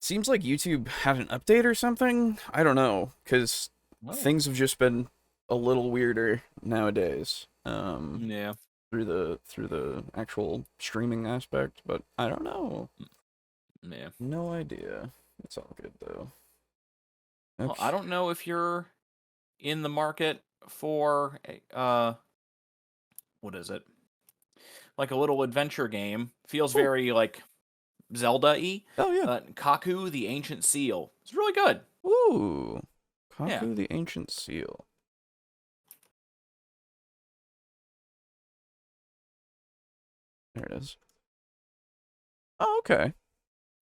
Seems like YouTube had an update or something. I don't know, because Oh, things have just been a little weirder nowadays. yeah. Through the actual streaming aspect, but I don't know. Yeah. No idea. It's all good though. Well, Okay. I don't know if you're in the market for what is it? Like a little adventure game. Feels Ooh. very like Zelda-y. Oh yeah. Kaku the Ancient Seal. It's really good. Ooh. Yeah. Kaku the Ancient Seal. There it is. Oh, okay.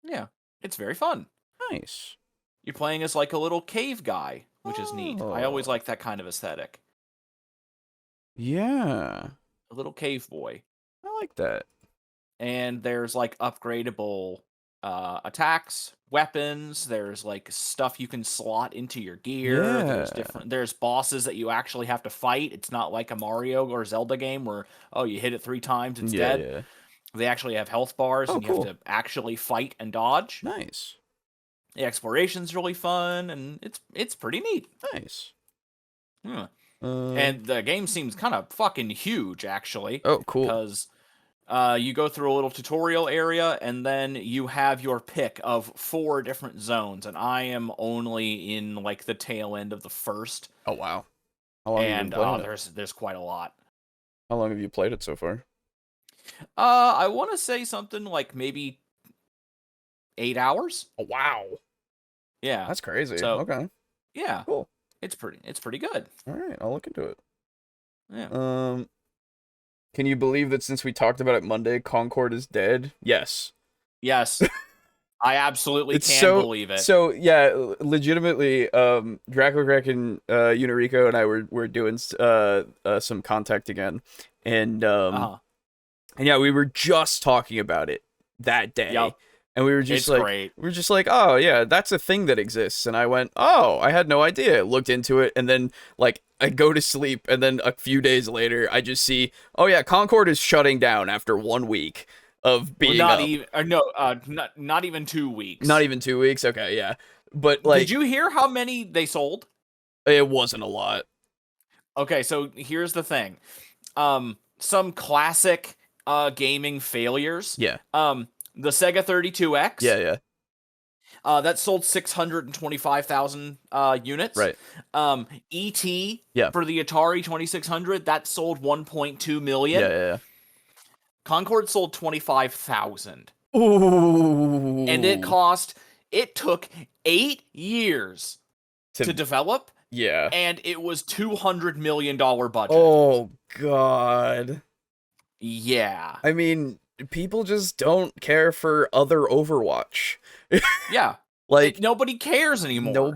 Yeah. It's very fun. Nice. You're playing as like a little cave guy, which is neat. I always Oh. like that kind of aesthetic. Yeah. A little cave boy. I like that. And there's like upgradable attacks, weapons. There's like stuff you can slot into your gear. Yeah. There's bosses that you actually have to fight. It's not like a Mario or Zelda game where you hit it 3 times, it's Yeah, dead. yeah. They actually have health bars Oh, and you have cool. to actually fight and dodge. Nice. The exploration's really fun and it's pretty neat. Nice. Hmm. Um. And the game seems kind of fucking huge actually, Oh, cool. because you go through a little tutorial area, and then you have your pick of 4 different zones, and I am only in like the tail end of the first, Oh, wow. How long have you been and playing it? there's quite a lot. How long have you played it so far? I want to say something like maybe 8 hours. Oh, wow. Yeah. That's crazy. So Okay. yeah, Cool. it's pretty good. All right. I'll look into it. Yeah. Can you believe that since we talked about it Monday, Concord is dead? Yes. Yes, I absolutely It's can believe it. so yeah, legitimately, Draco Greg and Unirico and I were doing some contact again, and Uh-huh. and yeah, we were just talking about it that day. Yep. And we were just It's like, great. oh yeah, that's a thing that exists. And I went, oh, I had no idea. Looked into it, and then like I go to sleep, and then a few days later, I just see, oh yeah, Concord is shutting down after 1 week of Well, being not up. even or no, not even 2 weeks. Not even 2 weeks. Okay, yeah, but Did like, you hear how many they sold? it wasn't a lot. Okay, so here's the thing. Some classic gaming failures. Yeah, The Sega 32X. yeah, yeah. That sold 625,000 units. Right. ET Yeah. for the Atari 2600, that sold 1.2 million. Yeah, yeah, yeah. Concord sold 25,000. Ooh. And it took 8 years to develop. Yeah. And it was $200 million budget. Oh god. Yeah. I mean, people just don't care for other Overwatch. Yeah. Like, nobody cares anymore.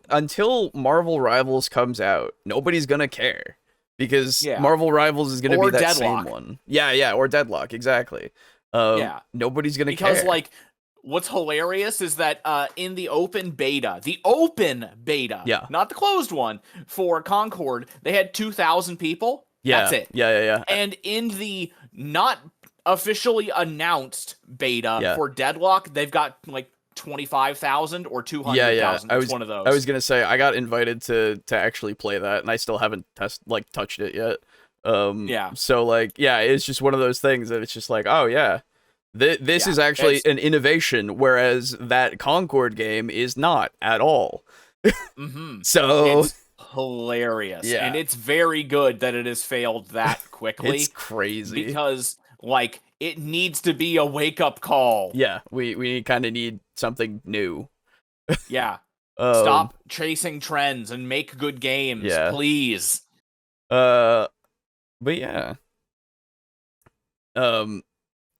Until Marvel Rivals comes out, nobody's gonna care. Because Yeah. Marvel Rivals is gonna Or be that Deadlock. same one. Yeah, or Deadlock, exactly. Yeah. Nobody's gonna care. Because, like, what's hilarious is that in the open beta, Yeah. not the closed one, for Concord, they had 2,000 people. Yeah. That's it. Yeah. And in the not officially announced beta for Deadlock, they've got, like, 25,000 or 200,000. Yeah. It's one of those. I was gonna say I got invited to actually play that, and I still haven't touched it yet. Yeah. So like, yeah, it's just one of those things that it's just like, oh yeah, this is actually an innovation, whereas that Concord game is not at all. Mm-hmm. So it's hilarious. Yeah. And it's very good that it has failed that quickly. It's crazy. Because, like, it needs to be a wake-up call. Yeah, we kind of need something new. Yeah. Stop chasing trends and make good games, please. But yeah.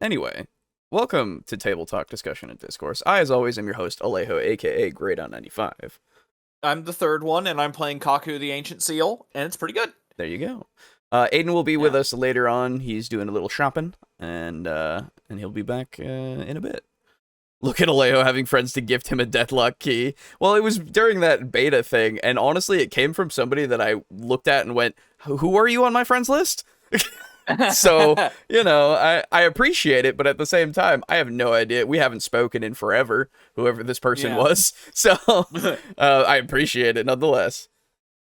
Anyway, welcome to Table Talk Discussion and Discourse. I, as always, am your host, Alejo, aka Greydon95. I'm the third one, and I'm playing Kaku the Ancient Seal, and it's pretty good. There you go. Aiden will be with us later on. He's doing a little shopping, and he'll be back in a bit. Look at Alejo having friends to gift him a Deathlock key. Well, it was during that beta thing, and honestly, it came from somebody that I looked at and went, "Who are you on my friends list?" So, you know, I appreciate it, but at the same time, I have no idea. We haven't spoken in forever, whoever this person Yeah. was. So, I appreciate it nonetheless.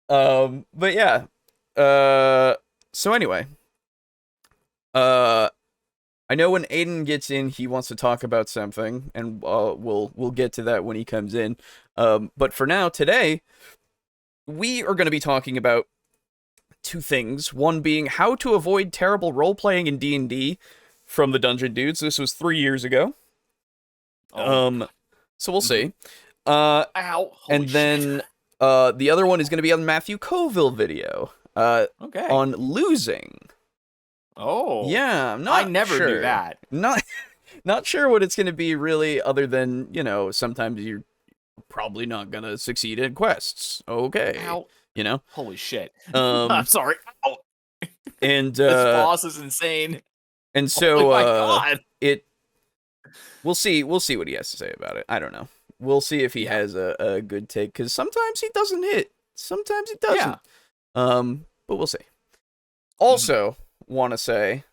But yeah. So anyway, I know when Aiden gets in, he wants to talk about something, and we'll get to that when he comes in. But for now, today, we are going to be talking about two things. One being how to avoid terrible role-playing in D&D from the Dungeon Dudes. This was 3 years ago. So we'll see. Ow. And then the other one is going to be on Matthew Colville video. Okay. On losing. Oh. Yeah, I'm not I never sure. do that. Not sure what it's going to be really, other than, you know, sometimes you're probably not going to succeed in quests. Okay. Ow. You know? Holy shit. I'm sorry. Ow. And This boss is insane. And so oh my God. We'll see what he has to say about it. I don't know. We'll see if he has a good take, because sometimes he doesn't hit. Sometimes he doesn't. Yeah. But we'll see. Also, want to say,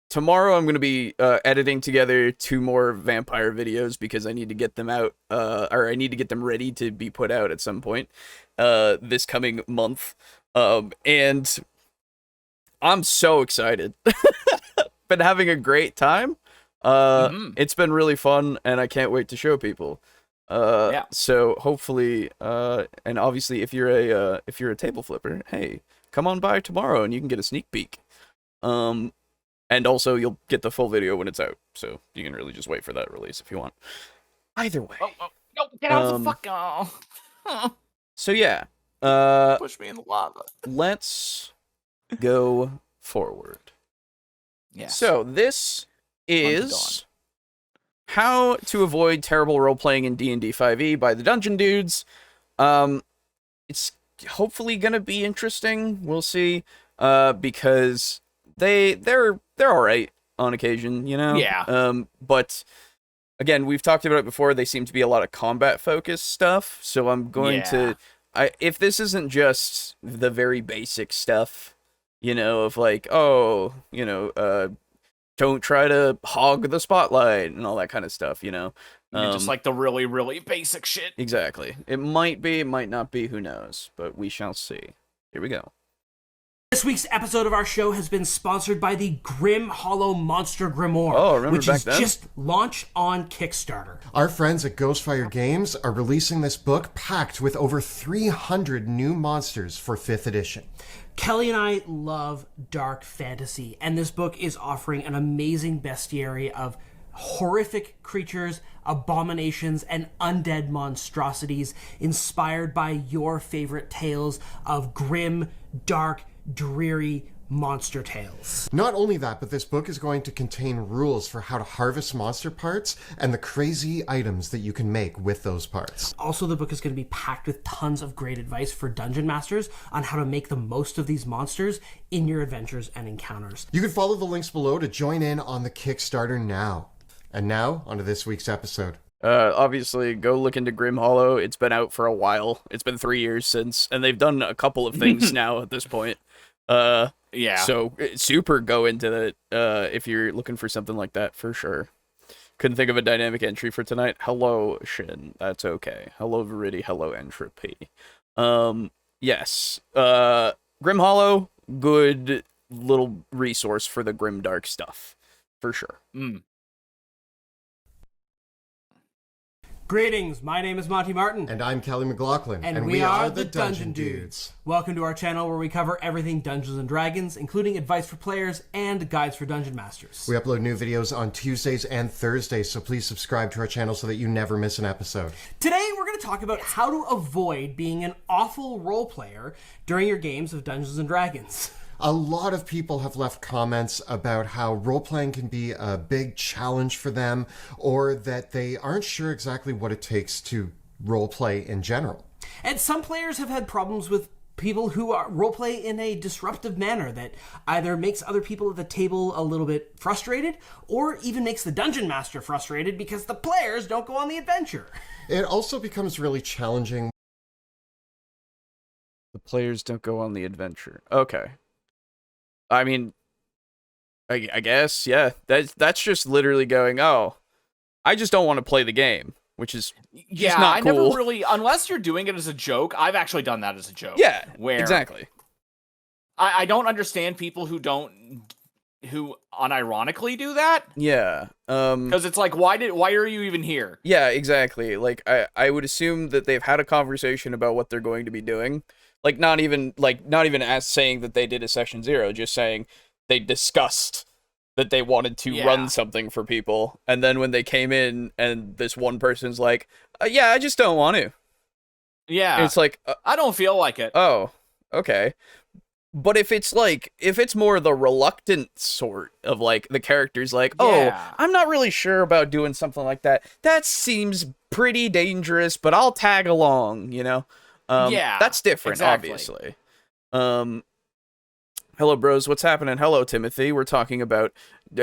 tomorrow I'm going to be editing together 2 more vampire videos because I need to get them out, or I need to get them ready to be put out at some point this coming month. And I'm so excited. Been having a great time. It's been really fun, and I can't wait to show people. So hopefully, and obviously, if you're a table flipper, hey, come on by tomorrow, and you can get a sneak peek. And also you'll get the full video when it's out, so you can really just wait for that release if you want. Either way. No, get out the fuck off. So yeah, push me in the lava. Let's go forward. Yes. So this is how to avoid terrible role-playing in D&D 5e by the Dungeon Dudes. It's hopefully gonna be interesting. We'll see. Because they're all right on occasion, you know. Yeah. But again, we've talked about it before. They seem to be a lot of combat-focused stuff. So I'm going to, if this isn't just the very basic stuff, you know, of like, oh, you know, don't try to hog the spotlight and all that kind of stuff, you know. Just like the really, really basic shit. Exactly. It might be, it might not be, who knows. But we shall see. Here we go. This week's episode of our show has been sponsored by the Grim Hollow Monster Grimoire, which is just launched on Kickstarter. Our friends at Ghostfire Games are releasing this book packed with over 300 new monsters for 5th edition. Kelly and I love dark fantasy, and this book is offering an amazing bestiary of horrific creatures, abominations, and undead monstrosities inspired by your favorite tales of grim, dark, dreary monster tales. Not only that, but this book is going to contain rules for how to harvest monster parts and the crazy items that you can make with those parts. Also, the book is going to be packed with tons of great advice for dungeon masters on how to make the most of these monsters in your adventures and encounters. You can follow the links below to join in on the Kickstarter now. And now, onto this week's episode. Obviously, go look into Grim Hollow. It's been out for a while. It's been 3 years since, and they've done a couple of things now at this point. Yeah. So super go into that if you're looking for something like that for sure. Couldn't think of a dynamic entry for tonight. Hello, Shin. That's okay. Hello, Viridi. Hello, Entropy. Yes. Grim Hollow, good little resource for the grim dark stuff for sure. Greetings, my name is Monty Martin. And I'm Kelly McLaughlin. And we are the Dungeon Dudes. Welcome to our channel where we cover everything Dungeons & Dragons, including advice for players and guides for Dungeon Masters. We upload new videos on Tuesdays and Thursdays, so please subscribe to our channel so that you never miss an episode. Today we're going to talk about how to avoid being an awful role player during your games of Dungeons & Dragons. A lot of people have left comments about how role-playing can be a big challenge for them, or that they aren't sure exactly what it takes to role-play in general. And some players have had problems with people who are roleplay in a disruptive manner that either makes other people at the table a little bit frustrated, or even makes the Dungeon Master frustrated because the players don't go on the adventure. It also becomes really challenging. The players don't go on the adventure. Okay. I mean, I guess, yeah. That's just literally going, oh, I just don't want to play the game, which is just not I cool. never really, unless you're doing it as a joke. I've actually done that as a joke. Yeah, where exactly. I don't understand people who unironically do that. Yeah. Because it's like, why are you even here? Yeah, exactly. Like I would assume that they've had a conversation about what they're going to be doing. Like not even as saying that they did a session 0, just saying they discussed that they wanted to run something for people, and then when they came in and this one person's like, yeah, I just don't want to. Yeah. And it's like, I don't feel like it. Oh, okay. But if it's more the reluctant sort of like the character's like, oh, I'm not really sure about doing something like that. That seems pretty dangerous, but I'll tag along, you know? That's different, obviously. Hello, bros. What's happening? Hello, Timothy. We're talking about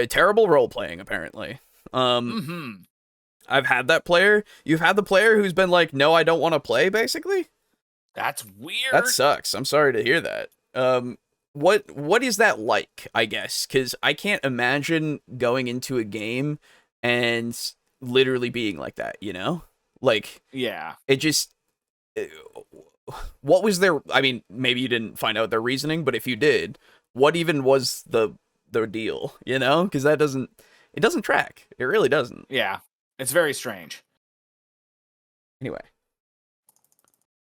terrible role-playing, apparently. I've had that player. You've had the player who's been like, no, I don't want to play, basically? That's weird. That sucks. I'm sorry to hear that. What is that like, I guess? Because I can't imagine going into a game and literally being like that, you know? Like, yeah. It just... What was their... I mean, maybe you didn't find out their reasoning, but if you did, what even was the deal, you know? Because that doesn't... It doesn't track. It really doesn't. Yeah. It's very strange. Anyway.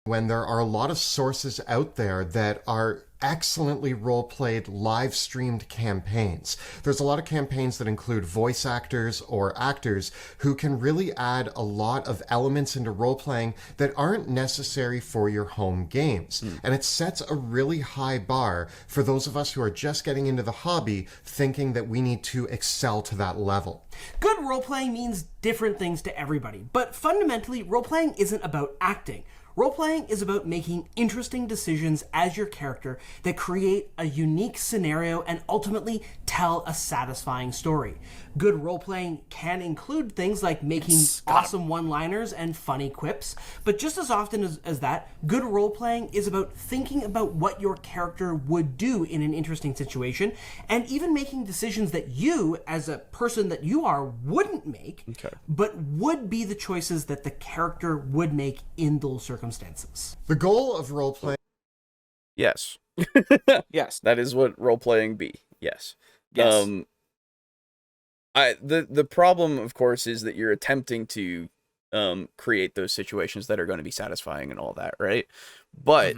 When there are a lot of sources out there that are excellently role-played, live-streamed campaigns. There's a lot of campaigns that include voice actors or actors who can really add a lot of elements into role-playing that aren't necessary for your home games. And it sets a really high bar for those of us who are just getting into the hobby thinking that we need to excel to that level. Good role-playing means different things to everybody, but fundamentally, role-playing isn't about acting. Role-playing is about making interesting decisions as your character that create a unique scenario and ultimately tell a satisfying story. Good role-playing can include things like making awesome one-liners and funny quips, but just as often as that, good role-playing is about thinking about what your character would do in an interesting situation, and even making decisions that you, as a person that you are, wouldn't make, but would be the choices that the character would make in those circumstances. The goal of role-playing... Yes. Yes. That is what role-playing be. Yes. Yes. The problem, of course, is that you're attempting to create those situations that are going to be satisfying and all that, right? But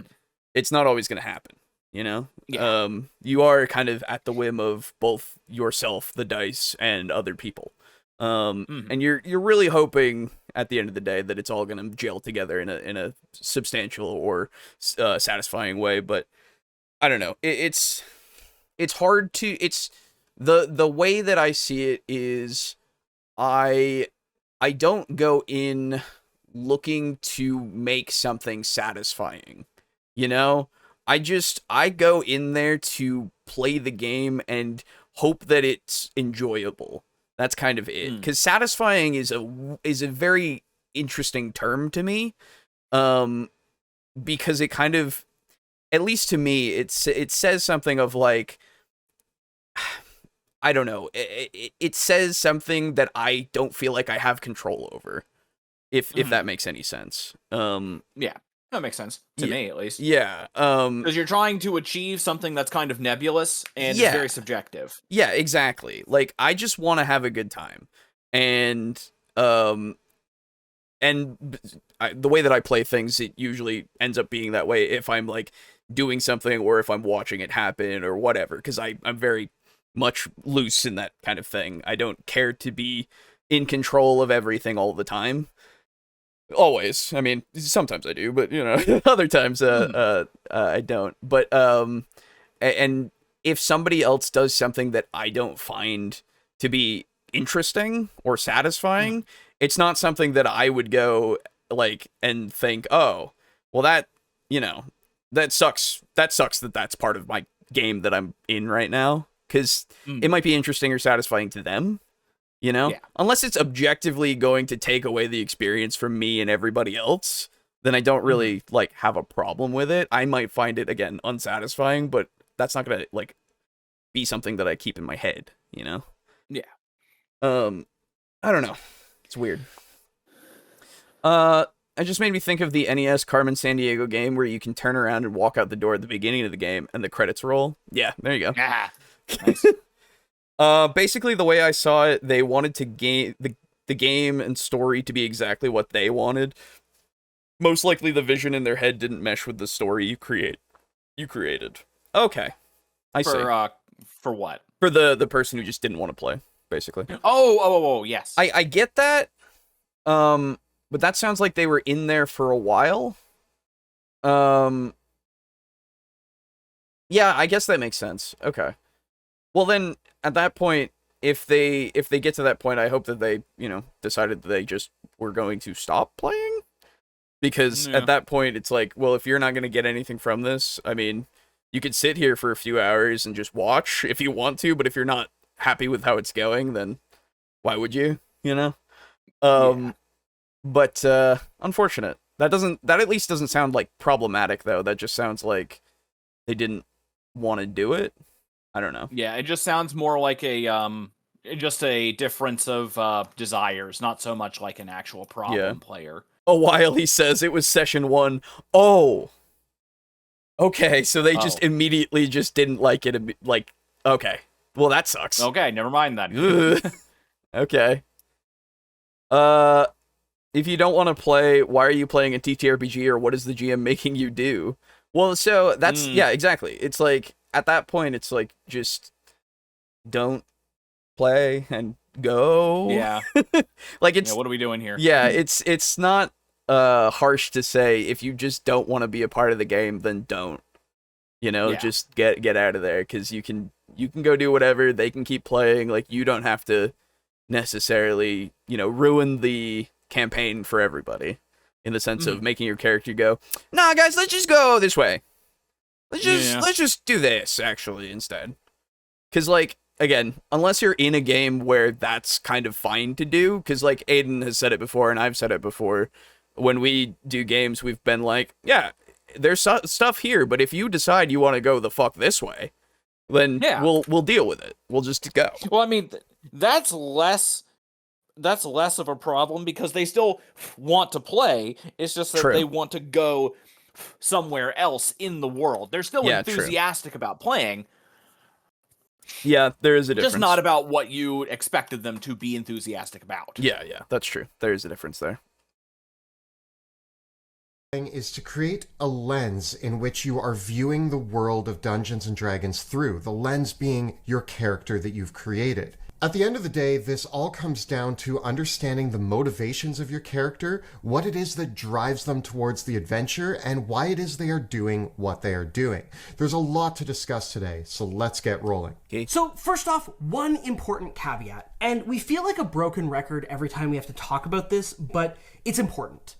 it's not always going to happen, you know? Yeah. You are kind of at the whim of both yourself, the dice, and other people. And you're really hoping at the end of the day that it's all going to gel together in a substantial or satisfying way. But I don't know. It's hard to. It's the way that I see it is I don't go in looking to make something satisfying. You know, I go in there to play the game and hope that it's enjoyable. That's kind of it. Because satisfying is a very interesting term to me. Because it kind of, at least to me, it says something of like, I don't know. It says something that I don't feel like I have control over. If that makes any sense. Yeah. That makes sense to me, at least. Yeah. Because you're trying to achieve something that's kind of nebulous and is very subjective. Yeah, exactly. Like, I just want to have a good time, and the way that I play things, it usually ends up being that way if I'm like doing something or if I'm watching it happen or whatever. Because I'm very much loose in that kind of thing. I don't care to be in control of everything all the time. Always. I mean, sometimes I do, but you know, other times I don't. But and if somebody else does something that I don't find to be interesting or satisfying, it's not something that I would go like and think, "Oh, well that, you know, that sucks. That sucks that that's part of my game that I'm in right now." Cuz it might be interesting or satisfying to them. You know, unless it's objectively going to take away the experience from me and everybody else, then I don't really like have a problem with it. I might find it again unsatisfying, but that's not gonna like be something that I keep in my head, you know? Yeah. I don't know. It's weird. It just made me think of the NES Carmen Sandiego game where you can turn around and walk out the door at the beginning of the game and the credits roll. Yeah, there you go. Ah, nice. Basically, the way I saw it, they wanted to game the game and story to be exactly what they wanted. Most likely, the vision in their head didn't mesh with the story you created. Okay, I see. For what? For the person who just didn't want to play, basically. Oh, yes. I get that. But that sounds like they were in there for a while. Yeah, I guess that makes sense. Okay. Well then, at that point, if they get to that point, I hope that they, decided that they just were going to stop playing. Because at that point, it's like, well, if you're not going to get anything from this, I mean, you could sit here for a few hours and just watch if you want to, but if you're not happy with how it's going, then why would you, Yeah. But unfortunate. That at least doesn't sound like problematic though. That just sounds like they didn't want to do it. I don't know. Yeah, it just sounds more like just a difference of desires, not so much like an actual problem player. A while he says it was session 1. Oh. Okay, so they just immediately just didn't like it. Like, okay. Well, that sucks. Okay, never mind then. Okay. If you don't want to play, why are you playing a TTRPG, or what is the GM making you do? Well, so that's, yeah, exactly. It's like, at that point, it's like, just don't play and go. Yeah. Like, it's... Yeah, what are we doing here? Yeah, it's not harsh to say, if you just don't want to be a part of the game, then don't. Just get out of there, because you can go do whatever, they can keep playing, like, you don't have to necessarily, ruin the campaign for everybody, in the sense of making your character go, nah guys, let's just go this way, let's just do this actually instead, because like, again, unless you're in a game where that's kind of fine to do, because like Aiden has said it before and I've said it before, when we do games we've been like, yeah, there's stuff here, but if you decide you want to go the fuck this way, then we'll deal with it, we'll just go. Well, I mean, that's less of a problem, because they still want to play. It's just that they want to go somewhere else in the world. They're still enthusiastic about playing. Yeah, there is a difference. Just not about what you expected them to be enthusiastic about. Yeah, that's true. There is a difference there. Is to create a lens in which you are viewing the world of Dungeons and Dragons through, the lens being your character that you've created. At the end of the day, this all comes down to understanding the motivations of your character, what it is that drives them towards the adventure, and why it is they are doing what they are doing. There's a lot to discuss today, so let's get rolling. Okay. So first off, one important caveat, and we feel like a broken record every time we have to talk about this, but it's important.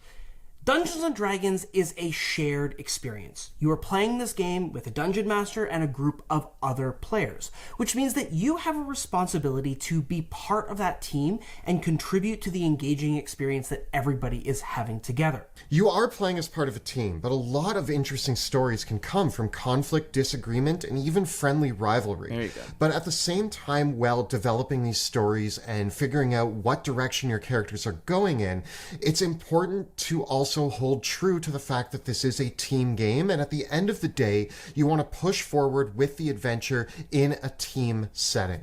Dungeons & Dragons is a shared experience. You are playing this game with a dungeon master and a group of other players, which means that you have a responsibility to be part of that team and contribute to the engaging experience that everybody is having together. You are playing as part of a team, but a lot of interesting stories can come from conflict, disagreement, and even friendly rivalry. There you go. But at the same time, while developing these stories and figuring out what direction your characters are going in, it's important to also hold true to the fact that this is a team game, and at the end of the day, you want to push forward with the adventure in a team setting.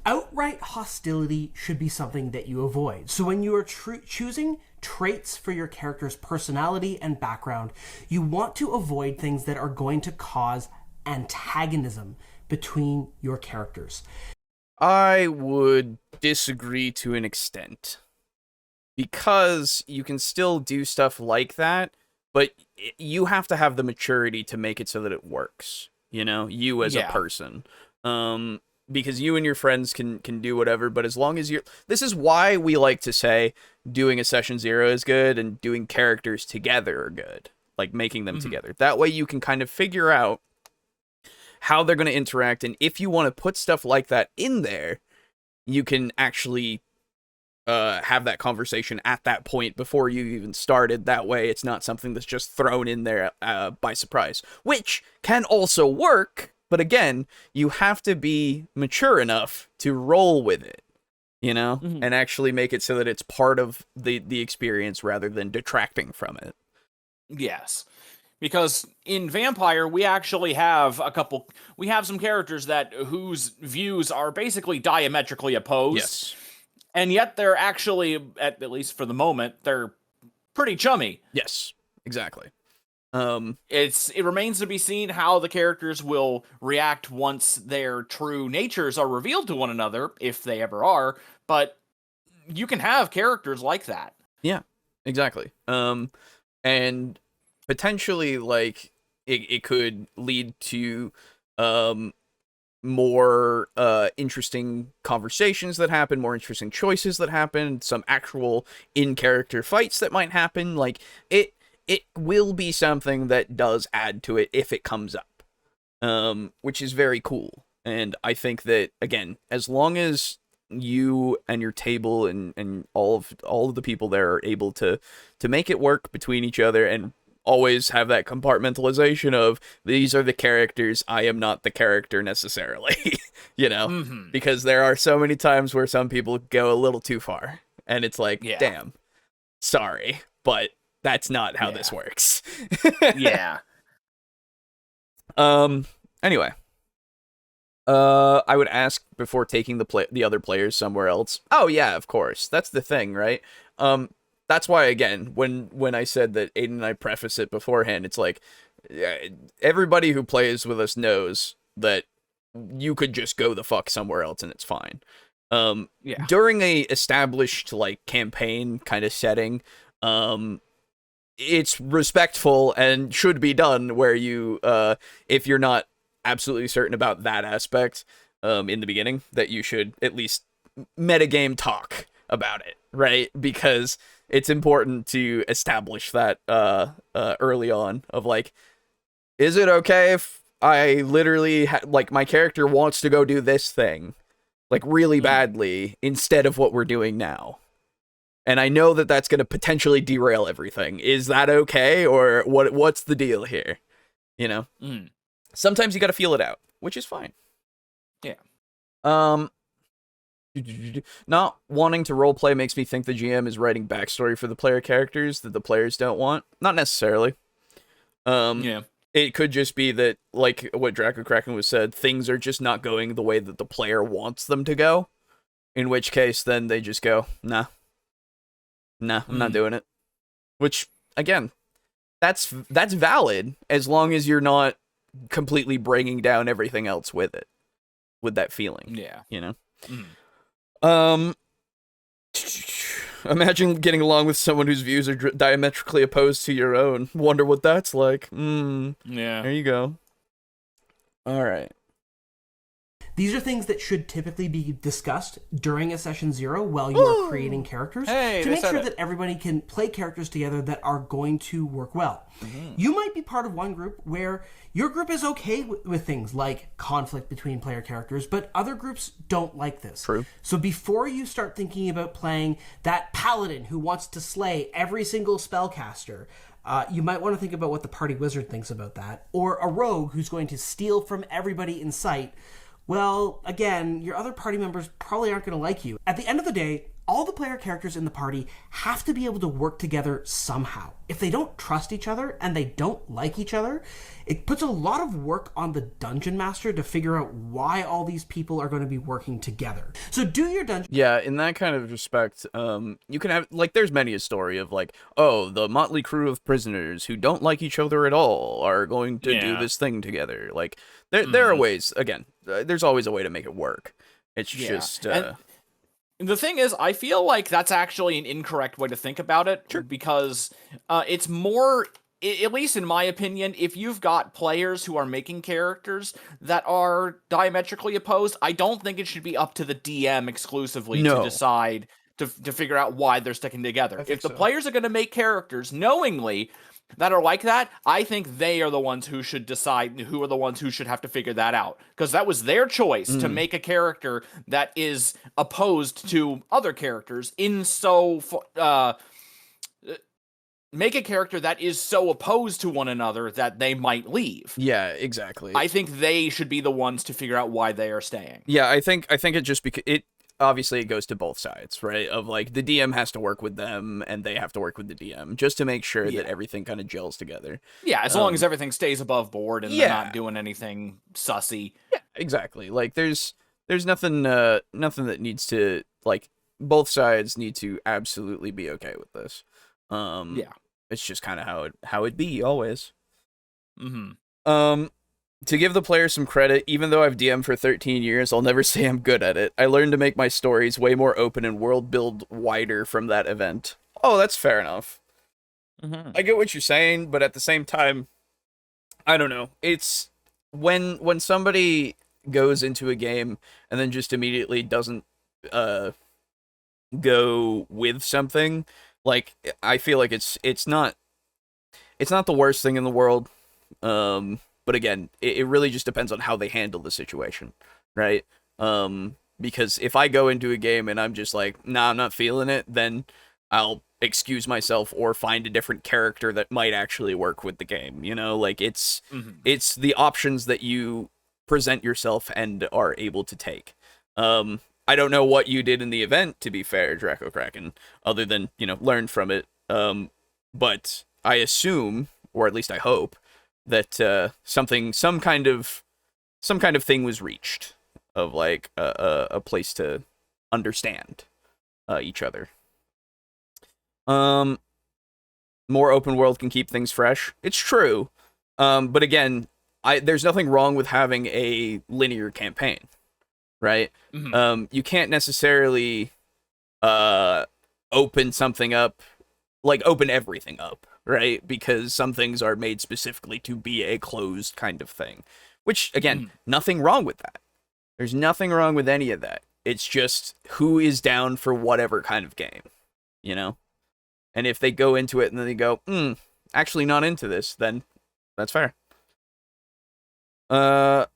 Outright hostility should be something that you avoid. So when you are choosing traits for your character's personality and background, you want to avoid things that are going to cause antagonism between your characters. I would disagree to an extent, because you can still do stuff like that, but you have to have the maturity to make it so that it works, you as a person. Because you and your friends can do whatever, but as long as you're... This is why we like to say doing a session 0 is good and doing characters together are good. Like, making them together. That way you can kind of figure out how they're going to interact, and if you want to put stuff like that in there, you can actually have that conversation at that point before you even started. That way it's not something that's just thrown in there by surprise, which can also work But again, you have to be mature enough to roll with it, and actually make it so that it's part of the experience rather than detracting from it. Yes. Because in Vampire, we actually have some characters whose views are basically diametrically opposed. Yes. And yet they're actually, at least for the moment, they're pretty chummy. Yes, exactly. It remains to be seen how the characters will react once their true natures are revealed to one another, if they ever are, but you can have characters like that. Yeah, exactly. And potentially, like, it could lead to more interesting conversations that happen, more interesting choices that happen, some actual in-character fights that might happen. Like, it will be something that does add to it if it comes up, which is very cool. And I think that, again, as long as you and your table and all of the people there are able to make it work between each other and always have that compartmentalization of these are the characters, I am not the character necessarily, because there are so many times where some people go a little too far and it's like, damn, sorry, but that's not how this works. Yeah. Anyway, I would ask before taking the other players somewhere else. Oh yeah, of course. That's the thing, right? That's why, again, when I said that Aiden and I preface it beforehand, it's like, everybody who plays with us knows that you could just go the fuck somewhere else and it's fine. During a established, like, campaign kind of setting, it's respectful and should be done where you, if you're not absolutely certain about that aspect, in the beginning, that you should at least metagame talk about it, right? Because it's important to establish that early on of, like, is it okay if I literally like my character wants to go do this thing, like, really badly instead of what we're doing now, and I know that that's going to potentially derail everything. Is that okay, or what's the deal here? Sometimes you got to feel it out, which is fine. Yeah. Not wanting to roleplay makes me think the GM is writing backstory for the player characters that the players don't want. Not necessarily. It could just be that, like what Draco Kraken was said, things are just not going the way that the player wants them to go. In which case, then they just go, nah, I'm not doing it. Which, again, that's valid as long as you're not completely bringing down everything else with it, with that feeling. Yeah. Imagine getting along with someone whose views are diametrically opposed to your own. Wonder what that's like. Yeah. There you go. All right. These are things that should typically be discussed during a session 0 while you are creating characters to make sure that everybody can play characters together that are going to work well. You might be part of one group where your group is okay with things like conflict between player characters, but other groups don't like this. True. So before you start thinking about playing that paladin who wants to slay every single spellcaster, you might want to think about what the party wizard thinks about that, or a rogue who's going to steal from everybody in sight. Well, again, your other party members probably aren't going to like you. At the end of the day, all the player characters in the party have to be able to work together somehow. If they don't trust each other and they don't like each other, it puts a lot of work on the dungeon master to figure out why all these people are going to be working together. So do your dungeon... Yeah, in that kind of respect, you can have, like, there's many a story of, like, oh, the motley crew of prisoners who don't like each other at all are going to do this thing together. Like, there are ways, again, there's always a way to make it work. It's just... The thing is, I feel like that's actually an incorrect way to think about it, because it's more, at least in my opinion, if you've got players who are making characters that are diametrically opposed, I don't think it should be up to the DM exclusively to decide, to figure out why they're sticking together. If the players are going to make characters knowingly that are like that, I think they are the ones who should decide, who are the ones who should have to figure that out. Because that was their choice to make a character that is opposed to other characters make a character that is so opposed to one another that they might leave. Yeah, exactly. I think they should be the ones to figure out why they are staying. Yeah, I think it just obviously it goes to both sides, right? Of like the DM has to work with them and they have to work with the DM just to make sure that everything kind of gels together. Yeah, as long as everything stays above board and they're not doing anything sussy. Yeah, exactly. Like there's nothing nothing that needs to, like, both sides need to absolutely be okay with this. Yeah. It's just kind of how it be always. Mm-hmm. To give the player some credit, even though I've DM'd for 13 years, I'll never say I'm good at it. I learned to make my stories way more open and world build wider from that event. Oh, that's fair enough. Mm-hmm. I get what you're saying, but at the same time, I don't know. It's when somebody goes into a game and then just immediately doesn't go with something, like, I feel like it's not the worst thing in the world. But again, it really just depends on how they handle the situation, right? Because if I go into a game and I'm just like, nah, I'm not feeling it, then I'll excuse myself or find a different character that might actually work with the game, you know? Like, it's the options that you present yourself and are able to take. I don't know what you did in the event, to be fair, Draco Kraken, other than, learn from it. But I assume, or at least I hope, that some kind of thing was reached of, like, a place to understand each other. More open world can keep things fresh. It's true. But again, there's nothing wrong with having a linear campaign, right? Mm-hmm. You can't necessarily open something up, like open everything up, right? Because some things are made specifically to be a closed kind of thing. Which, again, nothing wrong with that. There's nothing wrong with any of that. It's just who is down for whatever kind of game, you know? And if they go into it and then they go, actually not into this, then that's fair. For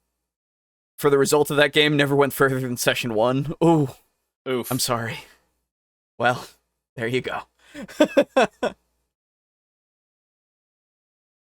the result of that game, never went further than session 1. Ooh. Oof. I'm sorry. Well, there you go.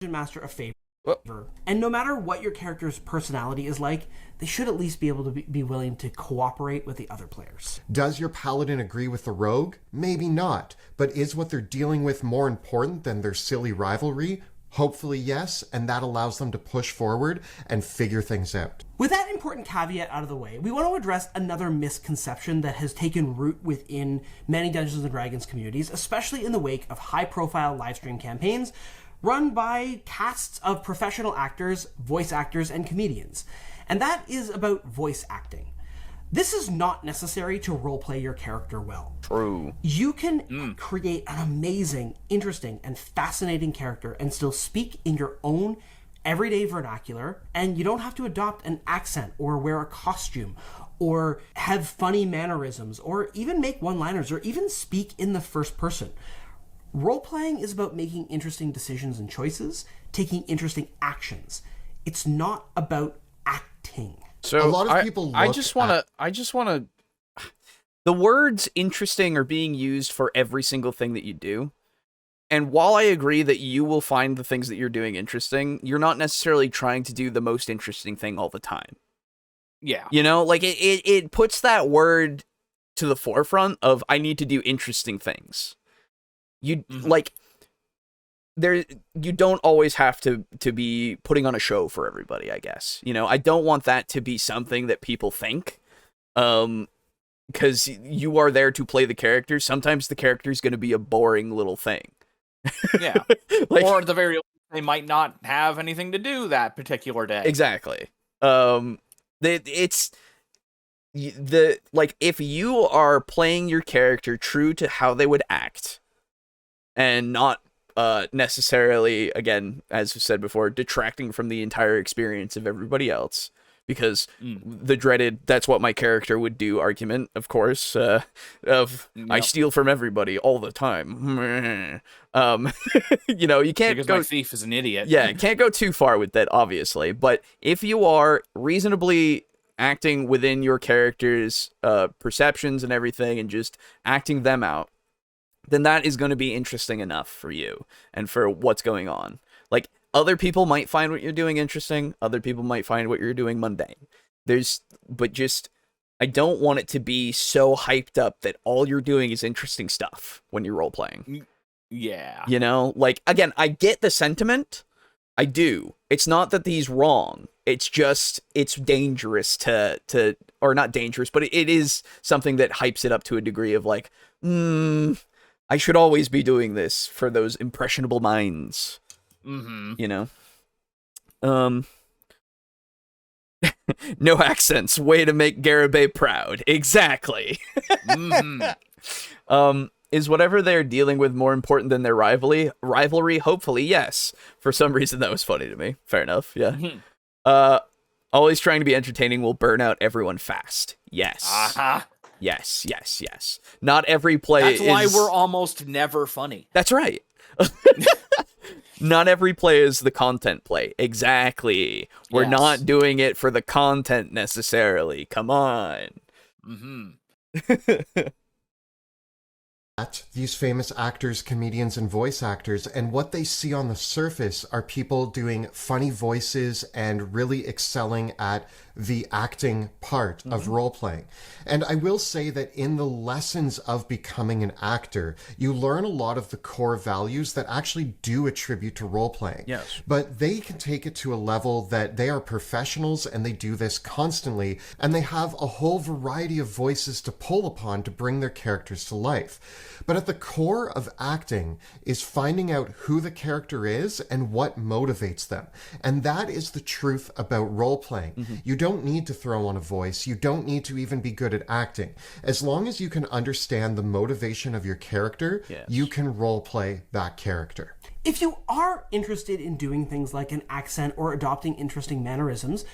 Master a favor. And no matter what your character's personality is like, they should at least be able to be willing to cooperate with the other players. Does your paladin agree with the rogue? Maybe not. But is what they're dealing with more important than their silly rivalry? Hopefully yes, and that allows them to push forward and figure things out. With that important caveat out of the way, we want to address another misconception that has taken root within many Dungeons & Dragons communities, especially in the wake of high-profile livestream campaigns run by casts of professional actors, voice actors, and comedians. And that is about voice acting. This is not necessary to roleplay your character well. True. You can create an amazing, interesting, and fascinating character and still speak in your own everyday vernacular, and you don't have to adopt an accent or wear a costume or have funny mannerisms or even make one-liners or even speak in the first person. Role-playing is about making interesting decisions and choices, taking interesting actions. It's not about acting. So a lot of people I just want to the words interesting are being used for every single thing that you do. And while I agree that you will find the things that you're doing interesting, you're not necessarily trying to do the most interesting thing all the time. Yeah. You know, like it puts that word to the forefront of, I need to do interesting things. You like you don't always have to be putting on a show for everybody, I guess. You know, I don't want that to be something that people think. Because you are there to play the character. Sometimes the character is going to be a boring little thing. Yeah. Like, or at the very least, they might not have anything to do that particular day. Exactly. It's like, if you are playing your character true to how they would act and not necessarily, again, as I said before, detracting from the entire experience of everybody else, because the dreaded "that's what my character would do" argument, of course, I steal from everybody all the time. You know, you can't because go. My thief is an idiot. Yeah, can't go too far with that, obviously. But if you are reasonably acting within your character's perceptions and everything, and just acting them out, then that is going to be interesting enough for you and for what's going on. Like, other people might find what you're doing interesting. Other people might find what you're doing mundane. But just, I don't want it to be so hyped up that all you're doing is interesting stuff when you're role-playing. Yeah. You know? Like, again, I get the sentiment. I do. It's not that he's wrong. It's just, it's dangerous to or not dangerous, but it is something that hypes it up to a degree of like, I should always be doing this for those impressionable minds. Mm-hmm. You know? No accents. Way to make Garibay proud. Exactly. Mm-hmm. Is whatever they're dealing with more important than their rivalry? Hopefully, yes. For some reason, that was funny to me. Fair enough, yeah. Mm-hmm. Always trying to be entertaining will burn out everyone fast. Yes. Uh-huh. Yes. Not every play That's why we're almost never funny. That's right. Not every play is the content play. Exactly. We're not doing it for the content necessarily. Come on. Mm-hmm. These famous actors, comedians, and voice actors, and what they see on the surface are people doing funny voices and really excelling at the acting part of role-playing. And I will say that in the lessons of becoming an actor, you learn a lot of the core values that actually do attribute to role-playing. Yes. But they can take it to a level that they are professionals and they do this constantly, and they have a whole variety of voices to pull upon to bring their characters to life. But at the core of acting is finding out who the character is and what motivates them. And that is the truth about role-playing. You don't need to throw on a voice. You don't need to even be good at acting. As long as you can understand the motivation of your character, you can role-play that character. If you are interested in doing things like an accent or adopting interesting mannerisms,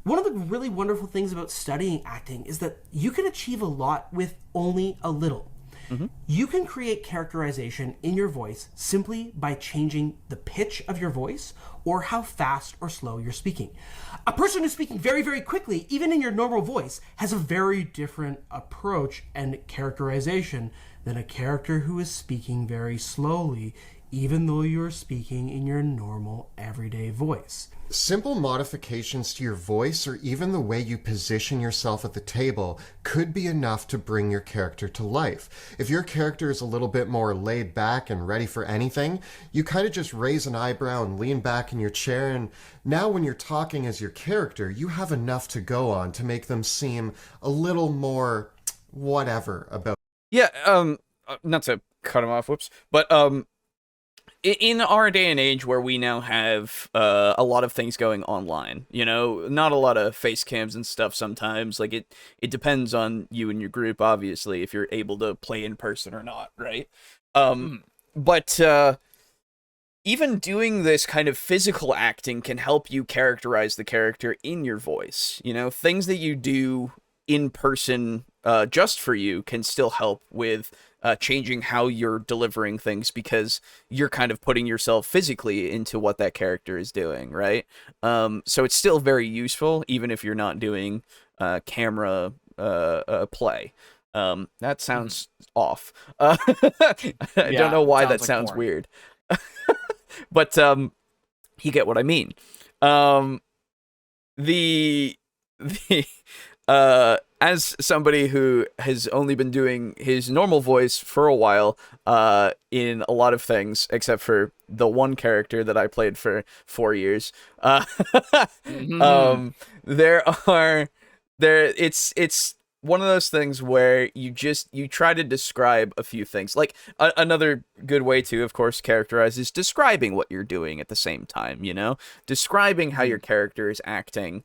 one of the really wonderful things about studying acting is that you can achieve a lot with only a little. You can create characterization in your voice simply by changing the pitch of your voice or how fast or slow you're speaking. A person who's speaking very, very quickly, even in your normal voice, has a very different approach and characterization than a character who is speaking very slowly, even though you're speaking in your normal, everyday voice. Simple modifications to your voice or even the way you position yourself at the table could be enough to bring your character to life. If your character is a little bit more laid back and ready for anything, you kind of just raise an eyebrow and lean back in your chair, and now when you're talking as your character, you have enough to go on to make them seem a little more whatever about. Yeah, not to cut him off, whoops, but in our day and age where we now have a lot of things going online, you know, not a lot of face cams and stuff sometimes, like it depends on you and your group, obviously, if you're able to play in person or not, right? But even doing this kind of physical acting can help you characterize the character in your voice. You know, things that you do in person just for you can still help with changing how you're delivering things, because you're kind of putting yourself physically into what that character is doing, right? So it's still very useful, even if you're not doing camera play. That sounds off. I don't know why that sounds weird. But you get what I mean. As somebody who has only been doing his normal voice for a while, in a lot of things, except for the one character that I played for 4 years, it's one of those things where you try to describe a few things. Like another good way to, of course, characterize is describing what you're doing at the same time, you know? Describing how your character is acting,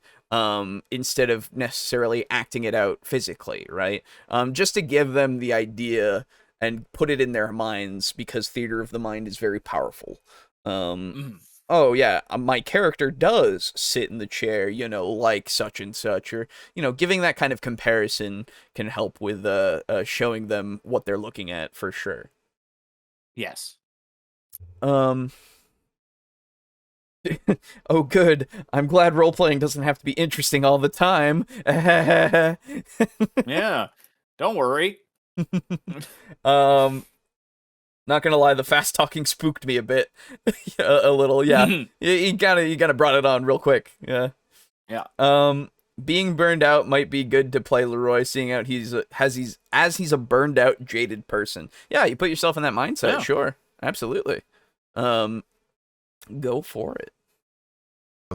instead of necessarily acting it out physically, right? Just to give them the idea and put it in their minds, because theater of the mind is very powerful. Oh yeah, my character does sit in the chair, you know, like such and such, or, you know, giving that kind of comparison can help with showing them what they're looking at for sure. Yes. Oh good, I'm glad role-playing doesn't have to be interesting all the time. Yeah, don't worry. Not gonna lie, the fast talking spooked me a bit, a little. Yeah, you kind of brought it on real quick. Yeah. Yeah. Being burned out might be good to play Leroy, seeing out he's a burned out, jaded person. Yeah, you put yourself in that mindset. Yeah. Sure, absolutely. Go for it.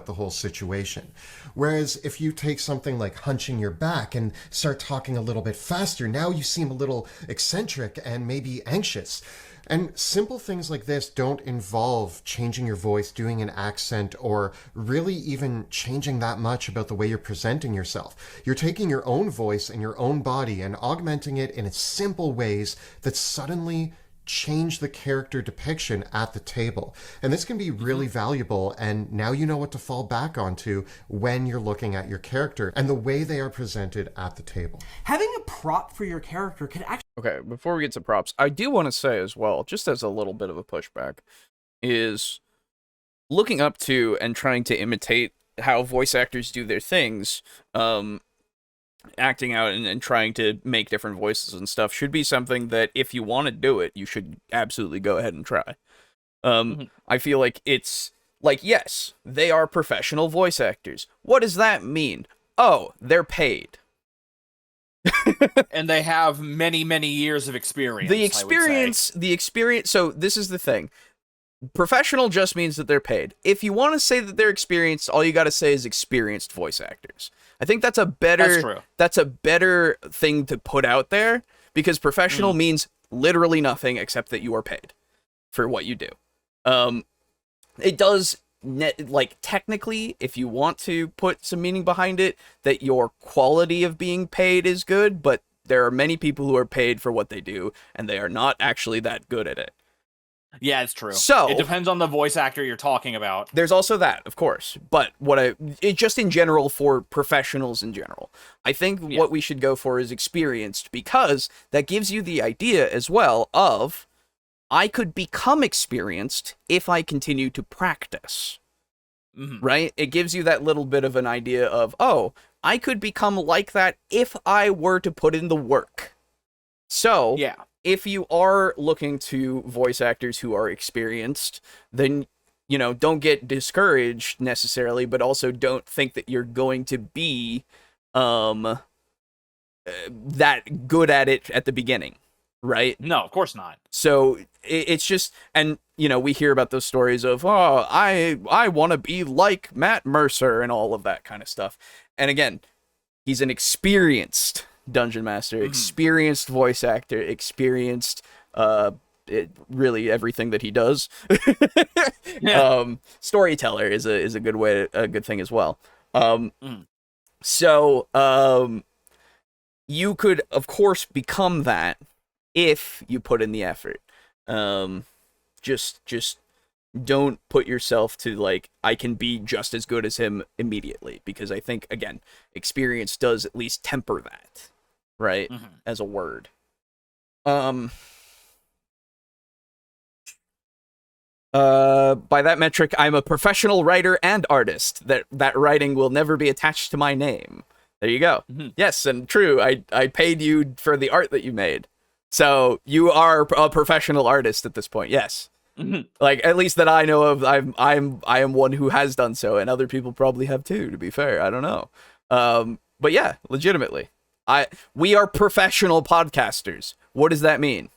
The whole situation. Whereas if you take something like hunching your back and start talking a little bit faster, now you seem a little eccentric and maybe anxious. And simple things like this don't involve changing your voice, doing an accent, or really even changing that much about the way you're presenting yourself. You're taking your own voice and your own body and augmenting it in simple ways that suddenly change the character depiction at the table. And this can be really valuable, and now you know what to fall back onto when you're looking at your character and the way they are presented at the table. Having a prop for your character can actually... Okay, before we get to props, I do want to say as well, just as a little bit of a pushback, is looking up to and trying to imitate how voice actors do their things, acting out and trying to make different voices and stuff should be something that if you want to do it, you should absolutely go ahead and try. I feel like it's like, yes, they are professional voice actors. What does that mean? Oh, they're paid. And they have many, many years of experience. The experience. So this is the thing. Professional just means that they're paid. If you want to say that they're experienced, all you got to say is experienced voice actors. I think that's a better thing to put out there, because professional means literally nothing except that you are paid for what you do. It does technically, if you want to put some meaning behind it, that your quality of being paid is good, but there are many people who are paid for what they do and they are not actually that good at it. Yeah, it's true. So it depends on the voice actor you're talking about. There's also that, of course. But just in general, for professionals in general, I think what we should go for is experienced, because that gives you the idea as well of, I could become experienced if I continue to practice. Right? It gives you that little bit of an idea of, oh, I could become like that if I were to put in the work. So, yeah. If you are looking to voice actors who are experienced, then, don't get discouraged necessarily, but also don't think that you're going to be that good at it at the beginning, right? No, of course not. So it's just, and, we hear about those stories of, oh, I want to be like Matt Mercer and all of that kind of stuff. And again, he's an experienced dungeon master, experienced voice actor, experienced really everything that he does. Storyteller is a good thing as well. So you could of course become that if you put in the effort. Just don't put yourself to I can be just as good as him immediately, because I think, again, experience does at least temper that, right? As a word. By that metric, I'm a professional writer and artist. That writing will never be attached to my name. There you go. Yes, and true. I paid you for the art that you made. So you are a professional artist at this point. Yes. At least that I know of. I am one who has done so, and other people probably have too, to be fair. I don't know. But yeah, legitimately. We are professional podcasters. What does that mean?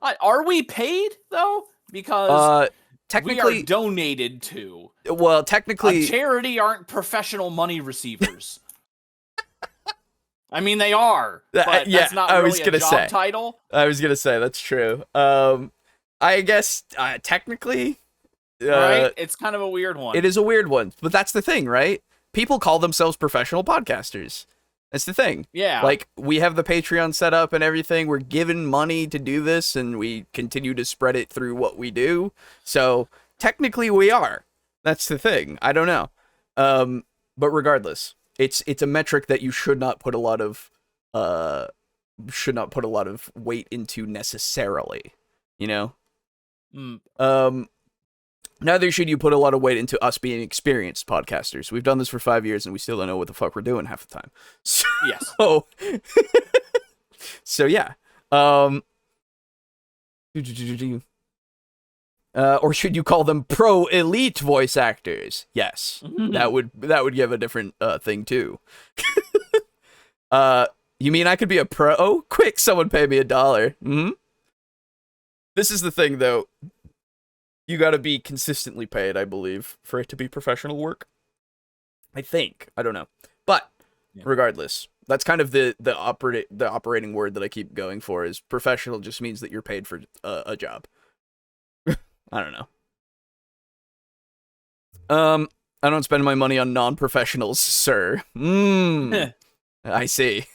Are we paid though? Because technically we are donated to. Well, technically, a charity aren't professional money receivers. I mean, they are, but that's not really a job title. I was gonna say that's true. I guess technically, right? It's kind of a weird one. It is a weird one, but that's the thing, right? People call themselves professional podcasters. That's the thing. Yeah. We have the Patreon set up and everything. We're given money to do this, and we continue to spread it through what we do. So technically, we are. That's the thing. I don't know. But regardless, it's a metric that you should not put a lot of weight into necessarily. Neither should you put a lot of weight into us being experienced podcasters. We've done this for 5 years and we still don't know what the fuck we're doing half the time. So, yes. So yeah. Or should you call them pro elite voice actors? Yes, that would give a different thing too. You mean I could be a pro? Oh, quick! Someone pay me $1. Hmm. This is the thing, though. You got to be consistently paid, I believe, for it to be professional work. I think. I don't know, but regardless, that's kind of the operating word that I keep going for. Is professional just means that you're paid for a job. I don't know. I don't spend my money on non-professionals, sir. I see.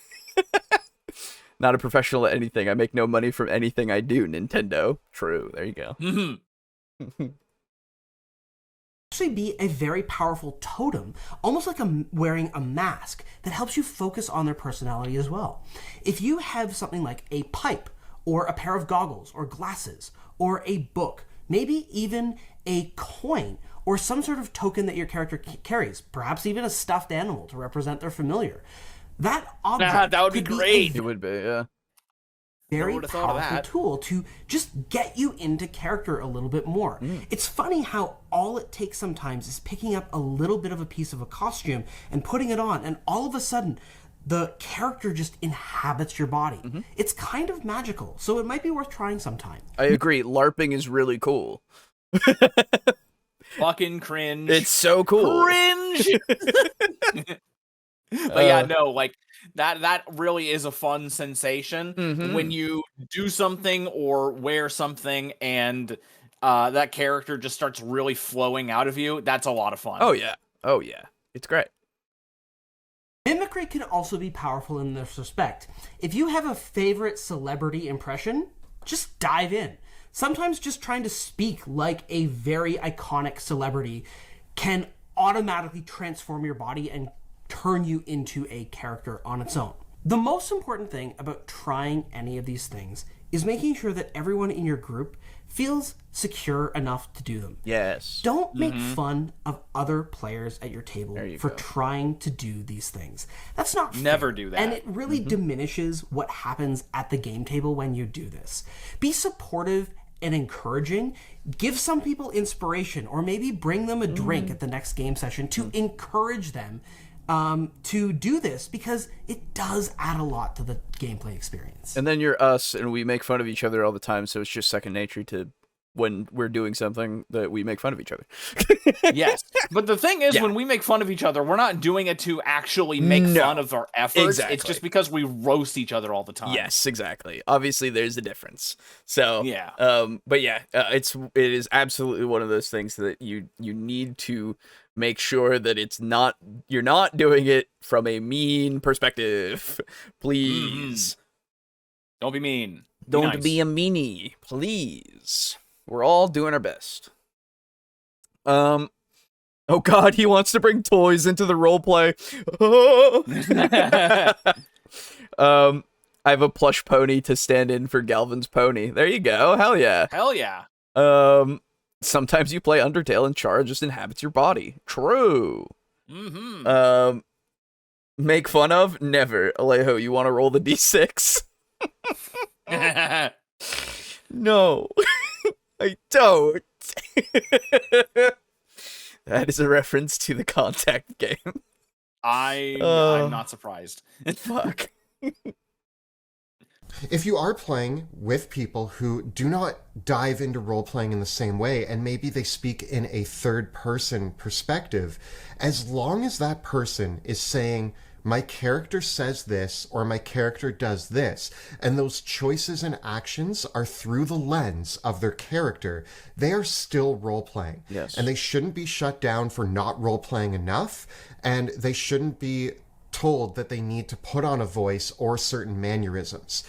Not a professional at anything. I make no money from anything I do, Nintendo. True. There you go. Actually be a very powerful totem, almost like wearing a mask that helps you focus on their personality as well. If you have something like a pipe, or a pair of goggles, or glasses, or a book, maybe even a coin, or some sort of token that your character carries, perhaps even a stuffed animal to represent their familiar, that object that would be great. It would be, yeah. Very powerful tool to just get you into character a little bit more. It's funny how all it takes sometimes is picking up a little bit of a piece of a costume and putting it on, and all of a sudden the character just inhabits your body. It's kind of magical, so it might be worth trying sometime. I agree. LARPing is really cool. Fucking cringe. It's so cool. Cringe. But yeah, no, like that really is a fun sensation when you do something or wear something and that character just starts really flowing out of you. That's a lot of fun. Oh yeah. It's great. Mimicry can also be powerful in this respect. If you have a favorite celebrity impression, just dive in. Sometimes just trying to speak like a very iconic celebrity can automatically transform your body and turn you into a character on its own. The most important thing about trying any of these things is making sure that everyone in your group feels secure enough to do them. Yes. Don't make fun of other players at your table for trying to do these things. That's not fair. Never do that. And it really diminishes what happens at the game table when you do this. Be supportive and encouraging. Give some people inspiration, or maybe bring them a drink at the next game session to encourage them to do this, because it does add a lot to the gameplay experience. And then you're us, and we make fun of each other all the time, so it's just second nature to, when we're doing something, that we make fun of each other. Yes. But the thing is, when we make fun of each other, we're not doing it to actually make fun of our efforts. Exactly. It's just because we roast each other all the time. Yes, exactly. Obviously, there's a difference. So, yeah. But yeah, it is absolutely one of those things that you need to make sure that you're not doing it from a mean perspective. Please. Don't be mean. Don't be a meanie, please. We're all doing our best. Oh god, he wants to bring toys into the roleplay. I have a plush pony to stand in for Galvin's pony. There you go. Hell yeah. Hell yeah. Sometimes you play Undertale and Chara just inhabits your body. True. Make fun of? Never. Alejo, you want to roll the d6? No. I don't. That is a reference to the Contact game. I'm not surprised. Fuck. If you are playing with people who do not dive into role-playing in the same way, and maybe they speak in a third-person perspective, as long as that person is saying, my character says this, or my character does this, and those choices and actions are through the lens of their character, they are still role-playing. Yes. And they shouldn't be shut down for not role-playing enough, and they shouldn't be told that they need to put on a voice or certain mannerisms.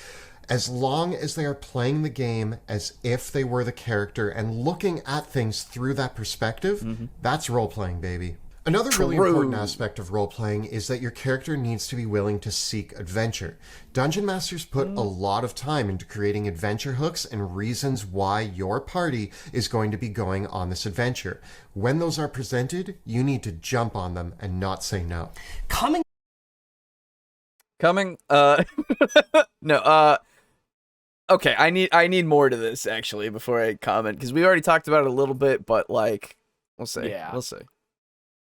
As long as they are playing the game as if they were the character and looking at things through that perspective, that's role-playing, baby. Another really important aspect of role-playing is that your character needs to be willing to seek adventure. Dungeon Masters put a lot of time into creating adventure hooks and reasons why your party is going to be going on this adventure. When those are presented, you need to jump on them and not say no. No, Okay, I need more to this actually before I comment, because we already talked about it a little bit, but like, we'll see. Yeah. We'll see.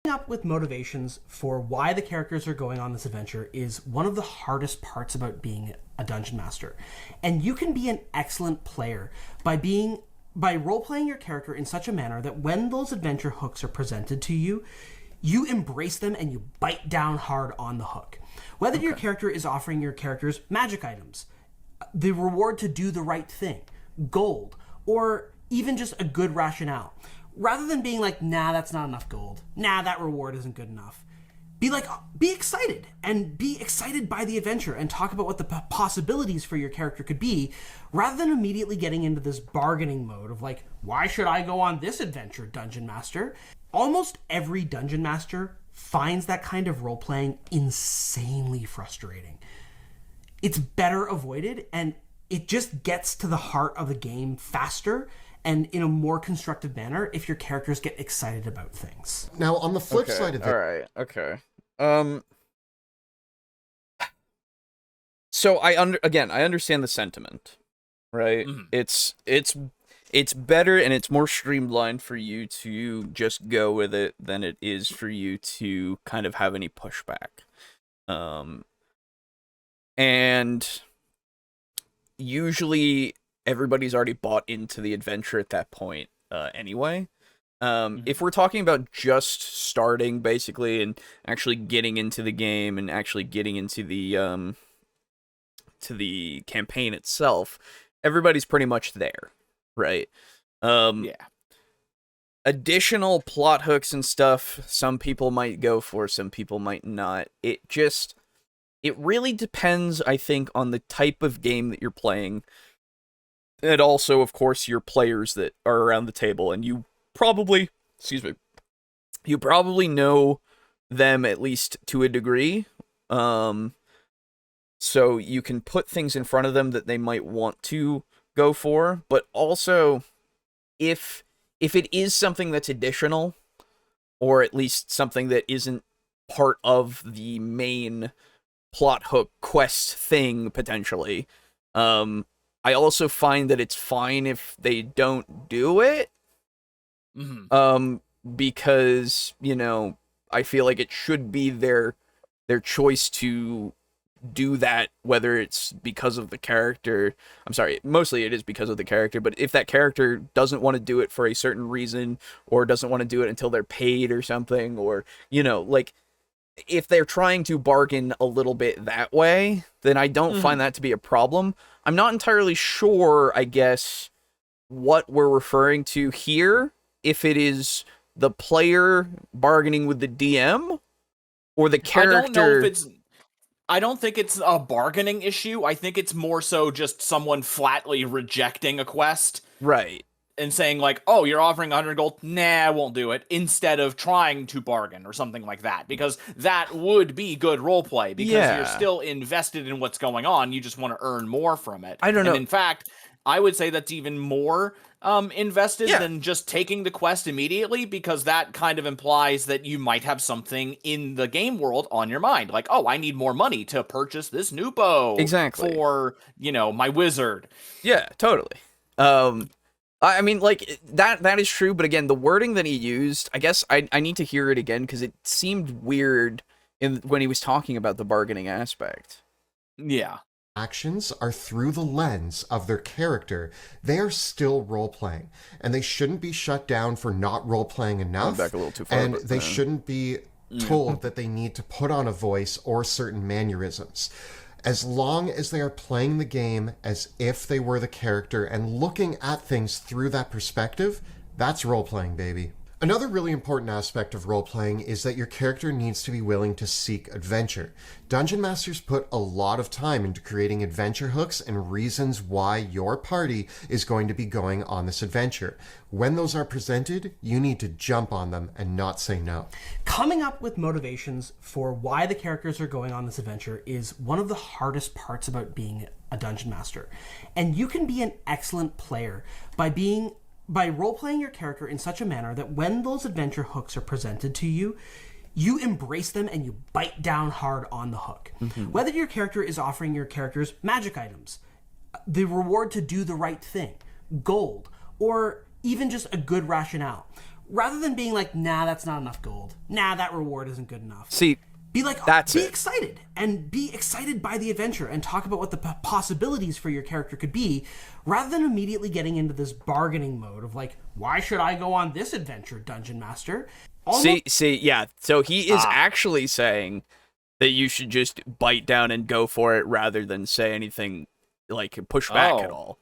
Up with motivations for why the characters are going on this adventure is one of the hardest parts about being a dungeon master. And you can be an excellent player by role-playing your character in such a manner that when those adventure hooks are presented to you, you embrace them and you bite down hard on the hook. Whether your character is offering your characters magic items, the reward to do the right thing, gold, or even just a good rationale. Rather than being like, nah, that's not enough gold. Nah, that reward isn't good enough. Be excited, and be excited by the adventure and talk about what the possibilities for your character could be, rather than immediately getting into this bargaining mode of like, why should I go on this adventure, Dungeon Master? Almost every Dungeon Master finds that kind of role-playing insanely frustrating. It's better avoided, and it just gets to the heart of the game faster and in a more constructive manner if your characters get excited about things. Now, on the flip side of it... Alright, okay. So I understand the sentiment, right? Mm-hmm. It's better and it's more streamlined for you to just go with it than it is for you to kind of have any pushback. And usually everybody's already bought into the adventure at that point anyway. If we're talking about just starting, basically, and actually getting into the game and actually getting into the campaign itself, everybody's pretty much there, right? Yeah. Additional plot hooks and stuff, some people might go for, some people might not. It really depends, I think, on the type of game that you're playing. And also, of course, your players that are around the table, and you probably know them at least to a degree. So you can put things in front of them that they might want to go for, but also if it is something that's additional, or at least something that isn't part of the main plot hook quest thing, potentially, I also find that it's fine if they don't do it. Mm-hmm. Because, I feel like it should be their choice to do that, whether it's because of the character. I'm sorry, mostly it is because of the character, but if that character doesn't want to do it for a certain reason, or doesn't want to do it until they're paid or something, or, if they're trying to bargain a little bit that way, then I don't find that to be a problem. I'm not entirely sure, I guess, what we're referring to here, if it is the player bargaining with the DM, or the character... I don't think it's a bargaining issue. I think it's more so just someone flatly rejecting a quest. Right. And saying like, oh, you're offering 100 gold? Nah, I won't do it. Instead of trying to bargain or something like that. Because that would be good roleplay. Because you're still invested in what's going on. You just want to earn more from it. I don't know. And in fact, I would say that's even more invested than just taking the quest immediately. Because that kind of implies that you might have something in the game world on your mind. Like, oh, I need more money to purchase this new bow. Exactly. For, my wizard. Yeah, totally. I mean, like, that is true, but again, the wording that he used, I guess I need to hear it again, because it seemed weird when he was talking about the bargaining aspect. Yeah. Actions are through the lens of their character. They are still role-playing, and they shouldn't be shut down for not role-playing enough. I'm back a little too far. And they shouldn't be told that they need to put on a voice or certain mannerisms. As long as they are playing the game as if they were the character and looking at things through that perspective, that's role-playing, baby. Another really important aspect of role-playing is that your character needs to be willing to seek adventure. Dungeon Masters put a lot of time into creating adventure hooks and reasons why your party is going to be going on this adventure. When those are presented, you need to jump on them and not say no. Coming up with motivations for why the characters are going on this adventure is one of the hardest parts about being a Dungeon Master. And you can be an excellent player by role-playing your character in such a manner that when those adventure hooks are presented to you, you embrace them and you bite down hard on the hook. Mm-hmm. Whether your character is offering your characters magic items, the reward to do the right thing, gold, or even just a good rationale. Rather than being like, nah, that's not enough gold. Nah, that reward isn't good enough. See, be like, be excited, and be excited by the adventure, and talk about what the possibilities for your character could be, rather than immediately getting into this bargaining mode of like, why should I go on this adventure, Dungeon Master? Yeah. So he is actually saying that you should just bite down and go for it rather than say anything, like push back at all.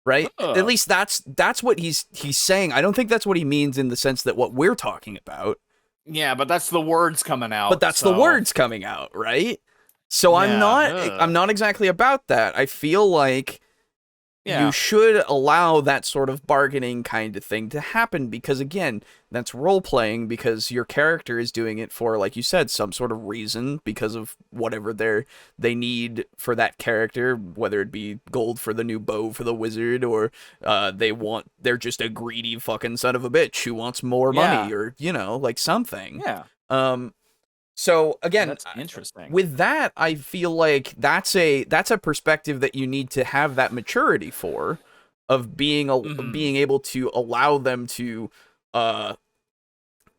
Right? At least that's what he's saying. I don't think that's what he means in the sense that what we're talking about. Yeah, but that's the words coming out. But that's the words coming out, right? So I'm not exactly about that. I feel like you should allow that sort of bargaining kind of thing to happen because, again, that's role-playing because your character is doing it for, like you said, some sort of reason because of whatever they need for that character, whether it be gold for the new bow for the wizard or they're just a greedy fucking son of a bitch who wants more money or, like something. Yeah. So again, that's interesting. With that, I feel like that's a perspective that you need to have that maturity for, of being able to allow them to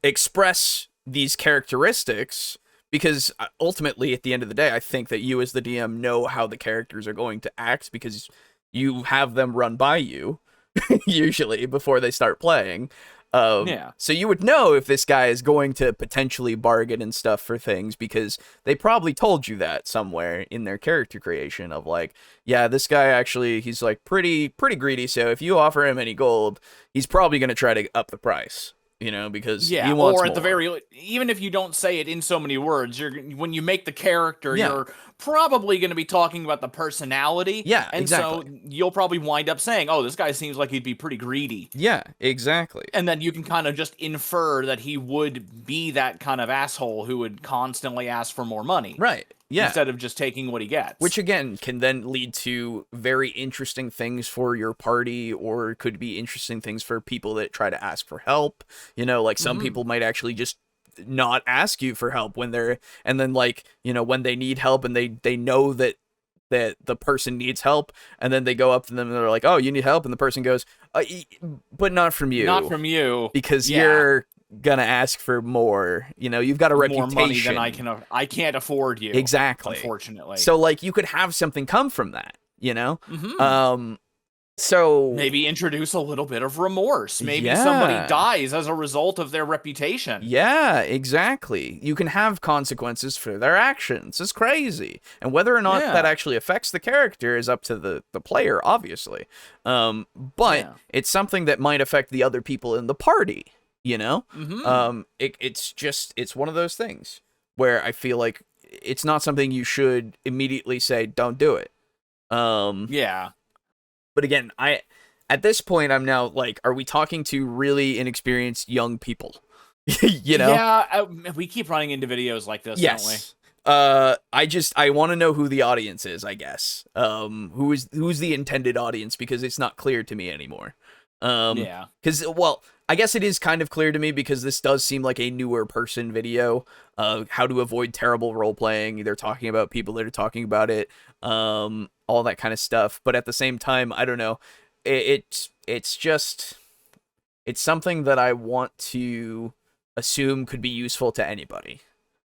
express these characteristics, because ultimately, at the end of the day, I think that you as the DM know how the characters are going to act because you have them run by you usually before they start playing. So you would know if this guy is going to potentially bargain and stuff for things because they probably told you that somewhere in their character creation of like, yeah, this guy actually, he's like pretty greedy. So if you offer him any gold, he's probably going to try to up the price, because he wants or at more. the very, even if you don't say it in so many words, when you make the character, you're probably going to be talking about the personality. Yeah, and exactly. so you'll probably wind up saying, oh, this guy seems like he'd be pretty greedy. Yeah, exactly. And then you can kind of just infer that he would be that kind of asshole who would constantly ask for more money. Right. Yeah. Instead of just taking what he gets. Which, again, can then lead to very interesting things for your party, or could be interesting things for people that try to ask for help. Like some people might actually just not ask you for help when they're, and then like, when they need help and they know that the person needs help, and then they go up to them and they're like, oh, you need help? And the person goes, but not from you. Not from you. Because you're gonna ask for more, you've got a reputation. More money than I can't afford you. Exactly. Unfortunately. So like you could have something come from that, so maybe introduce a little bit of remorse. Maybe somebody dies as a result of their reputation. Yeah, exactly. You can have consequences for their actions. It's crazy. And whether or not that actually affects the character is up to the player, obviously. But it's something that might affect the other people in the party. It's one of those things where I feel like it's not something you should immediately say, don't do it. But again, at this point, I'm now like, are we talking to really inexperienced young people? Yeah, we keep running into videos like this, don't we? I want to know who the audience is, I guess. Who's the intended audience, because it's not clear to me anymore. Because, I guess it is kind of clear to me because this does seem like a newer person video. How to avoid terrible role-playing. They're talking about people that are talking about it. All that kind of stuff. But at the same time, I don't know. It's something that I want to assume could be useful to anybody.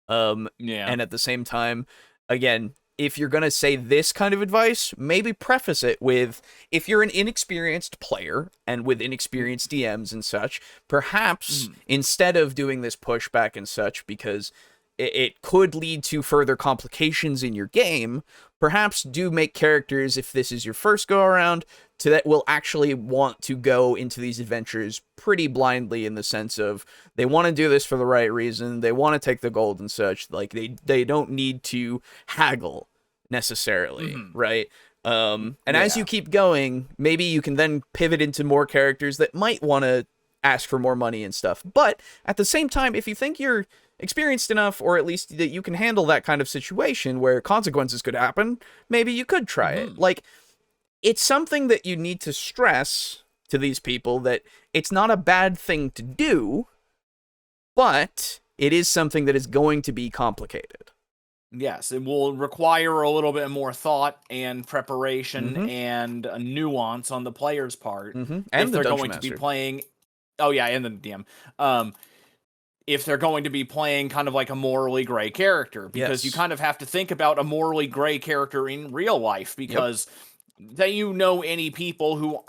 And at the same time, again, if you're going to say this kind of advice, maybe preface it with, if you're an inexperienced player and with inexperienced DMs and such, perhaps instead of doing this pushback and such, because it could lead to further complications in your game, perhaps do make characters, if this is your first go around, that will actually want to go into these adventures pretty blindly, in the sense of they want to do this for the right reason, they want to take the gold and such, like they don't need to haggle necessarily, right? As you keep going, maybe you can then pivot into more characters that might want to ask for more money and stuff. But at the same time, if you think you're experienced enough, or at least that you can handle that kind of situation where consequences could happen, maybe you could try it. Like, it's something that you need to stress to these people that it's not a bad thing to do, but it is something that is going to be complicated. Yes, it will require a little bit more thought and preparation and a nuance on the player's part And if the they're Dungeon going to be Master. playing. Oh yeah, and the DM. If they're going to be playing kind of like a morally gray character, because you kind of have to think about a morally gray character in real life, because that any people who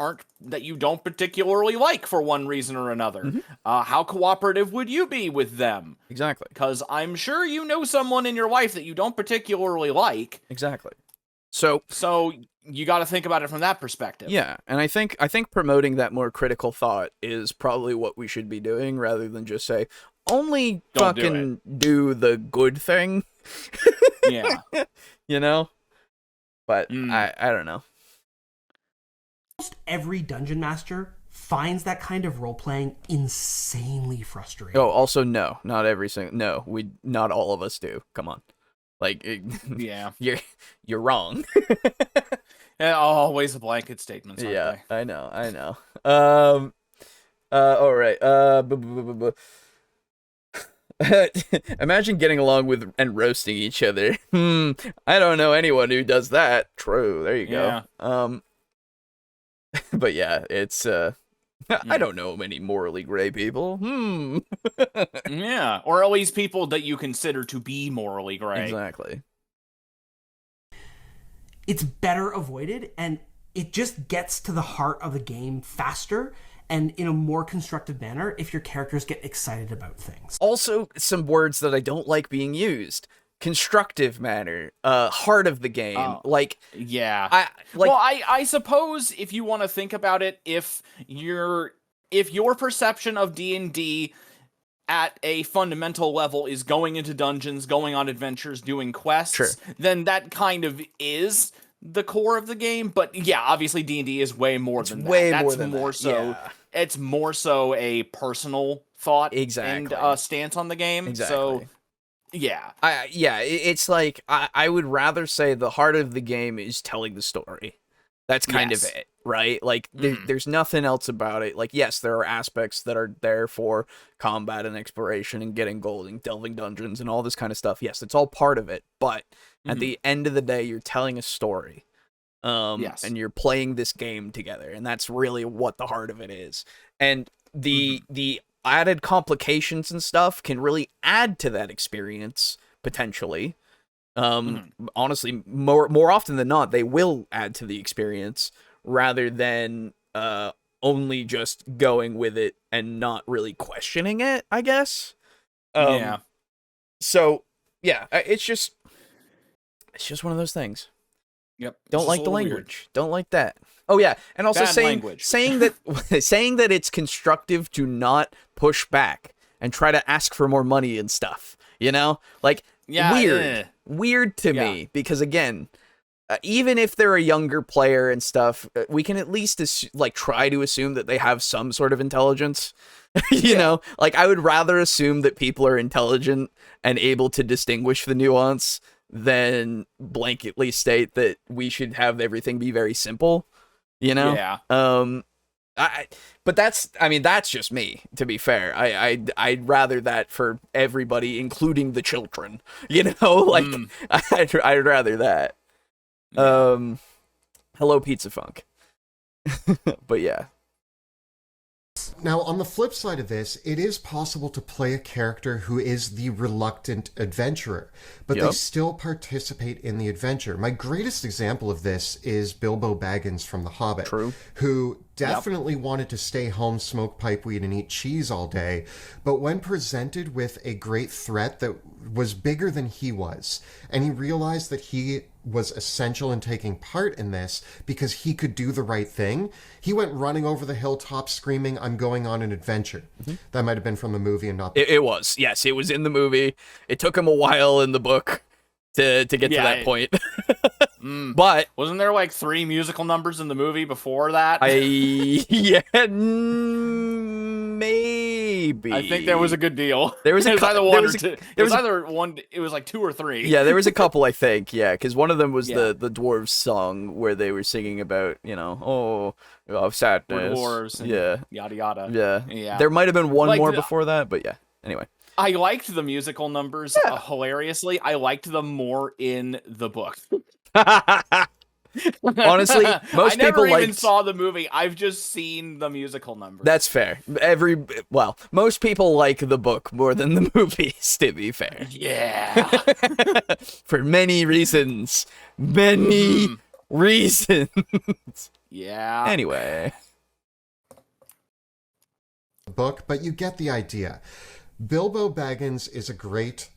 that you don't particularly like for one reason or another. How cooperative would you be with them? Exactly. Because I'm sure you know someone in your life that you don't particularly like. Exactly. So you got to think about it from that perspective. Yeah, and I think promoting that more critical thought is probably what we should be doing, rather than just say only Don't fucking do the good thing. Yeah. You know? But I don't know. Almost every dungeon master finds that kind of role playing insanely frustrating. Oh, also no, not every single. No, not all of us do. Come on, like yeah, you're wrong. Always a blanket statements. Yeah, they? I know. All right. Imagine getting along with and roasting each other. I don't know anyone who does that. True. There you go. But yeah, it's I don't know many morally gray people. Yeah, or at least people that you consider to be morally gray. Exactly. It's better avoided, and it just gets to the heart of the game faster and in a more constructive manner if your characters get excited about things. Also, some words that I don't like being used. Constructive manner, heart of the game, I suppose if you want to think about it, if your perception of D&D at a fundamental level is going into dungeons, going on adventures, doing quests, then that kind of is the core of the game. But yeah, obviously D&D is way more than that. That's more so. Yeah. It's more so a personal thought and stance on the game. Exactly. So yeah. It's like I would rather say the heart of the game is telling the story. That's kind of it, right? Like, there's nothing else about it. Like, yes, there are aspects that are there for combat and exploration and getting gold and delving dungeons and all this kind of stuff. Yes, it's all part of it. But at the end of the day, you're telling a story. And you're playing this game together. And that's really what the heart of it is. And the added complications and stuff can really add to that experience, potentially. Honestly, more often than not, they will add to the experience rather than only just going with it and not really questioning it, I guess. So yeah, it's just one of those things. Yep. Don't like the language. Weird. Don't like that. Oh yeah, and also saying that it's constructive to not push back and try to ask for more money and stuff. You know, like weird to me, because again, even if they're a younger player and stuff, we can at least try to assume that they have some sort of intelligence. you know, like I would rather assume that people are intelligent and able to distinguish the nuance than blanketly state that we should have everything be very simple. You know? Yeah. But that's just me, to be fair. I'd rather that for everybody, including the children. You know, like I'd rather that. Hello, Pizza Funk. But yeah. Now, on the flip side of this, it is possible to play a character who is the reluctant adventurer, but they still participate in the adventure. My greatest example of this is Bilbo Baggins from The Hobbit, who definitely wanted to stay home, smoke pipeweed, and eat cheese all day, but when presented with a great threat that was bigger than he was, and he realized that he was essential in taking part in this because he could do the right thing, he went running over the hilltop screaming, "I'm going on an adventure." That might have been from the movie and not... It was. Yes, it was in the movie. It took him a while in the book to get to that point. But wasn't there like 3 musical numbers in the movie before that? Maybe. I think there was a good deal. There was either one or two. It was either one. It was like 2 or 3. Yeah, there was a couple, I think. Yeah, because one of them was the dwarves song where they were singing about, you know, sadness. Dwarves. And yada yada. Yeah. There might have been one more before that, but yeah. Anyway. I liked the musical numbers hilariously. I liked them more in the book. Honestly, most I never people even saw the movie. I've just seen the musical numbers. That's fair. Most people like the book more than the movies, to be fair. Yeah. For many reasons. Many reasons. Yeah. Anyway. Book, but you get the idea. Bilbo Baggins is a great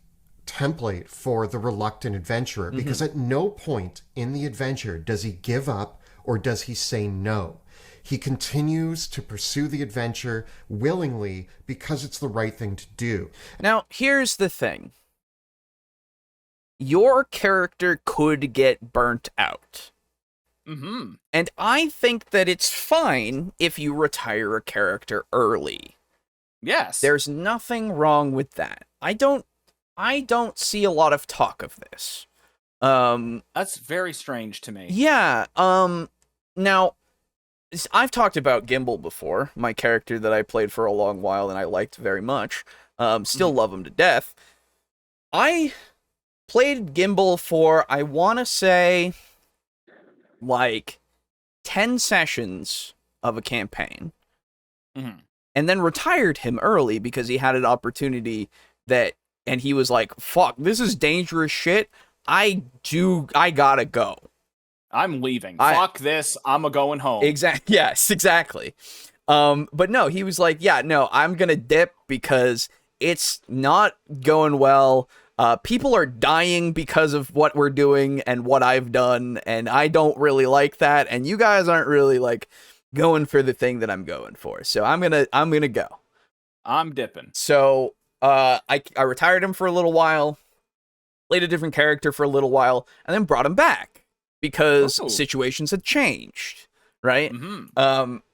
template for the reluctant adventurer because at no point in the adventure does he give up or does he say no. He continues to pursue the adventure willingly because it's the right thing to do. Now, here's the thing. Your character could get burnt out. And I think that it's fine if you retire a character early. Yes. There's nothing wrong with that. I don't see a lot of talk of this. That's very strange to me. Yeah. Now, I've talked about Gimbal before, my character that I played for a long while and I liked very much. Still love him to death. I played Gimbal for, I want to say, like 10 sessions of a campaign. And then retired him early because he had an opportunity and he was like, fuck, this is dangerous shit. I gotta go. I'm leaving. Fuck this. I'm going home. Yes, exactly. But no, he was like, yeah, no, I'm gonna dip because it's not going well. People are dying because of what we're doing and what I've done, and I don't really like that, and you guys aren't really like going for the thing that I'm going for. So I'm gonna go. I'm dipping. So I retired him for a little while, played a different character for a little while, and then brought him back because situations had changed, right?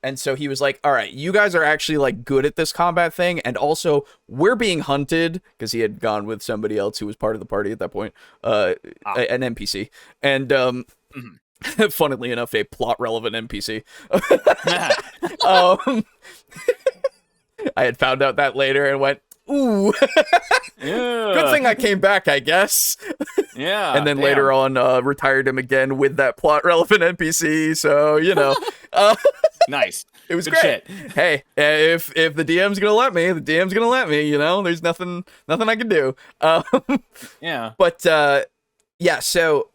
And so he was like, all right, you guys are actually like good at this combat thing, and also we're being hunted, because he had gone with somebody else who was part of the party at that point, an NPC, and funnily enough, a plot relevant NPC. I had found out that later and went, ooh. Good thing I came back, I guess. Yeah. And then later on, retired him again with that plot relevant NPC. So, you know, nice. It was good great. Shit. Hey, if the DM's gonna let me, the DM's gonna let me. You know, there's nothing I can do. Yeah. But yeah. So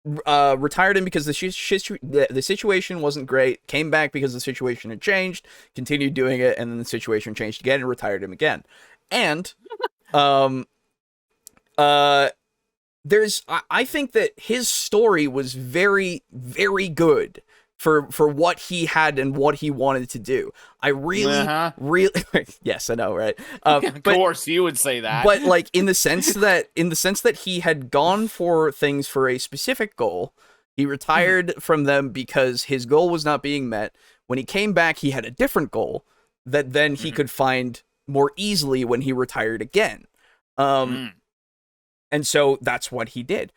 retired him because the situation wasn't great. Came back because the situation had changed. Continued doing it, and then the situation changed again, and retired him again. And there's I think that his story was very, very good for what he had and what he wanted to do. I really yes, I know, right? Of course you would say that. But like in the sense that he had gone for things for a specific goal, he retired from them because his goal was not being met. When he came back, he had a different goal that then he could find more easily when he retired again. And so that's what he did.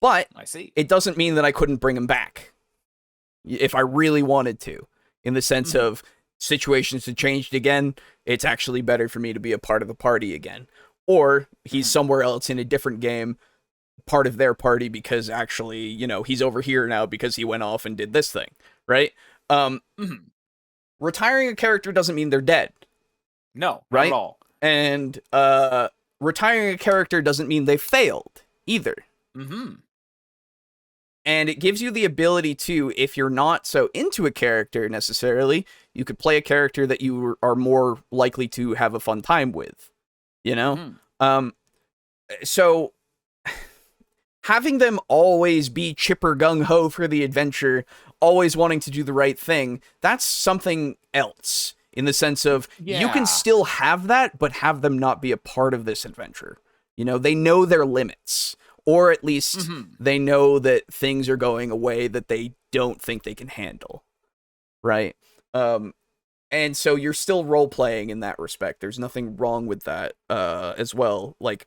But I see. It doesn't mean that I couldn't bring him back if I really wanted to, in the sense of situations have changed again. It's actually better for me to be a part of the party again. Or he's somewhere else in a different game, part of their party, because actually, you know, he's over here now because he went off and did this thing, right? Retiring a character doesn't mean they're dead. No, right? Not at all. And retiring a character doesn't mean they failed either. And it gives you the ability to, if you're not so into a character necessarily, you could play a character that you are more likely to have a fun time with, you know? So having them always be chipper gung-ho for the adventure, always wanting to do the right thing, that's something else. In the sense of, you can still have that, but have them not be a part of this adventure. You know, they know their limits. Or at least they know that things are going a way that they don't think they can handle. Right? And so you're still role-playing in that respect. There's nothing wrong with that as well. Like,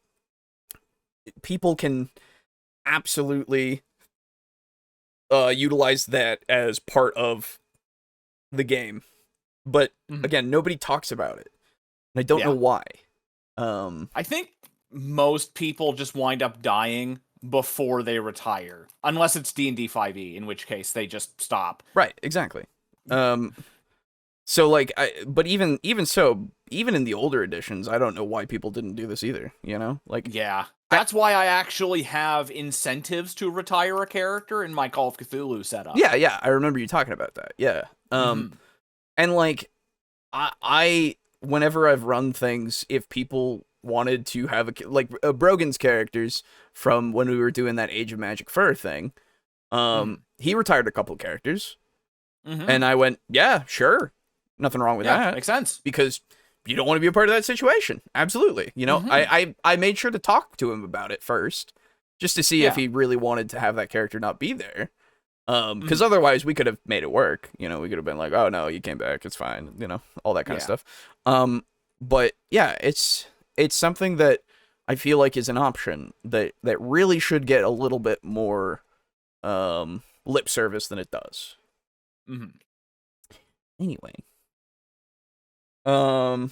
people can absolutely utilize that as part of the game. But again, nobody talks about it. And I don't know why. I think most people just wind up dying before they retire, unless it's D&D 5e, in which case they just stop. Right, exactly. So like, but even so, even in the older editions, I don't know why people didn't do this either. You know, like yeah, that's why I actually have incentives to retire a character in my Call of Cthulhu setup. Yeah, I remember you talking about that. Yeah, and like, I whenever I've run things, if people wanted to have Brogan's characters from when we were doing that Age of Magic Fur thing, he retired a couple of characters, and I went, yeah, sure. Nothing wrong with that. Makes sense. Because you don't want to be a part of that situation. Absolutely. You know, I made sure to talk to him about it first, just to see if he really wanted to have that character not be there. Because otherwise we could have made it work. You know, we could have been like, oh no, you came back, it's fine. You know, all that kind of stuff. But yeah, it's something that I feel like is an option that really should get a little bit more lip service than it does. Anyway. Took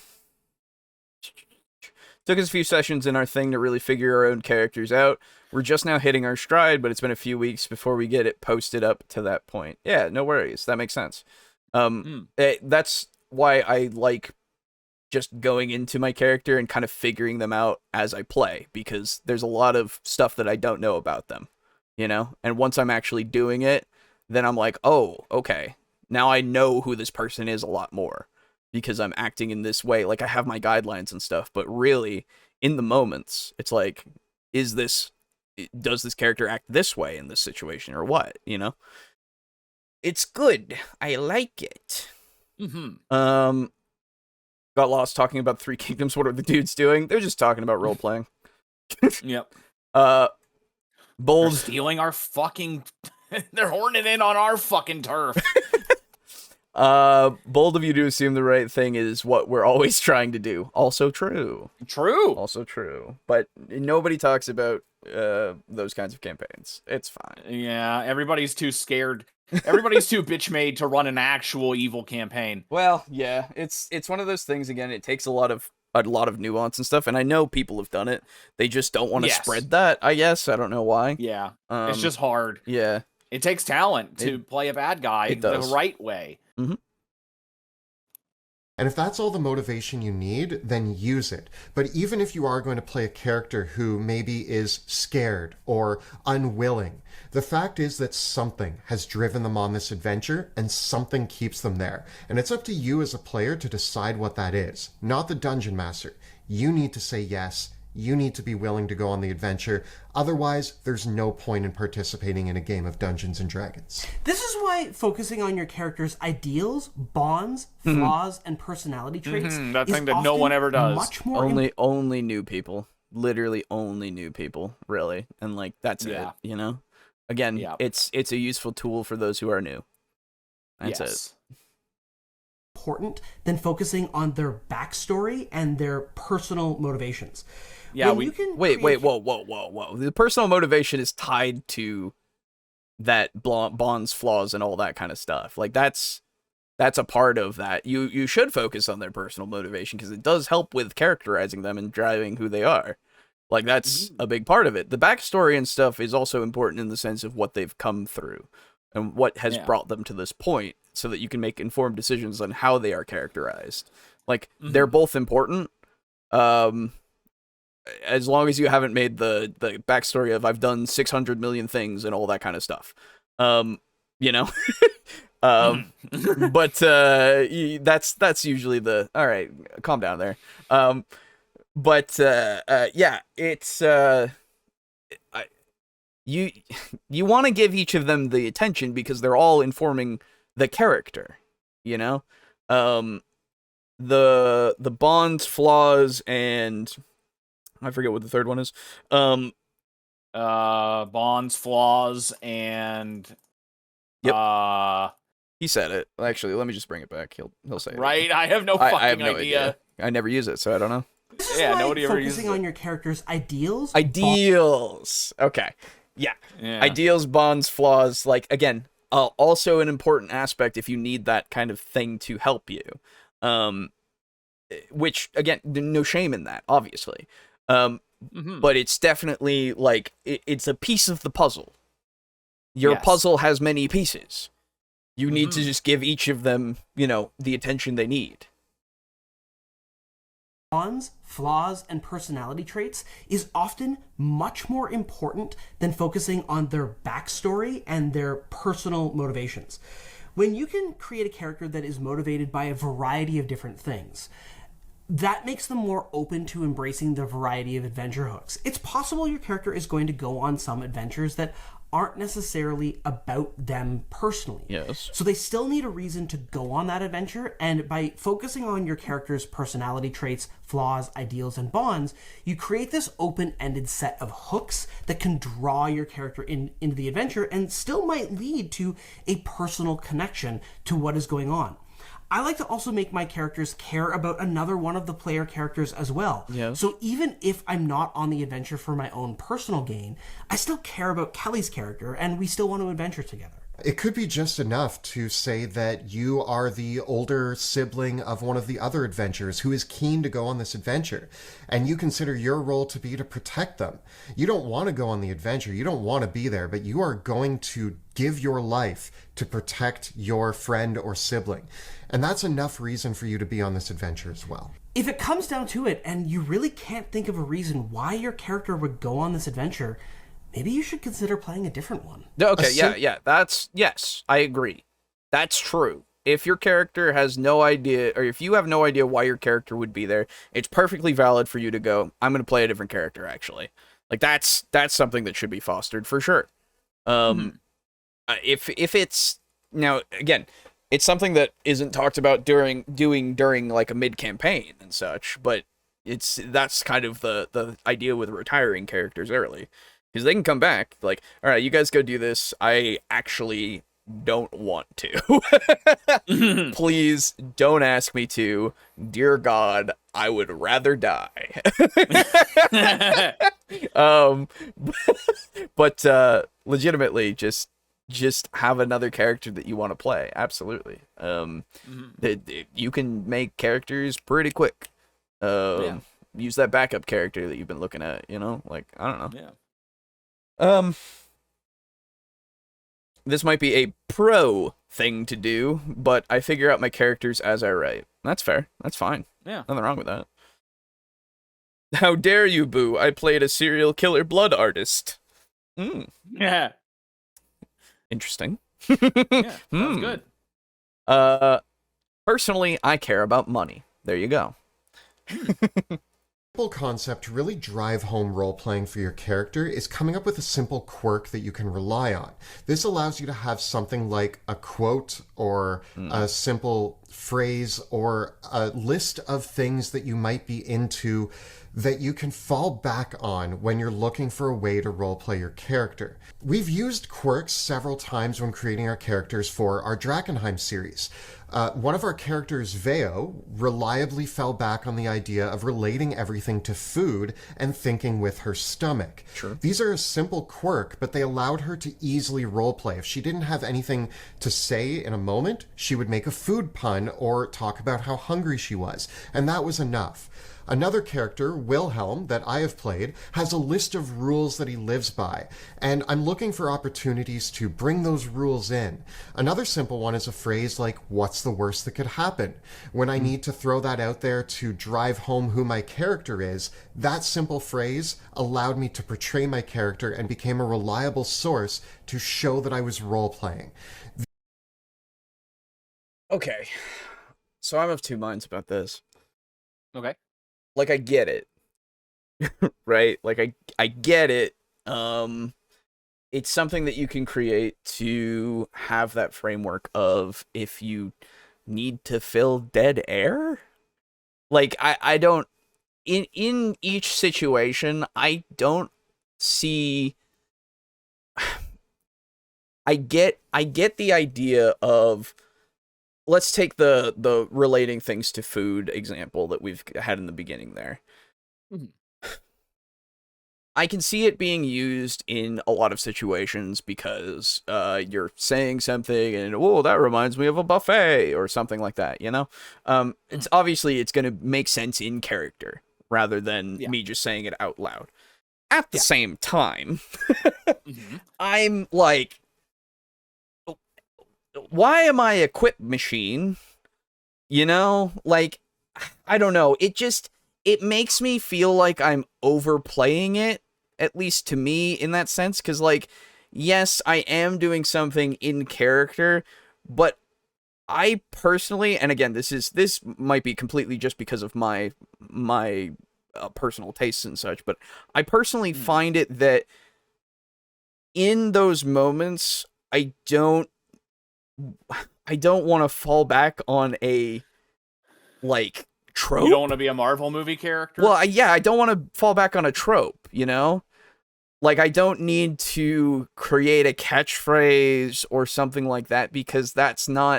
us a few sessions in our thing to really figure our own characters out. We're just now hitting our stride, but it's been a few weeks before we get it posted up to that point. Yeah, no worries. That makes sense. That's why I like just going into my character and kind of figuring them out as I play, because there's a lot of stuff that I don't know about them, you know? And once I'm actually doing it, then I'm like, oh, okay. Now I know who this person is a lot more, because I'm acting in this way. Like, I have my guidelines and stuff, but really, in the moments, it's like, does this character act this way in this situation, or what, you know? It's good. I like it. Got lost talking about Three Kingdoms. What are the dudes doing? They're just talking about role-playing. Yep. Bold. They're stealing our fucking... They're horning in on our fucking turf. Bold of you to assume the right thing is what we're always trying to do. Also true. Also true. But nobody talks about those kinds of campaigns. It's fine. Yeah, everybody's too scared. Everybody's too bitch-made to run an actual evil campaign. Well, yeah, it's one of those things. Again, it takes a lot of nuance and stuff, and I know people have done it. They just don't want to spread that, I guess. I don't know why. Yeah, it's just hard. Yeah. It takes talent to play a bad guy the right way. And if that's all the motivation you need, then use it. But even if you are going to play a character who maybe is scared or unwilling, the fact is that something has driven them on this adventure and something keeps them there. And it's up to you as a player to decide what that is, not the dungeon master. You need to say yes. You need to be willing to go on the adventure. Otherwise, there's no point in participating in a game of Dungeons and Dragons. This is why focusing on your character's ideals, bonds, flaws, and personality traits that thing that no one ever does. Much more only new people. Literally only new people, really. And like that's it, you know? Again, it's a useful tool for those who are new. That's it. Important than focusing on their backstory and their personal motivations. Yeah, wait, whoa. The personal motivation is tied to that bond's flaws and all that kind of stuff. Like that's a part of that. You should focus on their personal motivation because it does help with characterizing them and driving who they are. Like that's a big part of it. The backstory and stuff is also important in the sense of what they've come through and what has brought them to this point, so that you can make informed decisions on how they are characterized. Like they're both important. As long as you haven't made the backstory of I've done 600 million things and all that kind of stuff. You know? But that's usually the all right, calm down there. But it's you want to give each of them the attention because they're all informing the character, you know? The bonds, flaws, and I forget what the third one is. Bonds, flaws, and he said it. Actually, let me just bring it back. He'll say it. Right? I have no fucking I have no idea. I never use it, so I don't know. This is why nobody ever uses focusing on your character's ideals. Okay. Yeah. Ideals, bonds, flaws. Like again, also an important aspect if you need that kind of thing to help you. which again, no shame in that, obviously. But it's definitely like it's a piece of the puzzle. Your puzzle has many pieces. You need to just give each of them, the attention they need. Flaws, and personality traits is often much more important than focusing on their backstory and their personal motivations. When you can create a character that is motivated by a variety of different things, that makes them more open to embracing the variety of adventure hooks. It's possible your character is going to go on some adventures that aren't necessarily about them personally. Yes. So they still need a reason to go on that adventure, and by focusing on your character's personality traits, flaws, ideals, and bonds, you create this open-ended set of hooks that can draw your character into the adventure and still might lead to a personal connection to what is going on. I like to also make my characters care about another one of the player characters as well. Yeah. So even if I'm not on the adventure for my own personal gain, I still care about Kelly's character, and we still want to adventure together. It could be just enough to say that you are the older sibling of one of the other adventurers who is keen to go on this adventure, and you consider your role to be to protect them. You don't want to go on the adventure, you don't want to be there, but you are going to give your life to protect your friend or sibling. And that's enough reason for you to be on this adventure as well. If it comes down to it, and you really can't think of a reason why your character would go on this adventure, maybe you should consider playing a different one. Okay, yes, I agree. That's true. If your character has no idea, or if you have no idea why your character would be there, it's perfectly valid for you to go, I'm going to play a different character, actually. Like, that's something that should be fostered, for sure. If it's, now, again, it's something that isn't talked about during like a mid-campaign and such, but that's kind of the idea with retiring characters early. Because they can come back, like, all right, you guys go do this. I actually don't want to. Please don't ask me to. Dear God, I would rather die. But legitimately, just have another character that you want to play. Absolutely. You can make characters pretty quick. Use that backup character that you've been looking at. Like, I don't know. Yeah. This might be a pro thing to do, but I figure out my characters as I write. That's fair. That's fine. Yeah. Nothing wrong with that. How dare you, Boo? I played a serial killer blood artist. Yeah. Interesting. Yeah, sounds good. Personally, I care about money. There you go. Simple concept to really drive home role-playing for your character is coming up with a simple quirk that you can rely on. This allows you to have something like a quote or a simple phrase or a list of things that you might be into that you can fall back on when you're looking for a way to roleplay your character. We've used quirks several times when creating our characters for our Drakkenheim series. One of our characters, Veo, reliably fell back on the idea of relating everything to food and thinking with her stomach. Sure. These are a simple quirk, but they allowed her to easily roleplay. If she didn't have anything to say in a moment, she would make a food pun or talk about how hungry she was, and that was enough. Another character, Wilhelm, that I have played, has a list of rules that he lives by, and I'm looking for opportunities to bring those rules in. Another simple one is a phrase like, what's the worst that could happen? When I need to throw that out there to drive home who my character is, that simple phrase allowed me to portray my character and became a reliable source to show that I was role-playing. Okay. So I'm of two minds about this. Okay. Like, I get it. Right? Like, I get it. It's something that you can create to have that framework of if you need to fill dead air. Like, I don't... In each situation, I don't see... I get the idea of... Let's take the relating things to food example that we've had in the beginning there. I can see it being used in a lot of situations because you're saying something and, oh, that reminds me of a buffet or something like that, you know? It's obviously it's going to make sense in character rather than me just saying it out loud. At the same time, I'm like, why am I a quip machine? You know? Like, I don't know. It makes me feel like I'm overplaying it, at least to me in that sense, because, like, yes, I am doing something in character, but I personally, and again, this might be completely just because of my personal tastes and such, but I personally find it that in those moments, I don't want to fall back on a, like, trope. You don't want to be a Marvel movie character? Well, I don't want to fall back on a trope, you know? Like, I don't need to create a catchphrase or something like that, because that's me.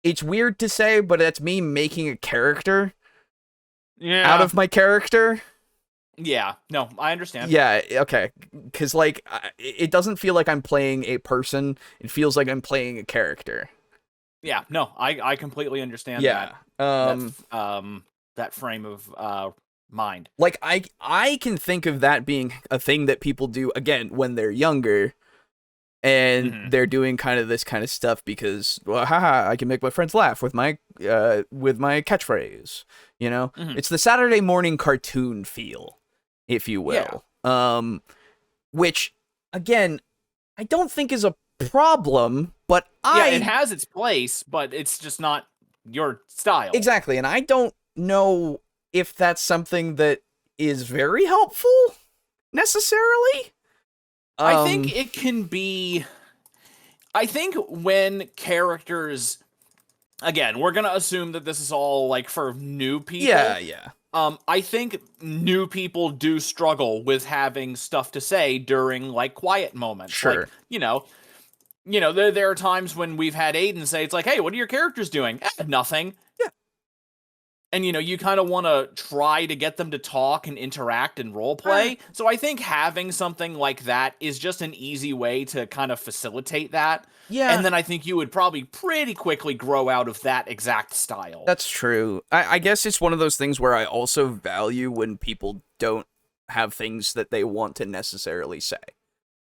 It's weird to say, but that's me making a character out of my character. Yeah, no, I understand. Yeah, okay. Because, like, it doesn't feel like I'm playing a person. It feels like I'm playing a character. Yeah, no, I completely understand that. That frame of mind. Like, I can think of that being a thing that people do, again, when they're younger, and they're doing kind of this kind of stuff because, well, haha, I can make my friends laugh with my catchphrase, you know? It's the Saturday morning cartoon feel, if you will. Yeah. Which, again, I don't think is a problem, but it has its place, but it's just not your style. Exactly, and I don't know if that's something that is very helpful, necessarily. I think it can be... I think when characters... Again, we're gonna assume that this is all, like, for new people. Yeah. I think new people do struggle with having stuff to say during, like, quiet moments. Sure. Like, you know, there are times when we've had Aiden say, it's like, hey, what are your characters doing? Nothing. Yeah. And, you kind of want to try to get them to talk and interact and roleplay. So I think having something like that is just an easy way to kind of facilitate that. Yeah. And then I think you would probably pretty quickly grow out of that exact style. That's true. I guess it's one of those things where I also value when people don't have things that they want to necessarily say.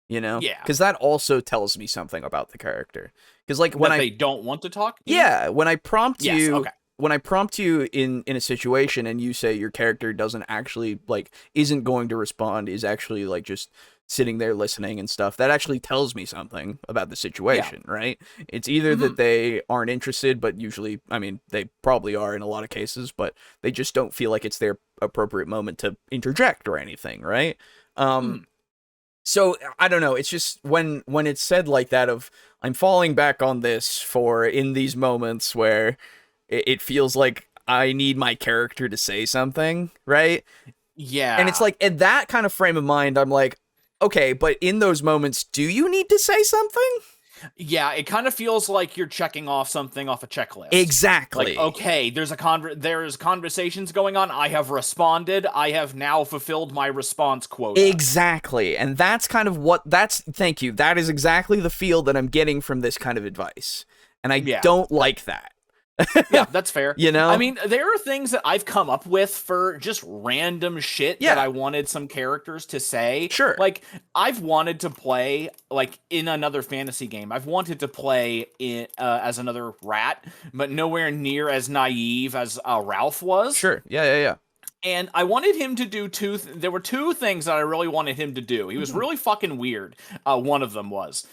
You know? Yeah. Because that also tells me something about the character. Because, like, when they don't want to talk? Yeah, when I prompt you... Okay. When I prompt you in a situation and you say your character doesn't actually, like, isn't going to respond, is actually, like, just sitting there listening and stuff, that actually tells me something about the situation, right? It's either that they aren't interested, but usually, I mean, they probably are in a lot of cases, but they just don't feel like it's their appropriate moment to interject or anything, right? So, I don't know, it's just when it's said like that of, I'm falling back on this for in these moments where it feels like I need my character to say something, right? Yeah. And it's like, in that kind of frame of mind, I'm like, okay, but in those moments, do you need to say something? Yeah, it kind of feels like you're checking off something off a checklist. Exactly. Like, okay, there's conversations going on. I have responded. I have now fulfilled my response quota. Exactly. And that's kind of thank you. That is exactly the feel that I'm getting from this kind of advice. And I don't like that. Yeah, that's fair. You know? I mean, there are things that I've come up with for just random shit that I wanted some characters to say. Sure. Like, I've wanted to play, like, in another fantasy game, I've wanted to play in as another rat, but nowhere near as naive as Ralph was. Sure. Yeah. And I wanted him to do there were two things that I really wanted him to do. He was really fucking weird. One of them was.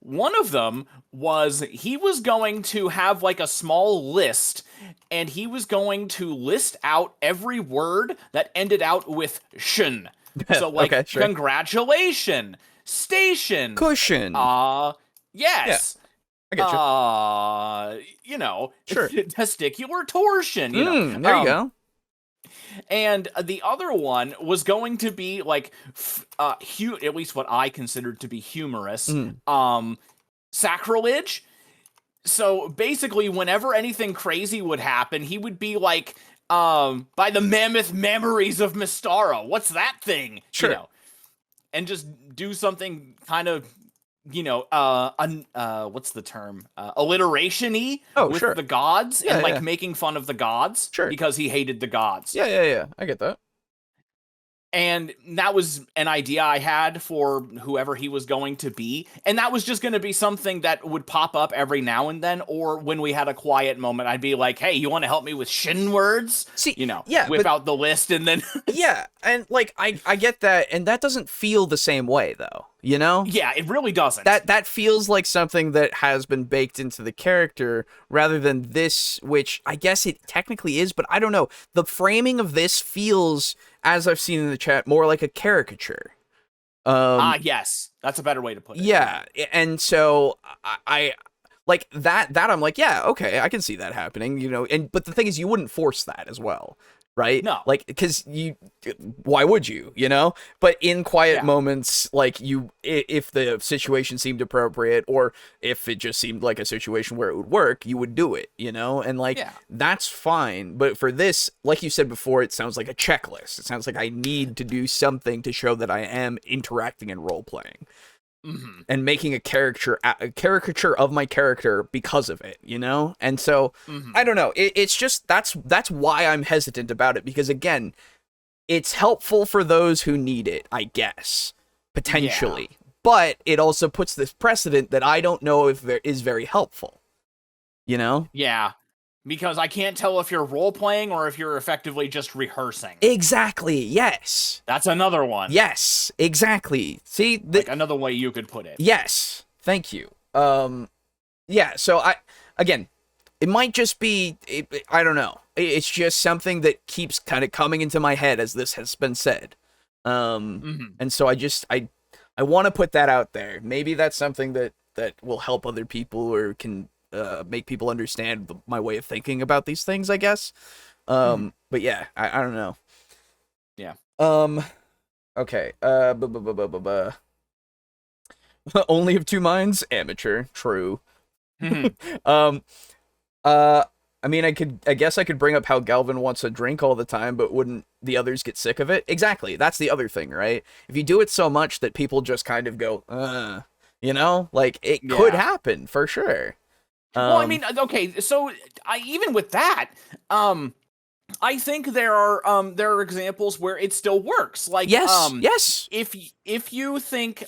One of them was he was going to have like a small list, and he was going to list out every word that ended out with "shin." So like, okay, sure. Congratulation, station, cushion. Yes. Yeah. I get you. Sure. Testicular torsion. There you go. And the other one was going to be like, at least what I considered to be humorous, sacrilege. So basically, whenever anything crazy would happen, he would be like, by the mammoth memories of Mystara. What's that thing? Sure. You know, and just do something kind of, what's the term? Alliteration-y with the gods, and like making fun of the gods because he hated the gods. Yeah. I get that. And that was an idea I had for whoever he was going to be. And that was just going to be something that would pop up every now and then. Or when we had a quiet moment, I'd be like, hey, you want to help me with shin words? See, whip out the list and then... Yeah, and like, I get that. And that doesn't feel the same way, though. You know? Yeah, it really doesn't. That feels like something that has been baked into the character rather than this, which I guess it technically is, but I don't know. The framing of this feels, as I've seen in the chat, more like a caricature. Yes. That's a better way to put it. Yeah, and so I like that I'm like, yeah, okay, I can see that happening, you know, but the thing is, you wouldn't force that as well. Right? No. Like, because why would you, you know? But in quiet moments, like, if the situation seemed appropriate, or if it just seemed like a situation where it would work, you would do it, you know? And, like, that's fine. But for this, like you said before, it sounds like a checklist. It sounds like I need to do something to show that I am interacting and role-playing. Mm-hmm. And making a caricature of my character because of it, you know? And so, I don't know, it's just, that's why I'm hesitant about it, because again, it's helpful for those who need it, I guess, potentially, but it also puts this precedent that I don't know if there is very helpful, you know? Yeah. Because I can't tell if you're role-playing or if you're effectively just rehearsing. Exactly, yes. That's another one. Yes, exactly. See? Like another way you could put it. Yes, thank you. Yeah, so again, it might just be, I don't know. It's just something that keeps kind of coming into my head as this has been said. And so I want to put that out there. Maybe that's something that will help other people or can make people understand my way of thinking about these things, I guess. But yeah, I don't know. Yeah. Okay. Only of two minds? Amateur. True. I mean, I guess I could bring up how Galvin wants a drink all the time, but wouldn't the others get sick of it? Exactly. That's the other thing, right? If you do it so much that people just kind of go, you know, like it could happen for sure. Well, I mean, okay, so even with that, I think there are examples where it still works. Like, yes. If you think,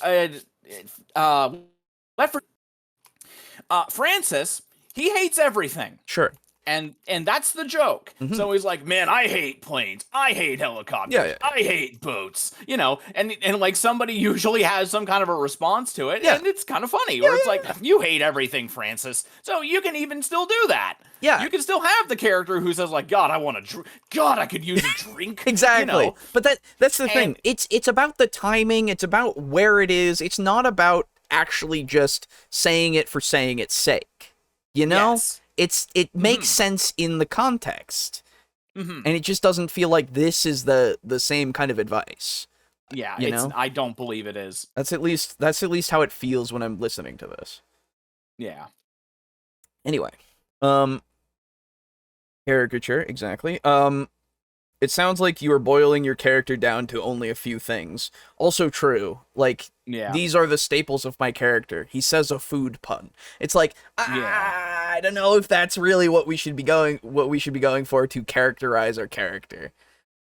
Francis, he hates everything. Sure. And that's the joke. So he's like, man, I hate planes. I hate helicopters. Yeah. I hate boats. You know, and like somebody usually has some kind of a response to it. And it's kind of funny. Or it's like, you hate everything, Francis. So you can even still do that. Yeah. You can still have the character who says like, God, I want a drink. God, I could use a drink. Exactly. You know? But that's the thing. It's about the timing. It's about where it is. It's not about actually just saying it for saying its sake. You know? Yes. It makes sense in the context, and it just doesn't feel like this is the same kind of advice. Yeah, you know? I don't believe it is. That's at least how it feels when I'm listening to this. Yeah. Anyway, caricature, exactly. It sounds like you are boiling your character down to only a few things. Also true. Like, these are the staples of my character. He says a food pun. It's like, I don't know if that's really what we should be going for to characterize our character.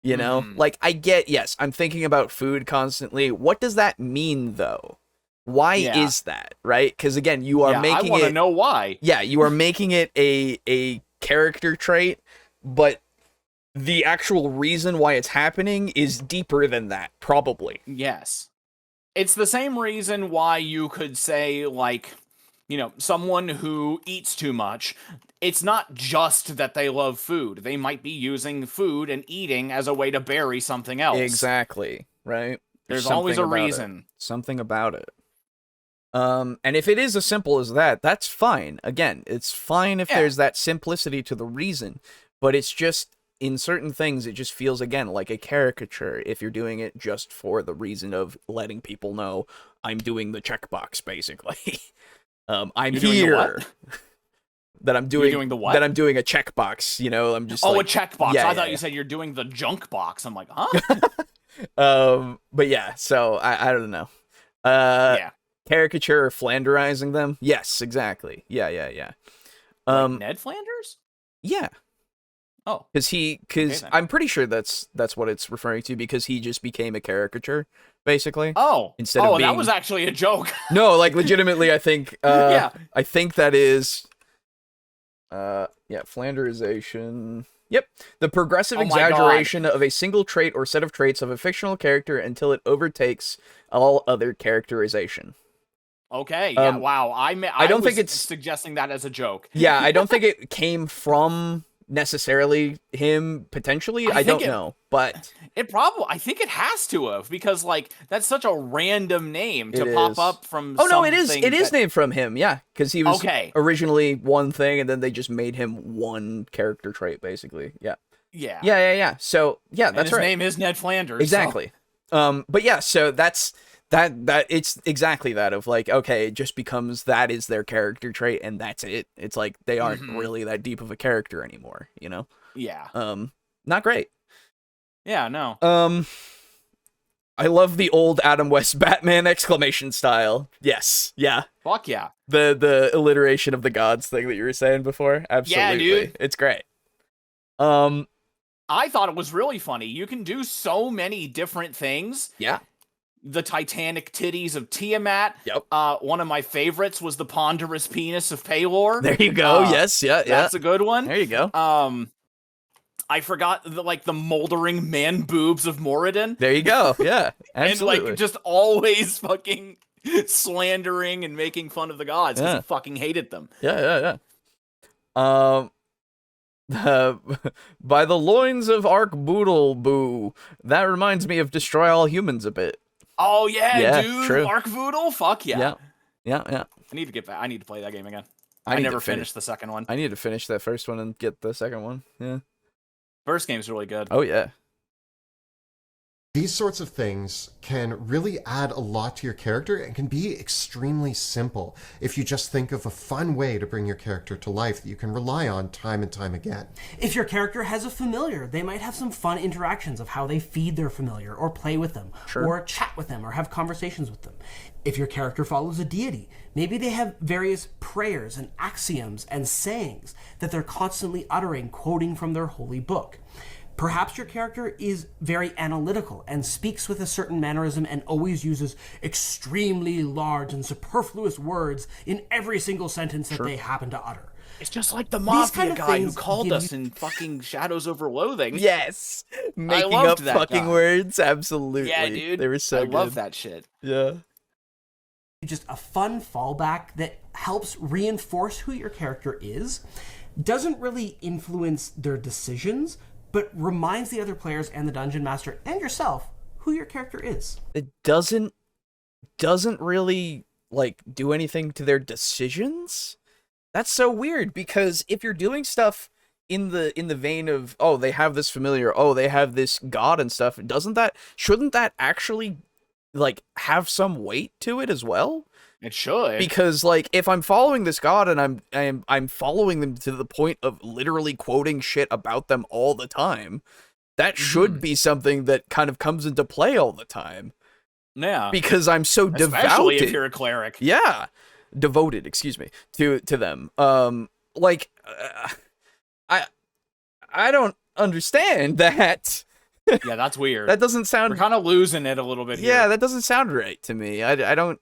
You know? Like, yes, I'm thinking about food constantly. What does that mean, though? Why is that, right? Because, again, you are making it... I want to know why. Yeah, you are making it a character trait, but the actual reason why it's happening is deeper than that, probably. Yes. It's the same reason why you could say, like, you know, someone who eats too much, it's not just that they love food. They might be using food and eating as a way to bury something else. Exactly, right? There's always a reason. Something about it. And if it is as simple as that, that's fine. Again, it's fine if there's that simplicity to the reason, but it's just, in certain things, it just feels, again, like a caricature if you're doing it just for the reason of letting people know I'm doing the checkbox, basically. I'm You're here. that I'm doing. You're doing the what? That I'm doing a checkbox. You know, I'm just. Oh, like, a checkbox. Yeah, I thought you said you're doing the junk box. I'm like, huh? But yeah, so I don't know. Yeah. Caricature or flanderizing them? Yes, exactly. Yeah. Like Ned Flanders? Yeah. Oh. Because I'm pretty sure that's what it's referring to, because he just became a caricature, basically. Oh. Instead of being... that was actually a joke. No, like legitimately, I think. Yeah. I think that is. Flanderization. Yep. The progressive exaggeration of a single trait or set of traits of a fictional character until it overtakes all other characterization. Okay. Yeah. Wow. I don't think it's suggesting that as a joke. Yeah, I don't think it came from necessarily him. Potentially, I don't know, but I think it has to have, because like that's such a random name to pop up from. Oh no, it is named from him. Yeah, because he was originally one thing, and then they just made him one character trait, basically. Yeah. So yeah, that's right. His name is Ned Flanders. Exactly. So. But yeah, so that's. That it's exactly that of like, okay, it just becomes that is their character trait and that's it. It's like they aren't really that deep of a character anymore, you know? Yeah. Not great. Yeah, no. I love the old Adam West Batman exclamation style. Yes. Yeah. Fuck yeah. The alliteration of the gods thing that you were saying before. Absolutely. Yeah, dude. It's great. I thought it was really funny. You can do so many different things. Yeah. The Titanic titties of Tiamat. Yep. One of my favorites was the ponderous penis of Paylor. There you go. Yes. Yeah. That's a good one. There you go. I forgot the moldering man boobs of Moradin. There you go. Yeah. Absolutely. And like just always fucking slandering and making fun of the gods because he fucking hated them. Yeah. By the loins of Ark-Boodle Boo. That reminds me of Destroy All Humans a bit. Oh yeah, dude. True. Ark-Voodle? Fuck yeah. Yeah. I need to get back. I need to play that game again. I never finished the second one. I need to finish that first one and get the second one. Yeah. First game's really good. Oh yeah. These sorts of things can really add a lot to your character and can be extremely simple if you just think of a fun way to bring your character to life that you can rely on time and time again. If your character has a familiar, they might have some fun interactions of how they feed their familiar or play with them or chat with them or have conversations with them. If your character follows a deity, maybe they have various prayers and axioms and sayings that they're constantly uttering, quoting from their holy book. Perhaps your character is very analytical and speaks with a certain mannerism and always uses extremely large and superfluous words in every single sentence that they happen to utter. It's just like the Mafia guy who called us in fucking Shadows Over Loathing. Yes! Making up fucking words, absolutely. Yeah, dude. They were so good. I love that shit. Yeah. Just a fun fallback that helps reinforce who your character is, doesn't really influence their decisions, but reminds the other players and the dungeon master and yourself who your character is. It doesn't really like do anything to their decisions. That's so weird, because if you're doing stuff in the vein of, oh, they have this familiar, oh, they have this god and stuff, shouldn't that actually like have some weight to it as well? It should. Because like if I'm following this god and I'm following them to the point of literally quoting shit about them all the time, that should be something that kind of comes into play all the time. Yeah. Because I'm so devoted. Especially if you're a cleric. Yeah. Devoted, excuse me, to them. I don't understand that. Yeah, that's weird. That doesn't sound... We're kind of losing it a little bit here. Yeah, that doesn't sound right to me. I don't...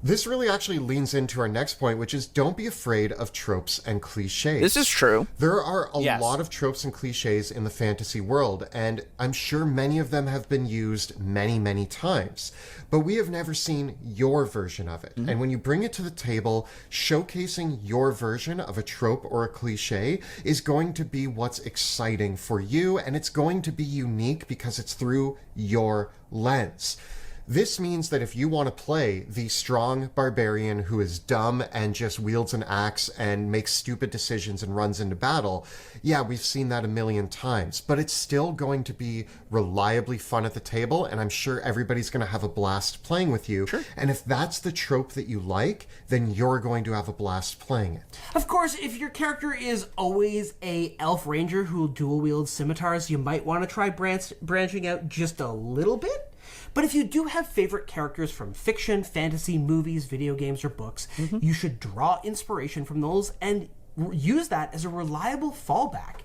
This really actually leans into our next point, which is don't be afraid of tropes and cliches. This is true. There are a lot of tropes and cliches in the fantasy world, and I'm sure many of them have been used many, many times. But we have never seen your version of it. And when you bring it to the table, showcasing your version of a trope or a cliche is going to be what's exciting for you, and it's going to be unique because it's through your lens. This means that if you want to play the strong barbarian who is dumb and just wields an axe and makes stupid decisions and runs into battle, yeah, we've seen that a million times, but it's still going to be reliably fun at the table, and I'm sure everybody's going to have a blast playing with you. Sure. And if that's the trope that you like, then you're going to have a blast playing it. Of course, if your character is always a elf ranger who dual wields scimitars, you might want to try branching out just a little bit. But if you do have favorite characters from fiction, fantasy, movies, video games, or books, you should draw inspiration from those and use that as a reliable fallback.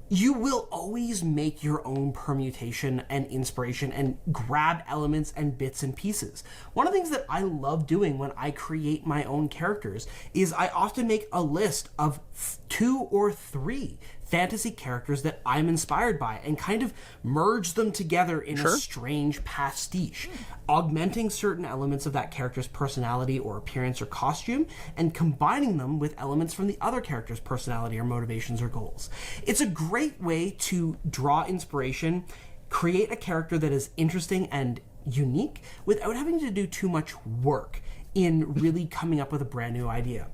You will always make your own permutation and inspiration and grab elements and bits and pieces. One of the things that I love doing when I create my own characters is I often make a list of 2 or 3 fantasy characters that I'm inspired by and kind of merge them together in a strange pastiche, augmenting certain elements of that character's personality or appearance or costume and combining them with elements from the other character's personality or motivations or goals. It's a great way to draw inspiration, create a character that is interesting and unique without having to do too much work in really coming up with a brand new idea.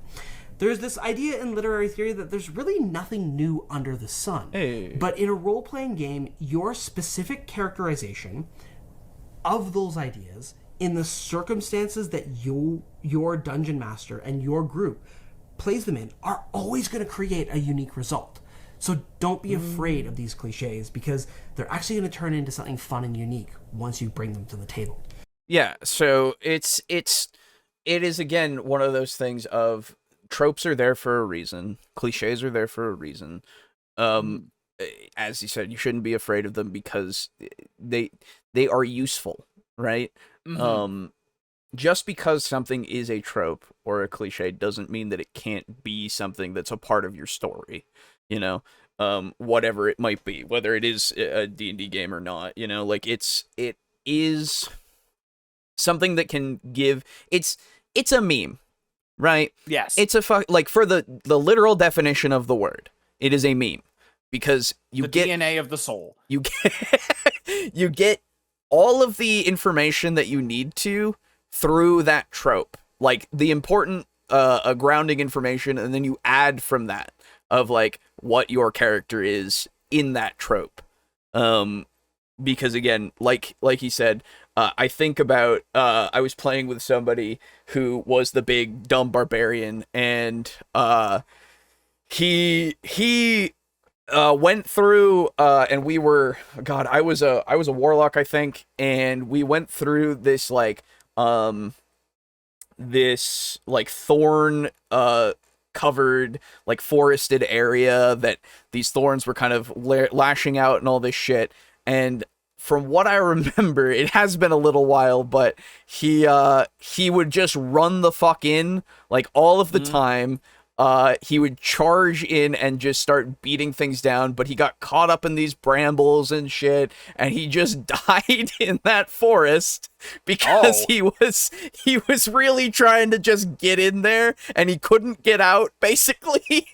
There's this idea in literary theory that there's really nothing new under the sun. But in a role-playing game, your specific characterization of those ideas in the circumstances that your dungeon master and your group plays them in are always going to create a unique result. So don't be afraid of these cliches, because they're actually going to turn into something fun and unique once you bring them to the table. Yeah, so it is again one of those things of tropes are there for a reason. Cliches are there for a reason. As you said, you shouldn't be afraid of them because they are useful, right? Just because something is a trope or a cliche doesn't mean that it can't be something that's a part of your story, you know? Whatever it might be, whether it is a D&D game or not, you know, like it is something that can give, it's a meme. Right? Yes. It's a like, for the literal definition of the word, it is a meme, because you get DNA of the soul. You get all of the information that you need to through that trope, like the important grounding information, and then you add from that of like what your character is in that trope. Because again, like he said, I think about, I was playing with somebody who was the big dumb barbarian, and he went through, and we were, God, I was a warlock, I think, and we went through this like thorn covered, like forested area that these thorns were kind of lashing out and all this shit. And from what I remember, it has been a little while, but he would just run the fuck in, like, all of the time. He would charge in and just start beating things down, but he got caught up in these brambles and shit, and he just died in that forest because he was really trying to just get in there, and he couldn't get out, basically.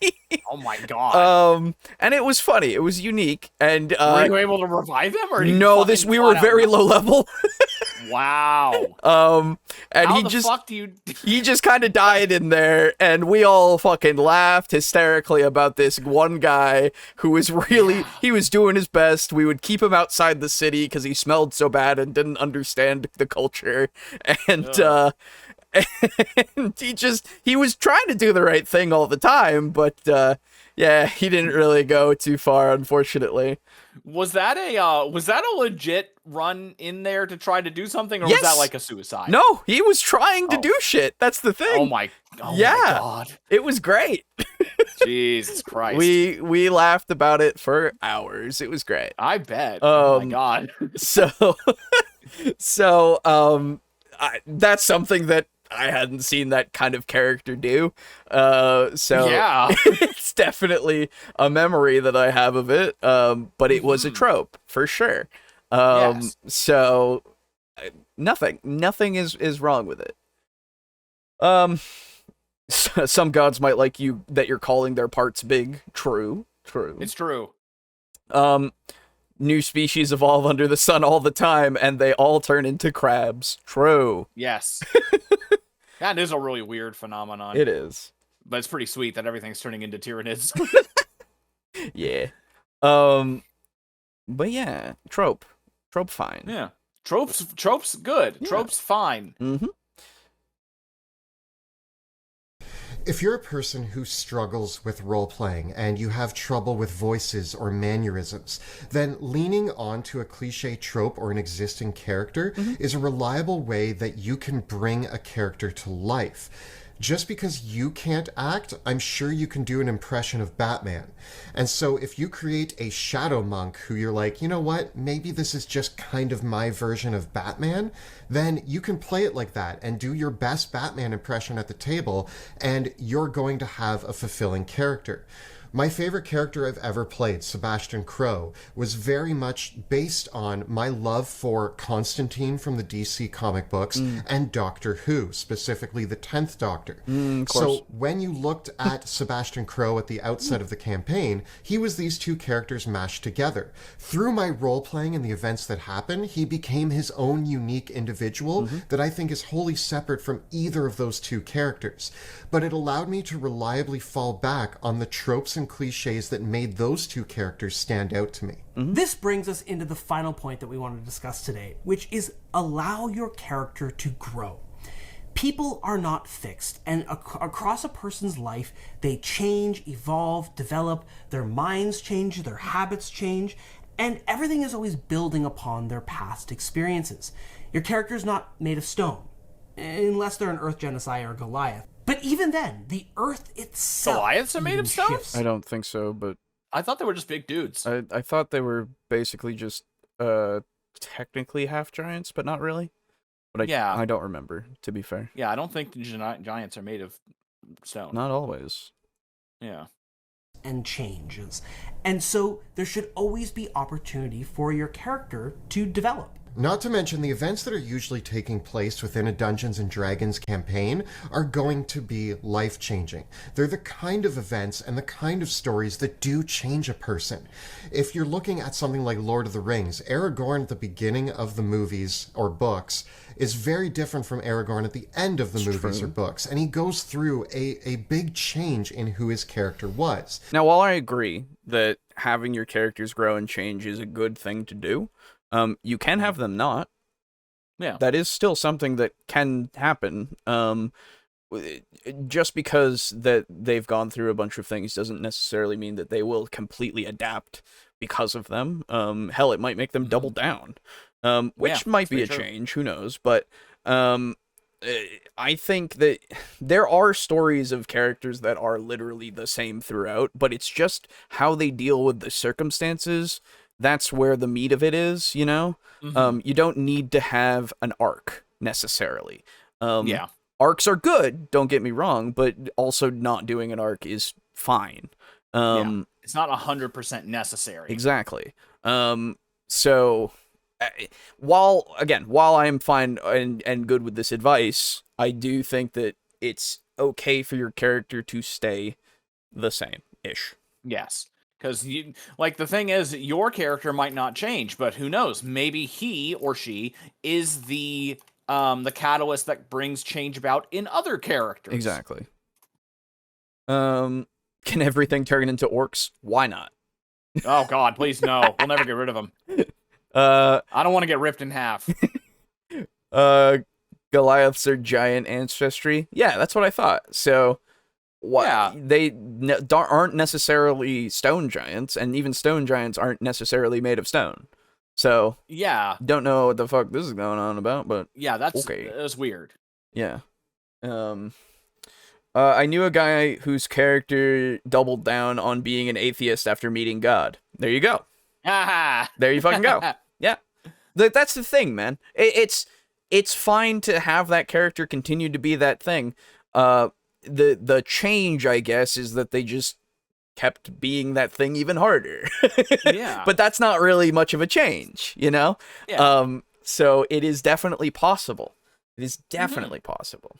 Oh my god. And it was funny. It was unique. And were you able to revive him, or no? We were very low level. Wow. And How he the just fuck do you... he just kind of died in there, and we all fucking laughed hysterically about this one guy who was really he was doing his best. We would keep him outside the city because he smelled so bad and didn't understand the culture, and and he was trying to do the right thing all the time, but yeah, he didn't really go too far, unfortunately. Was that a legit run in there to try to do something, or was that like a suicide? No, he was trying to do shit. That's the thing. Oh my god. It was great. Jesus Christ. We laughed about it for hours. It was great. I bet. Oh my god. That's something that I hadn't seen that kind of character do. Yeah. It's definitely a memory that I have of it. But it was a trope for sure. Yes. So nothing is wrong with it. Some gods might like you that you're calling their parts big. True. It's true. New species evolve under the sun all the time, and they all turn into crabs. True. Yes. That is a really weird phenomenon. It is. But it's pretty sweet that everything's turning into tyrannids. Yeah. But yeah, trope fine. Yeah. Tropes good. Yeah. Tropes fine. Mm-hmm. If you're a person who struggles with role-playing and you have trouble with voices or mannerisms, then leaning onto a cliche trope or an existing character is a reliable way that you can bring a character to life. Just because you can't act, I'm sure you can do an impression of Batman. And so if you create a shadow monk who you're like, you know what, maybe this is just kind of my version of Batman, then you can play it like that and do your best Batman impression at the table, and you're going to have a fulfilling character. My favorite character I've ever played, Sebastian Crow, was very much based on my love for Constantine from the DC comic books and Doctor Who, specifically the 10th Doctor. So when you looked at Sebastian Crow at the outset of the campaign, he was these two characters mashed together. Through my role-playing and the events that happened, he became his own unique individual that I think is wholly separate from either of those two characters. But it allowed me to reliably fall back on the tropes and cliches that made those two characters stand out to me. This brings us into the final point that we want to discuss today, which is allow your character to grow. People are not fixed, and across a person's life, they change, evolve, develop, their minds change, their habits change, and everything is always building upon their past experiences. Your character is not made of stone, unless they're an Earth Genocide or Goliath. But even then, the Earth itself... Goliaths are made of stone? I don't think so, but... I thought they were just big dudes. I thought they were basically just, technically half giants, but not really. But I don't remember, to be fair. Yeah, I don't think giants are made of stone. Not always. Yeah. And changes. And so there should always be opportunity for your character to develop. Not to mention, the events that are usually taking place within a Dungeons & Dragons campaign are going to be life-changing. They're the kind of events and the kind of stories that do change a person. If you're looking at something like Lord of the Rings, Aragorn at the beginning of the movies or books is very different from Aragorn at the end of the movies or books, and he goes through a big change in who his character was. Now, while I agree that having your characters grow and change is a good thing to do, you can have them not. Yeah. That is still something that can happen. Just because that they've gone through a bunch of things doesn't necessarily mean that they will completely adapt because of them. Hell, it might make them double down, which might be a change. Who knows? But I think that there are stories of characters that are literally the same throughout, but it's just how they deal with the circumstances. That's where the meat of it is, you know? You don't need to have an arc, necessarily. Arcs are good, don't get me wrong, but also not doing an arc is fine. It's not 100% necessary. Exactly. So, while I'm fine and good with this advice, I do think that it's okay for your character to stay the same-ish. Yes. Because the thing is, your character might not change, but who knows? Maybe he or she is the catalyst that brings change about in other characters. Exactly. Can everything turn into orcs? Why not? Oh God, please no! We'll never get rid of them. I don't want to get ripped in half. Goliaths are giant ancestry. Yeah, that's what I thought. So. They aren't necessarily stone giants, and even stone giants aren't necessarily made of stone. So don't know what the fuck this is going on about, but that's okay. That's weird. Yeah. I knew a guy whose character doubled down on being an atheist after meeting God. There you go. There you fucking go. Yeah. That's the thing, man. It's fine to have that character continue to be that thing. The change, I guess, is that they just kept being that thing even harder. But that's not really much of a change, you know? Yeah. So it is definitely possible. It is definitely possible.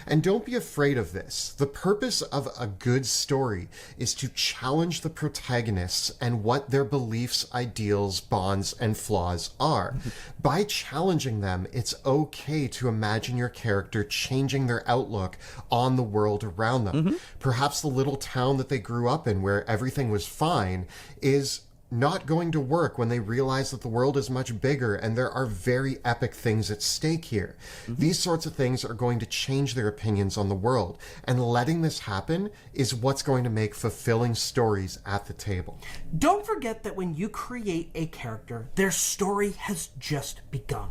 And don't be afraid of this. The purpose of a good story is to challenge the protagonists and what their beliefs, ideals, bonds, and flaws are. By challenging them, it's okay to imagine your character changing their outlook on the world around them. Perhaps the little town that they grew up in where everything was fine is not going to work when they realize that the world is much bigger and there are very epic things at stake here. These sorts of things are going to change their opinions on the world, and letting this happen is what's going to make fulfilling stories at the table. Don't forget that when you create a character, their story has just begun.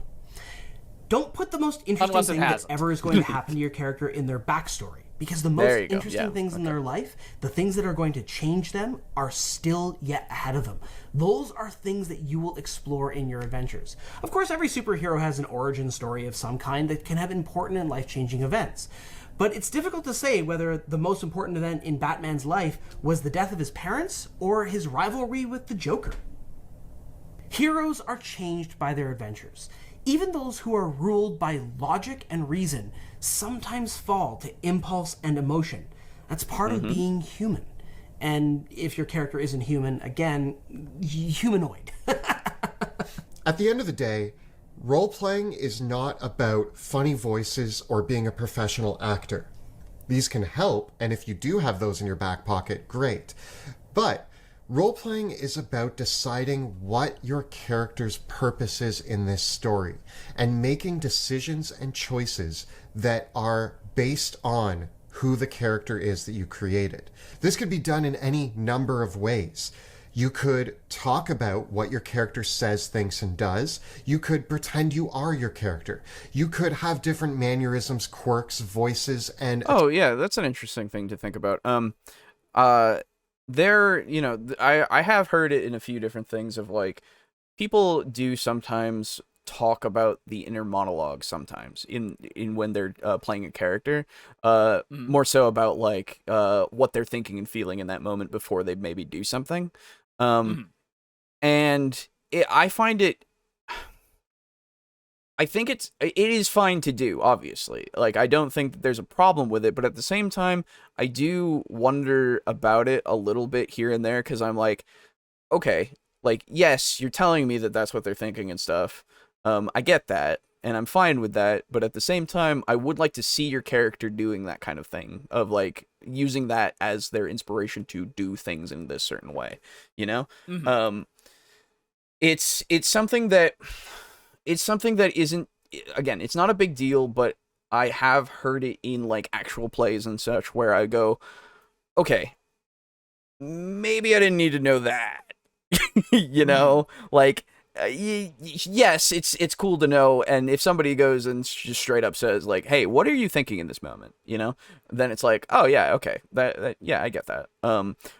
Don't put the most interesting thing that ever is going to happen to your character in their backstory. Because the most interesting things in their life, the things that are going to change them, are still yet ahead of them. Those are things that you will explore in your adventures. Of course, every superhero has an origin story of some kind that can have important and life-changing events. But it's difficult to say whether the most important event in Batman's life was the death of his parents or his rivalry with the Joker. Heroes are changed by their adventures. Even those who are ruled by logic and reason sometimes fall to impulse and emotion. That's part of being human. And if your character isn't human, again, humanoid. At the end of the day, role-playing is not about funny voices or being a professional actor. These can help, and if you do have those in your back pocket, great. But role-playing is about deciding what your character's purpose is in this story and making decisions and choices that are based on who the character is that you created. This could be done in any number of ways. You could talk about what your character says, thinks, and does. You could pretend you are your character. You could have different mannerisms, quirks, voices, and... Oh, yeah, that's an interesting thing to think about. I have heard it in a few different things of, like, people do sometimes talk about the inner monologue sometimes in when they're playing a character, more so about, like, what they're thinking and feeling in that moment before they maybe do something. And I think it is fine to do, obviously. Like, I don't think that there's a problem with it, but at the same time, I do wonder about it a little bit here and there, because I'm like, okay, like, yes, you're telling me that that's what they're thinking and stuff. I get that, and I'm fine with that, but at the same time, I would like to see your character doing that kind of thing, of, like, using that as their inspiration to do things in this certain way, you know? It's something that isn't, again, it's not a big deal, but I have heard it in, like, actual plays and such, where I go, okay, maybe I didn't need to know that, you know? Like, yes, it's cool to know, and if somebody goes and just straight up says, like, hey, what are you thinking in this moment, you know? Then it's like, oh, yeah, okay, that yeah, I get that.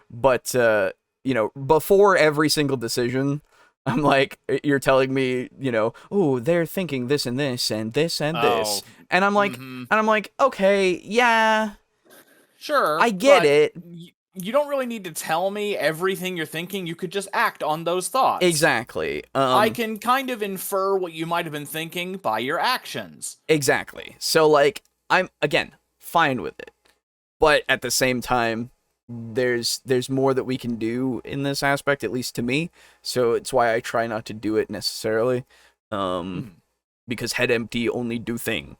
But you know, before every single decision, I'm like, you're telling me, you know, oh, they're thinking this and this and this and this. And I'm like, okay, yeah. Sure. I get it. You don't really need to tell me everything you're thinking. You could just act on those thoughts. Exactly. I can kind of infer what you might have been thinking by your actions. Exactly. So, like, I'm, again, fine with it. But at the same time, there's more that we can do in this aspect, at least to me. So it's why I try not to do it necessarily. Because head empty, only do thing.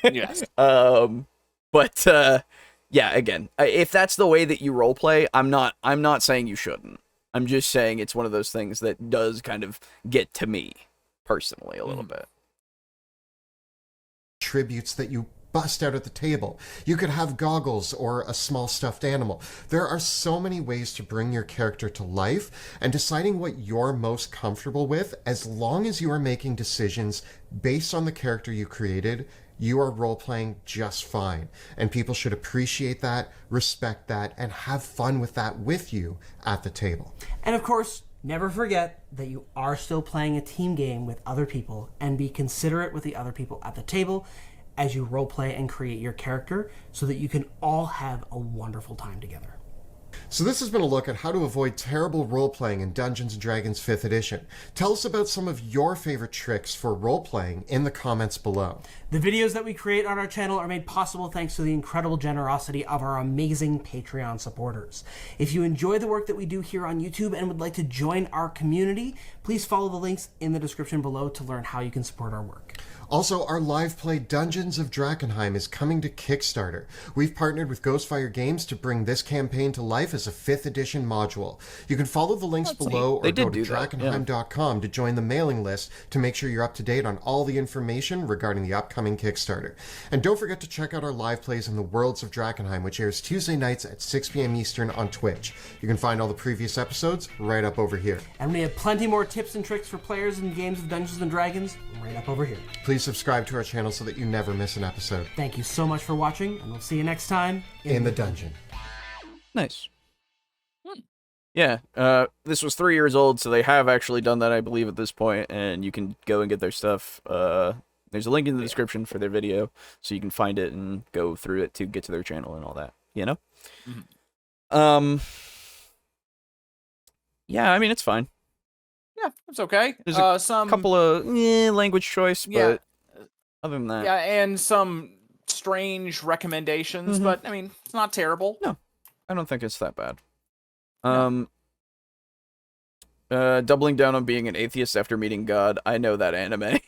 Yes. But yeah, again, if that's the way that you roleplay, I'm not saying you shouldn't. I'm just saying it's one of those things that does kind of get to me personally a little bit. Tributes that you bust out at the table. You could have goggles or a small stuffed animal. There are so many ways to bring your character to life, and deciding what you're most comfortable with, as long as you are making decisions based on the character you created, you are role-playing just fine. And people should appreciate that, respect that, and have fun with that with you at the table. And of course, never forget that you are still playing a team game with other people, and be considerate with the other people at the table as you roleplay and create your character, so that you can all have a wonderful time together. So this has been a look at how to avoid terrible role-playing in Dungeons & Dragons 5th edition. Tell us about some of your favorite tricks for role-playing in the comments below. The videos that we create on our channel are made possible thanks to the incredible generosity of our amazing Patreon supporters. If you enjoy the work that we do here on YouTube and would like to join our community, please follow the links in the description below to learn how you can support our work. Also, our live play Dungeons of Drakkenheim is coming to Kickstarter. We've partnered with Ghostfire Games to bring this campaign to life as a 5th edition module. You can follow the links below or go to Drakkenheim.com to join the mailing list to make sure you're up to date on all the information regarding the upcoming Kickstarter. And don't forget to check out our live plays in the Worlds of Drakkenheim, which airs Tuesday nights at 6 p.m. Eastern on Twitch. You can find all the previous episodes right up over here. And we have plenty more tips and tricks for players in games of Dungeons & Dragons right up over here. Please subscribe to our channel so that you never miss an episode. Thank you so much for watching, and we'll see you next time in the dungeon. Nice. Yeah, this was 3 years old, so they have actually done that, I believe, at this point, and you can go and get their stuff. There's a link in the description for their video, so you can find it and go through it to get to their channel and all that, you know? Mm-hmm. Yeah, I mean, it's fine. Yeah, it's okay. There's a couple of language choice, but other than that... Yeah, and some strange recommendations, but, I mean, it's not terrible. No, I don't think it's that bad. Doubling down on being an atheist after meeting God. I know that anime.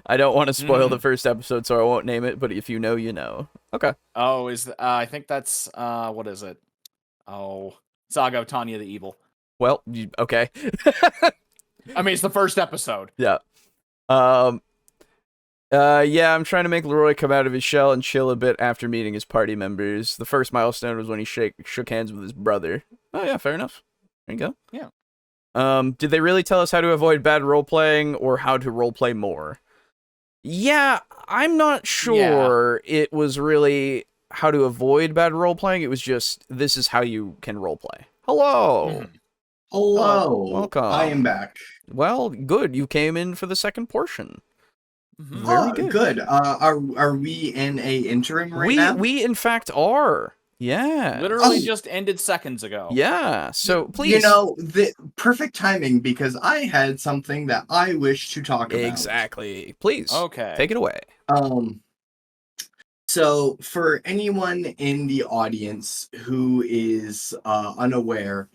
I don't want to spoil the first episode, so I won't name it, but if you know, you know. Okay. Oh, I think that's, what is it? Oh, Saga of Tanya the Evil. Well, okay. I mean, it's the first episode. Yeah. Yeah, I'm trying to make Leroy come out of his shell and chill a bit after meeting his party members. The first milestone was when he shook hands with his brother. Oh, yeah, fair enough. There you go. Yeah. Did they really tell us how to avoid bad role-playing or how to role-play more? Yeah, I'm not sure it was really how to avoid bad role-playing. It was just, this is how you can role-play. Hello! Hello. Welcome. I am back. Well, good. You came in for the second portion. Very good. Good. Are we in a interim now? We in fact are. Yeah. Literally just ended seconds ago. Yeah. So please. You know, the perfect timing because I had something that I wish to talk about. Exactly. Please. Okay. Take it away. So for anyone in the audience who is unaware,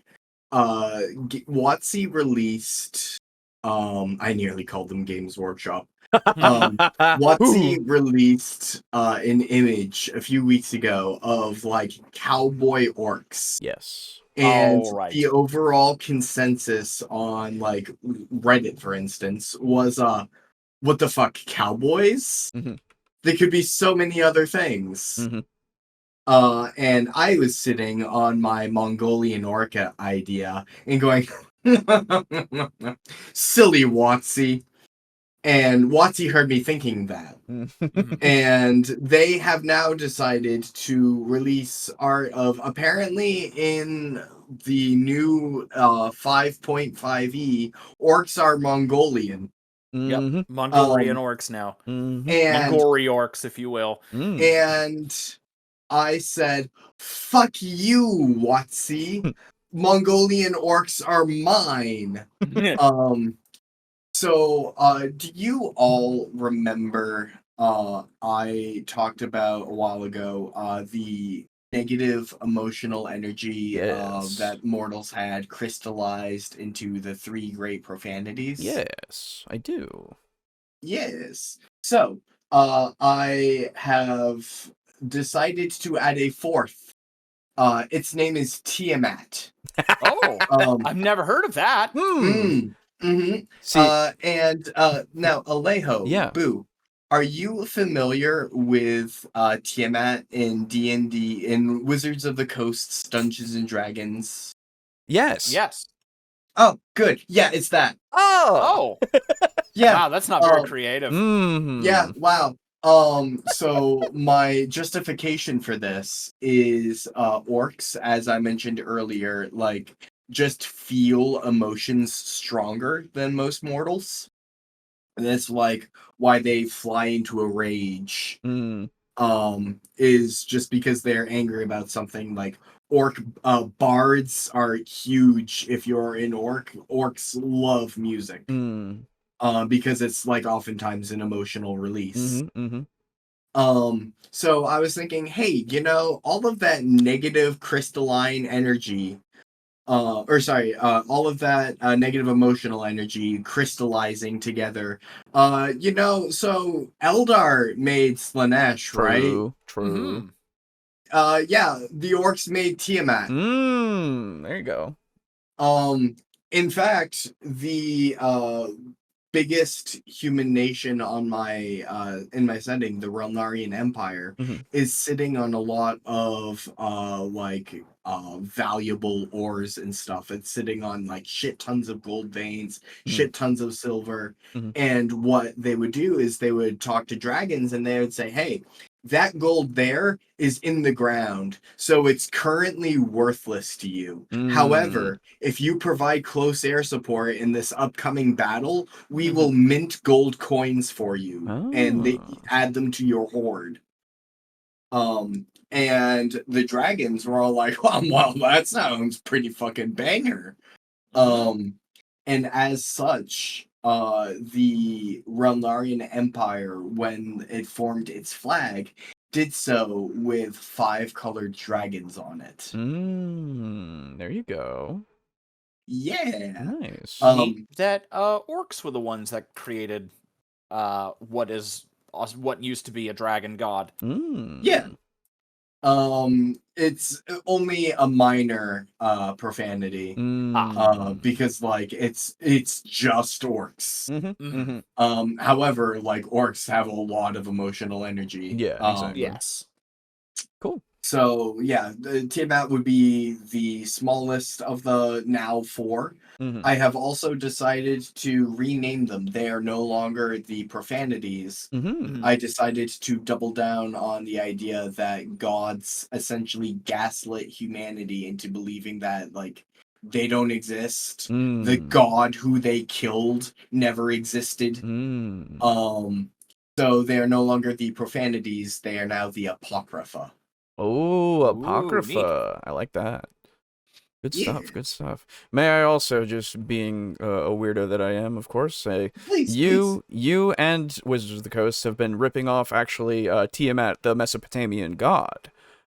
WotC released I nearly called them Games Workshop. WotC released an image a few weeks ago of like cowboy orcs. Yes. And the overall consensus on like Reddit, for instance, was what the fuck, cowboys? They could be so many other things. And I was sitting on my Mongolian orca idea and going, silly WotC. And WotC heard me thinking that. And they have now decided to release art of, apparently in the new 5.5e, orcs are Mongolian. Yep, Mongolian orcs now. And Mongori orcs, if you will. And I said, fuck you, WotC. Mongolian orcs are mine. So, do you all remember, I talked about a while ago, the negative emotional energy that mortals had crystallized into the 3 great profanities? Yes, I do. Yes. So, I have decided to add a 4th. Its name is Tiamat. I've never heard of that. See, and now Alejo, Boo, are you familiar with Tiamat in D&D, in Wizards of the Coast's Dungeons and Dragons? Yes. Oh, good. Yeah, it's that. Oh. Yeah. Wow, that's not very creative. Yeah. Wow. So my justification for this is orcs, as I mentioned earlier, like just feel emotions stronger than most mortals. And that's like why they fly into a rage. Is just because they're angry about something. Like orc bards are huge. If you're an orc, orcs love music. Because it's like oftentimes an emotional release. So I was thinking, hey, all of that negative crystalline energy, all of that negative emotional energy crystallizing together. So Eldar made Slanesh, right? True. Yeah, the orcs made Tiamat. There you go. In fact, the biggest human nation on my in my setting, the Relnarian Empire, is sitting on a lot of valuable ores and stuff. It's sitting on like shit tons of gold veins, shit tons of silver. And what they would do is they would talk to dragons and they would say, hey, that gold there is in the ground, so it's currently worthless to you. However, if you provide close air support in this upcoming battle, we will mint gold coins for you, and they add them to your hoard. And the dragons were all like, well, that sounds pretty fucking banger. And as such, the Relnarian Empire, when it formed its flag, did so with 5 colored dragons on it. There you go. Yeah. Nice. That orcs were the ones that created what used to be a dragon god. Yeah. It's only a minor profanity. Because like it's just orcs. However, like orcs have a lot of emotional energy. Yeah, exactly. Yes. Cool. So yeah, the Tiamat would be the smallest of the now 4. I have also decided to rename them. They are no longer the profanities. I decided to double down on the idea that gods essentially gaslit humanity into believing that like they don't exist. The god who they killed never existed. So they are no longer the profanities. They are now the Apocrypha. Oh, Apocrypha. I like that. Good stuff, good stuff. May I also, just being a weirdo that I am, of course, say, please. You and Wizards of the Coast have been ripping off, actually, Tiamat, the Mesopotamian god.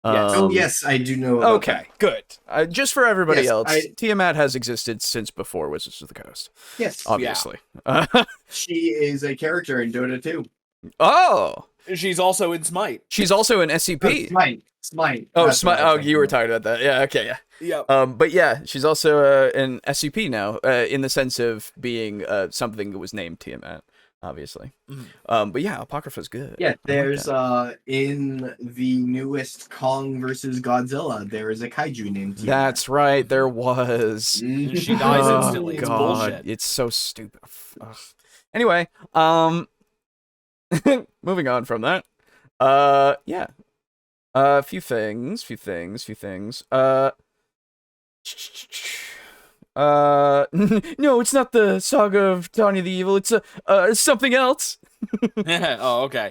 Yes. Yes, I do know about okay, good. Just for everybody else, Tiamat has existed since before Wizards of the Coast. Yes. Obviously. Yeah. She is a character in Dota 2. Oh! She's also in Smite. She's also in SCP. Smite. Oh, Smite. Oh, you were talking about that. Yeah, okay, yeah. But yeah, she's also in SCP now, in the sense of being something that was named Tiamat, obviously. But yeah, Apocrypha's good. Yeah, there's in the newest Kong versus Godzilla, there is a kaiju named Tiamat. That's right, there was. She dies instantly. It's bullshit. It's so stupid. Ugh. Anyway, moving on from that. Yeah. A few things. No, it's not the Saga of Tanya the Evil. It's something else. Oh, okay.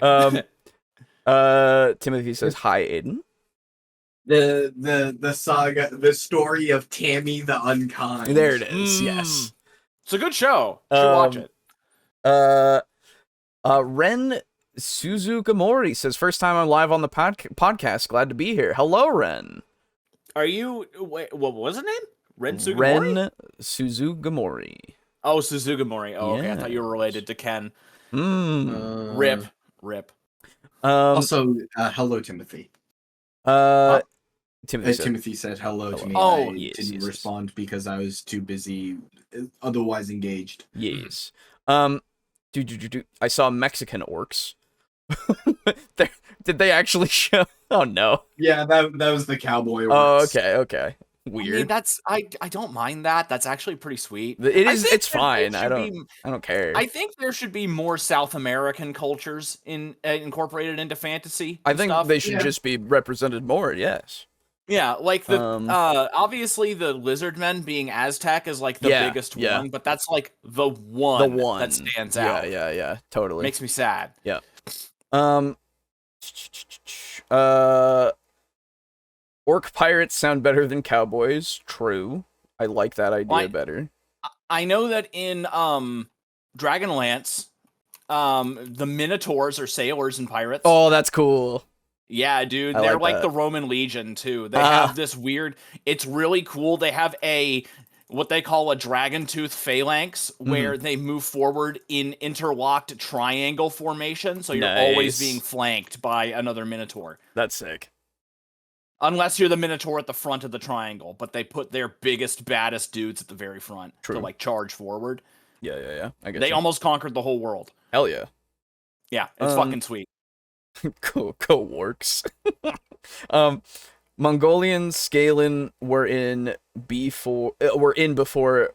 Timothy says, "Hi, Aiden." The saga, the story of Tammy the Unkind. There it is. Yes, it's a good show. You should watch it. Ren Suzugamori says, "First time I'm live on the podcast. Glad to be here. Hello, Ren. Are you? Wait, what was his name? Ren Suzugamori? Ren Suzugamori. Oh, Suzugamori. Oh, okay. I thought you were related to Ken. Rip. Also, hello, Timothy. Timothy said hello to me. Oh, I didn't respond because I was too busy, otherwise engaged. Yes. I saw Mexican orcs. Did they actually show? Oh no. Yeah, that was the cowboy Oh, orcs. okay. Weird. I mean, I don't mind that. That's actually pretty sweet. It is. It's fine. I don't care. I think there should be more South American cultures incorporated into fantasy. I think they should just be represented more. Yes. Yeah, like the obviously the lizard men being Aztec is like the biggest one, but that's like the one that stands out. Yeah, totally. Makes me sad. Yeah. Orc pirates sound better than cowboys. True. I like that idea better. I know that in Dragonlance, the Minotaurs are sailors and pirates. Oh, that's cool. Yeah, dude. They're like the Roman Legion, too. They have this weird... It's really cool. They have what they call a dragon tooth phalanx, where they move forward in interlocked triangle formation, so you're always being flanked by another Minotaur. That's sick. Unless you're the Minotaur at the front of the triangle, but they put their biggest, baddest dudes at the very front to, like, charge forward. Yeah. I guess they almost conquered the whole world. Hell yeah. Yeah, it's fucking sweet. Go works. Mongolian Skalin were in before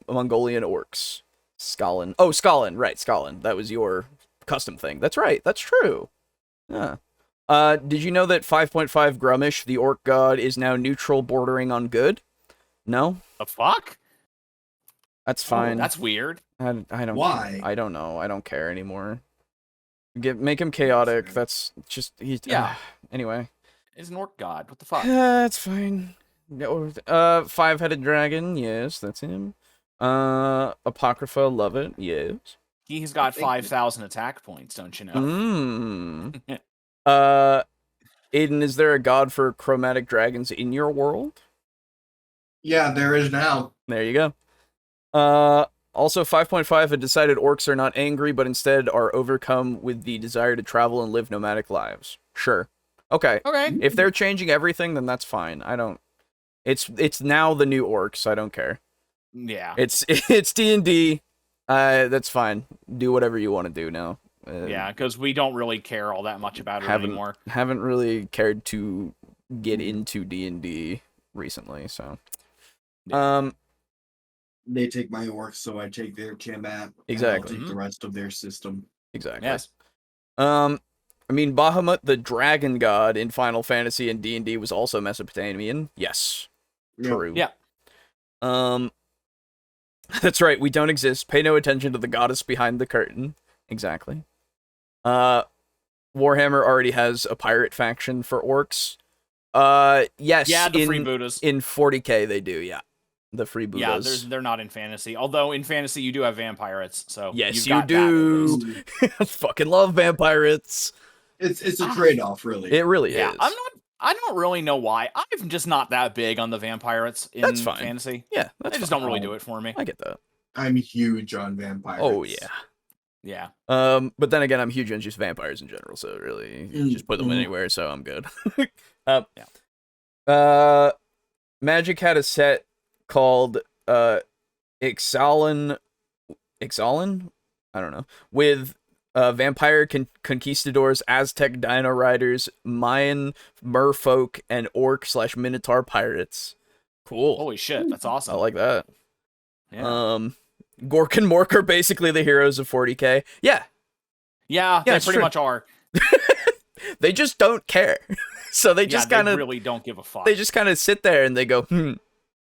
Mongolian orcs. Skalin. Oh, Skalin, right, Skalin. That was your custom thing. That's right. That's true. Yeah. Did you know that 5.5 Grumish, the orc god, is now neutral bordering on good? No? The fuck? That's fine. Oh, that's weird. I don't. Why? I don't know. I don't care anymore. Make him chaotic. That's just anyway. He's an orc god. What the fuck? That's fine. No, five-headed dragon. Yes, that's him. Apocrypha. Love it. Yes. He's got 5,000 attack points. Don't you know? Aiden, is there a god for chromatic dragons in your world? Yeah, there is now. There you go. Also, 5.5 had decided orcs are not angry, but instead are overcome with the desire to travel and live nomadic lives. Sure. Okay. If they're changing everything, then that's fine. I don't... It's now the new orcs. I don't care. Yeah. It's D&D. That's fine. Do whatever you want to do now. Yeah, because we don't really care all that much about it anymore. Haven't really cared to get into D&D recently, so... They take my orcs, so I take their combat. Exactly. And I'll take the rest of their system. Exactly. Yes. I mean, Bahamut, the dragon god in Final Fantasy and D&D, was also Mesopotamian. Yes. True. Yeah. That's right. We don't exist. Pay no attention to the goddess behind the curtain. Exactly. Warhammer already has a pirate faction for orcs. Yes. Yeah, the freebooters. In 40k, they do. Yeah. The freebooters. Yeah, they're not in fantasy. Although in fantasy you do have vampirates, so yes, you do. Fucking love vampirates. It's a trade-off, really. It really is. I don't really know why. I'm just not that big on the vampirates in fantasy. Yeah, they just don't really do it for me. I get that. I'm huge on vampires. Oh yeah. Yeah. But then again, I'm huge on just vampires in general, so really, you just put them anywhere, so I'm good. Magic had a set called Ixalan, I don't know, with vampire conquistadors, Aztec dino riders, Mayan merfolk, and orc/minotaur pirates. Cool. Holy shit, that's awesome. I like that. Yeah. Gork and Mork are basically the heroes of 40k. Yeah, they pretty much are. They just don't care. So they just kind of really don't give a fuck. They just kind of sit there and they go,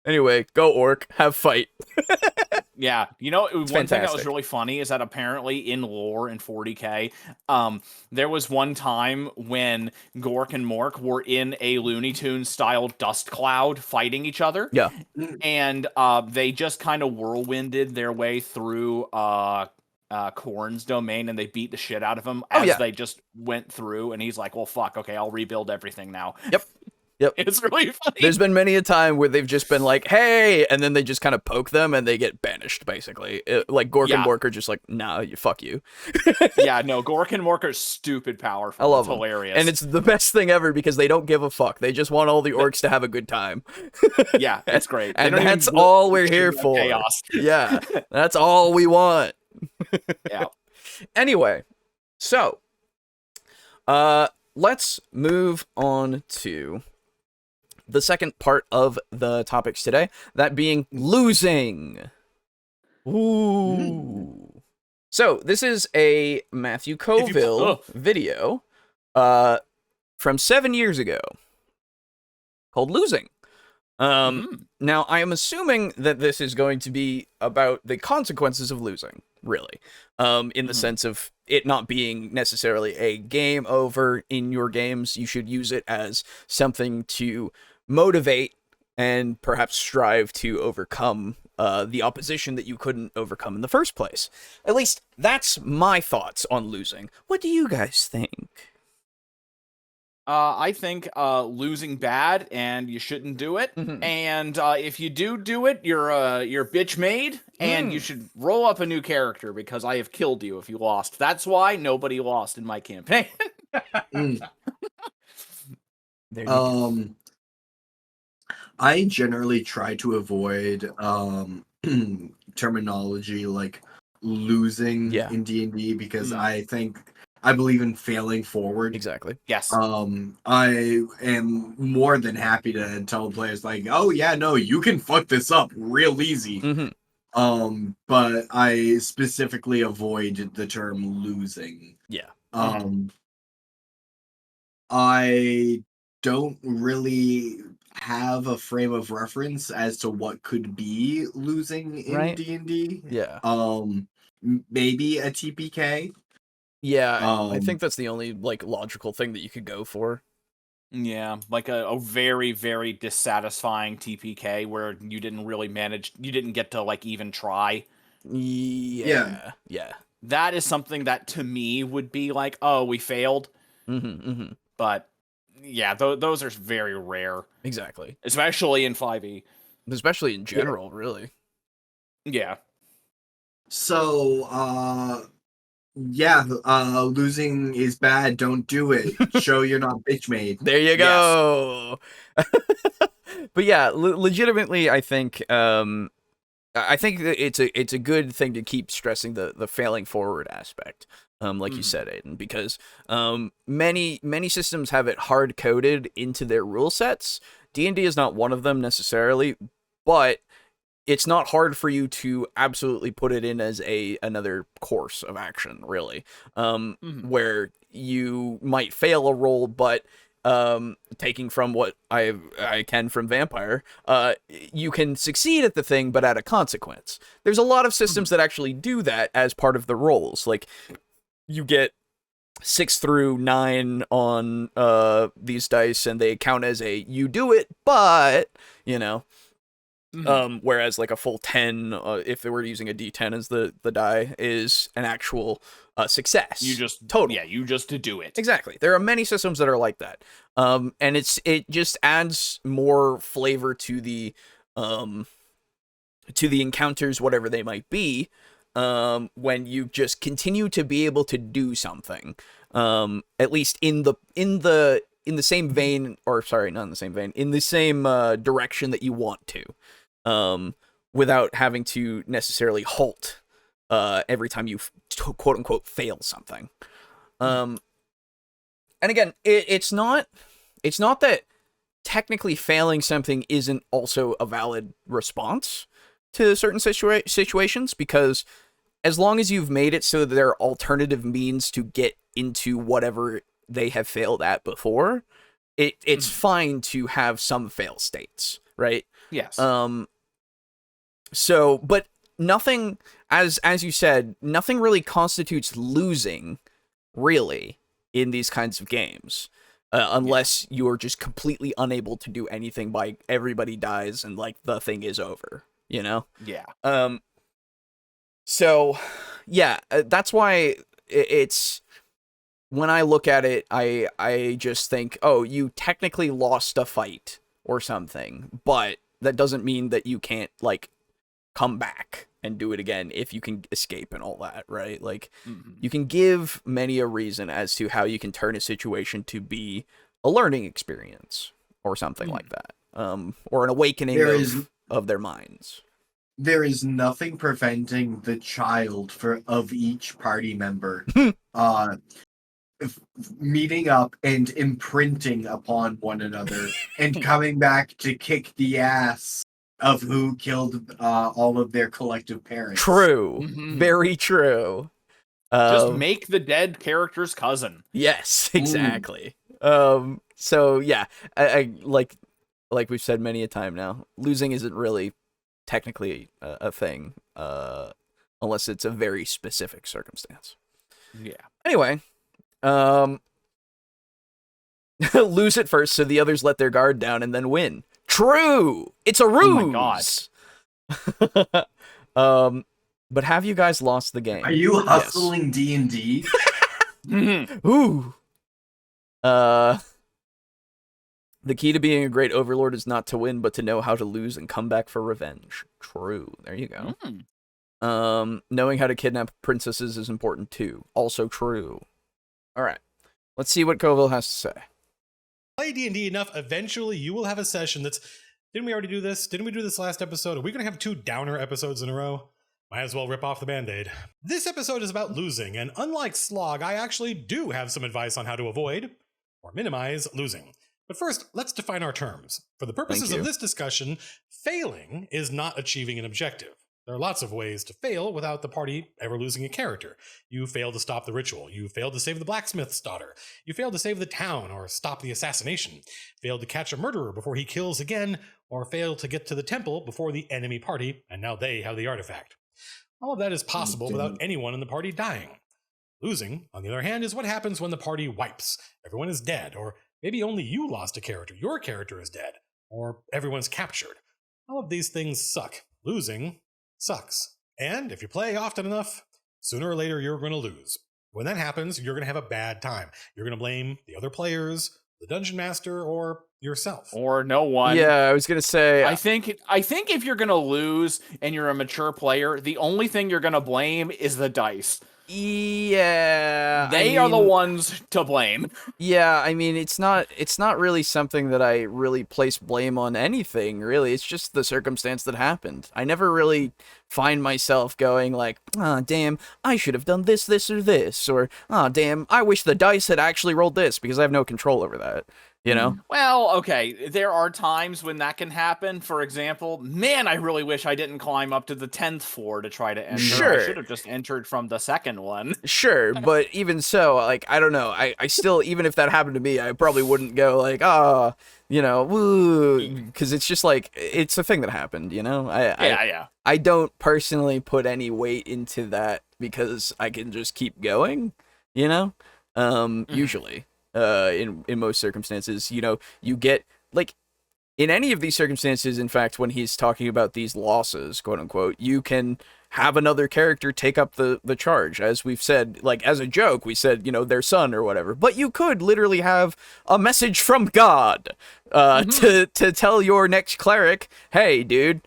Anyway, go orc, have fight. Yeah, one thing that was fantastic. really funny is that apparently in lore in 40k, there was one time when Gork and Mork were in a Looney Tunes style dust cloud fighting each other. Yeah, and they just kind of whirlwinded their way through Korn's domain, and they beat the shit out of him as they just went through. And he's like, "Well, fuck, okay, I'll rebuild everything now." Yep. It's really funny. There's been many a time where they've just been like, hey, and then they just kind of poke them and they get banished, basically. Like, Gork and Mork are just like, nah, fuck you. Yeah, no, Gork and Mork are stupid powerful. I love them. Hilarious. And it's the best thing ever because they don't give a fuck. They just want all the orcs to have a good time. Yeah, it's great. And that's all we're here for. Chaos. Yeah, that's all we want. Yeah. Anyway, so, let's move on to the second part of the topics today, that being losing. Ooh. So, this is a Matthew Coville video from 7 years ago called Losing. Now, I am assuming that this is going to be about the consequences of losing, really, in the sense of it not being necessarily a game over in your games. You should use it as something to motivate and perhaps strive to overcome the opposition that you couldn't overcome in the first place. At least that's my thoughts on losing. What do you guys think? I think losing bad, and you shouldn't do it. Mm-hmm. And if you do it, you're bitch made, and you should roll up a new character because I have killed you if you lost. That's why nobody lost in my campaign. There you go. I generally try to avoid terminology like losing in D&D because I believe in failing forward. Exactly. Yes. I am more than happy to tell players like, oh yeah, no, you can fuck this up real easy. Mm-hmm. But I specifically avoid the term losing. Yeah. I don't really have a frame of reference as to what could be losing in D&D. Yeah. Maybe a TPK. Yeah, I think that's the only like logical thing that you could go for. Yeah, like a very, very dissatisfying TPK where you didn't really manage, you didn't get to like even try. Yeah. That is something that to me would be like, oh, we failed. Mm-hmm. But yeah, those are very rare. Exactly. Especially in 5e. Especially in general, really. Yeah. So, losing is bad. Don't do it. Show you're not bitch made. There you go. Yes. But yeah, legitimately, I think it's a good thing to keep stressing the failing forward aspect. Like you said, Aiden, because many systems have it hard coded into their rule sets. D&D is not one of them necessarily, but it's not hard for you to absolutely put it in as another course of action, really, where you might fail a roll, but taking from what I can from Vampire, you can succeed at the thing, but at a consequence. There's a lot of systems that actually do that as part of the rolls. Like, you get 6 through 9 on these dice, and they count as you do it, but, you know. Whereas like a full 10, if they were using a D10 as the die, is an actual success. You just you just to do it. Exactly. There are many systems that are like that. And it just adds more flavor to the encounters, whatever they might be, when you just continue to be able to do something. At least in the same vein, or sorry, not in the same vein, in the same direction that you want to. Without having to necessarily halt every time you quote unquote fail something. And again, it's not that technically failing something isn't also a valid response to certain situations, because as long as you've made it so that there are alternative means to get into whatever they have failed at before, it's fine to have some fail states, right? Yes. So, but nothing, as you said, nothing really constitutes losing, really, in these kinds of games, unless you're just completely unable to do anything by everybody dies and like the thing is over, you know? Yeah. So, yeah, that's why it's. When I look at it, I just think, oh, you technically lost a fight or something, but that doesn't mean that you can't, like, come back and do it again if you can escape and all that, right? Like, you can give many a reason as to how you can turn a situation to be a learning experience or something like that, or an awakening of their minds. There is nothing preventing the child of each party member meeting up and imprinting upon one another and coming back to kick the ass of who killed all of their collective parents. True. Very true. Just make the dead character's cousin. Yes, exactly. So yeah, I like we've said many a time now, losing isn't really technically a thing, unless it's a very specific circumstance. Yeah. Anyway, Lose it first so the others let their guard down and then win. True! It's a ruse! Oh my god. But have you guys lost the game? Are you hustling D&D? Ooh. The key to being a great overlord is not to win, but to know how to lose and come back for revenge. True. There you go. Knowing how to kidnap princesses is important too. Also true. All right. Let's see what Coville has to say. Play D&D enough, eventually you will have a session that's... Didn't we already do this? Didn't we do this last episode? Are we going to have 2 downer episodes in a row? Might as well rip off the Band-Aid. This episode is about losing, and unlike Slog, I actually do have some advice on how to avoid or minimize losing. But first, let's define our terms. For the purposes of this discussion, failing is not achieving an objective. There are lots of ways to fail without the party ever losing a character. You fail to stop the ritual. You fail to save the blacksmith's daughter. You fail to save the town or stop the assassination. Fail to catch a murderer before he kills again, or fail to get to the temple before the enemy party, and now they have the artifact. All of that is possible without anyone in the party dying. Losing, on the other hand, is what happens when the party wipes. Everyone is dead, or maybe only you lost a character. Your character is dead, or everyone's captured. All of these things suck. Losing sucks. And if you play often enough, sooner or later you're going to lose. When that happens, you're going to have a bad time. You're going to blame the other players, the dungeon master, or yourself. Or no one. Yeah, I was going to say... I think if you're going to lose and you're a mature player, the only thing you're going to blame is the dice. Yeah, they are the ones to blame. Yeah, I mean, it's not really something that I really place blame on anything, really. It's just the circumstance that happened. I never really find myself going like, "Ah, oh, damn, I should have done this, or this," or "Ah, oh, damn, I wish the dice had actually rolled this," because I have no control over that. You know? Well, okay, there are times when that can happen. For example, man, I really wish I didn't climb up to the 10th floor to try to enter. Sure. I should have just entered from the second one. Sure, but even so, like, I don't know. I still, even if that happened to me, I probably wouldn't go like, ah, you know, woo, because it's just like, it's a thing that happened, you know? I don't personally put any weight into that because I can just keep going, you know? Usually. In most circumstances, you know, you get, like, in any of these circumstances, in fact, when he's talking about these losses, quote unquote, you can have another character take up the charge. As we've said, like, as a joke, we said, you know, their son or whatever, but you could literally have a message from God to tell your next cleric, hey, dude,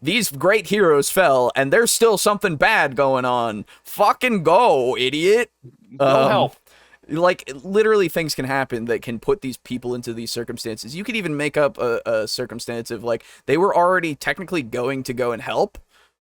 these great heroes fell and there's still something bad going on. Fucking go, idiot. Go help. Like, literally things can happen that can put these people into these circumstances. You could even make up a circumstance of, like, they were already technically going to go and help.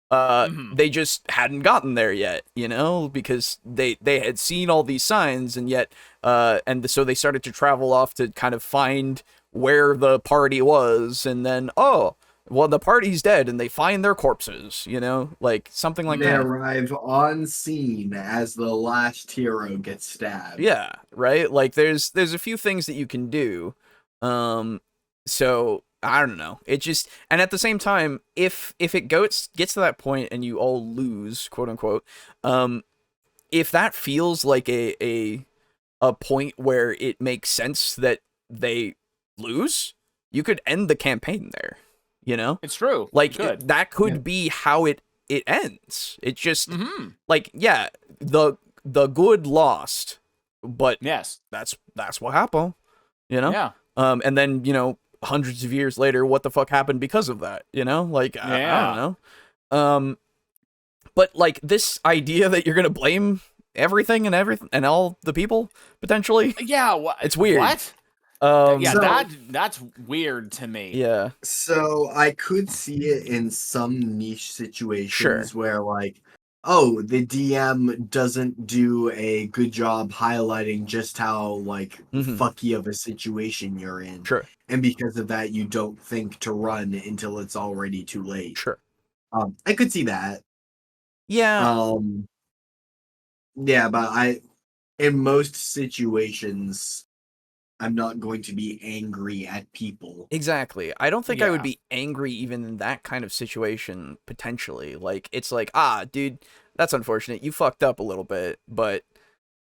They just hadn't gotten there yet, you know, because they had seen all these signs, and yet, so they started to travel off to kind of find where the party was, and then, oh, well, the party's dead, and they find their corpses, you know, like something like that. They arrive on scene as the last hero gets stabbed. Yeah, right? Like, there's a few things that you can do. So, I don't know. It just, and at the same time, if it gets to that point and you all lose, quote unquote, if that feels like a point where it makes sense that they lose, you could end the campaign there. You know, it's true. Like, that could be how it ends. It just like, yeah, the good lost, but yes, that's what happened. You know, yeah. And then, you know, hundreds of years later, what the fuck happened because of that? You know, like, I don't know. But like, this idea that you're gonna blame everything and all the people potentially, it's weird. What? That's weird to me. Yeah. So I could see it in some niche situations where, like, oh, the DM doesn't do a good job highlighting just how, like, fucky of a situation you're in. Sure. And because of that, you don't think to run until it's already too late. Sure. I could see that. Yeah. Yeah, but in most situations, I'm not going to be angry at people. Exactly. I don't think I would be angry even in that kind of situation, potentially. Like, it's like, dude, that's unfortunate. You fucked up a little bit, but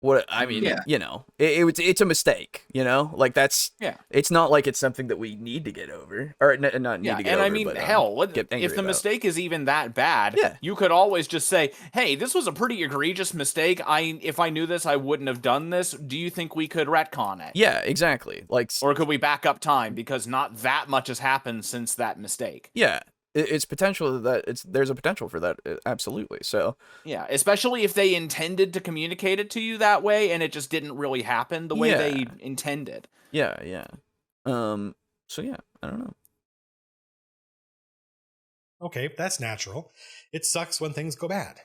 What I mean, Yeah. you know, it's a mistake, you know, like that's It's not like it's something that we need to get over, or not need to get over. And I mean, but, hell, if the about. mistake is even that bad, you could always just say, "Hey, this was a pretty egregious mistake. If I knew this, I wouldn't have done this. Do you think we could retcon it?" Yeah, exactly. Like, or could we back up time because not that much has happened since that mistake? Yeah. It's potential that there's a potential for that, absolutely. So yeah, especially if they intended to communicate it to you that way and it just didn't really happen the way they intended. Yeah. So yeah, I don't know. Okay, that's natural. It sucks when things go bad.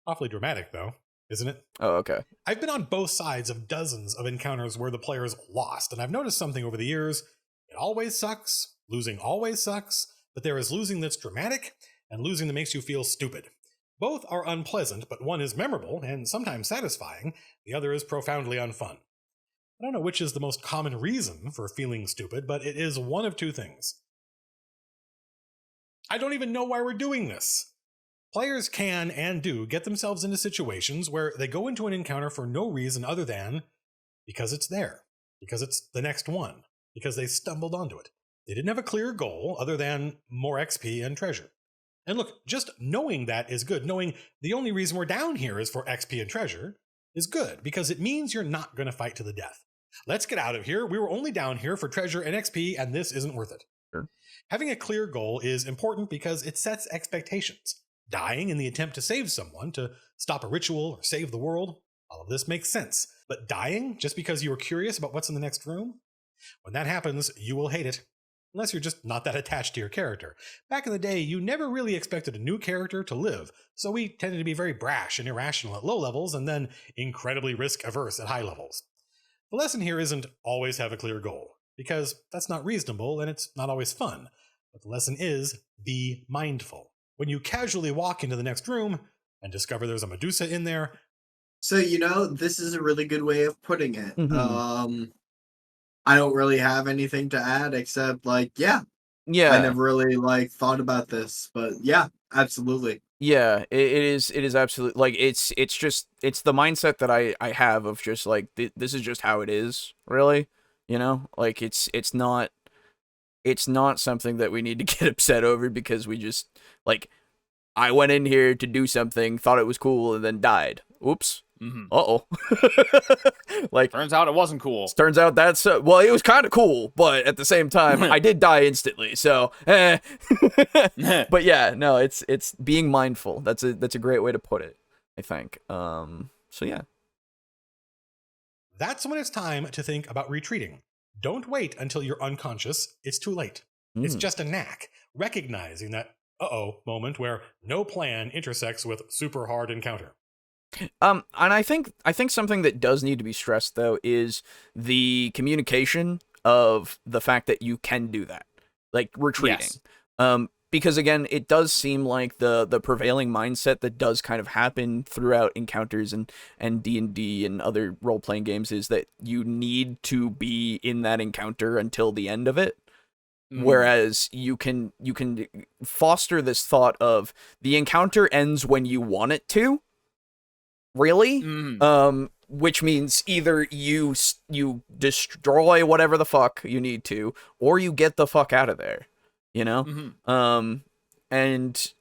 Awfully dramatic, though, isn't it? Oh, okay. I've been on both sides of dozens of encounters where the players lost, and I've noticed something over the years. It always sucks. Losing always sucks, but there is losing that's dramatic and losing that makes you feel stupid. Both are unpleasant, but one is memorable and sometimes satisfying. The other is profoundly unfun. I don't know which is the most common reason for feeling stupid, but it is one of two things. I don't even know why we're doing this. Players can and do get themselves into situations where they go into an encounter for no reason other than because it's there, because it's the next one, because they stumbled onto it. They didn't have a clear goal other than more XP and treasure. And look, just knowing that is good. Knowing the only reason we're down here is for XP and treasure is good, because it means you're not going to fight to the death. Let's get out of here. We were only down here for treasure and XP, and this isn't worth it. Sure. Having a clear goal is important because it sets expectations. Dying in the attempt to save someone, to stop a ritual or save the world, all of this makes sense. But dying just because you were curious about what's in the next room? When that happens, you will hate it. Unless you're just not that attached to your character. Back in the day, you never really expected a new character to live, so we tended to be very brash and irrational at low levels and then incredibly risk-averse at high levels. The lesson here isn't always have a clear goal, because that's not reasonable and it's not always fun. But the lesson is be mindful. When you casually walk into the next room and discover there's a Medusa in there. So, this is a really good way of putting it. Mm-hmm. I don't really have anything to add except yeah. I never really thought about this, but yeah, absolutely. Yeah, it is absolutely, like, it's the mindset that I have of just like this is just how it is, really, like it's not something that we need to get upset over because we just, like, I went in here to do something, thought it was cool, and then died. Oops. Mm-hmm. Uh-oh. Like, turns out it wasn't cool. Turns out that's well, it was kind of cool, but at the same time, I did die instantly. So, but yeah, no, it's being mindful. That's a great way to put it, I think. So yeah. That's when it's time to think about retreating. Don't wait until you're unconscious. It's too late. It's just a knack, recognizing that moment where no plan intersects with super hard encounter. And I think something that does need to be stressed, though, is the communication of the fact that you can do that, like retreating. Yes. Because again, it does seem like the prevailing mindset that does kind of happen throughout encounters and D&D and other role-playing games is that you need to be in that encounter until the end of it. Whereas you can foster this thought of the encounter ends when you want it to. Really? Which means either you destroy whatever the fuck you need to, or you get the fuck out of there, and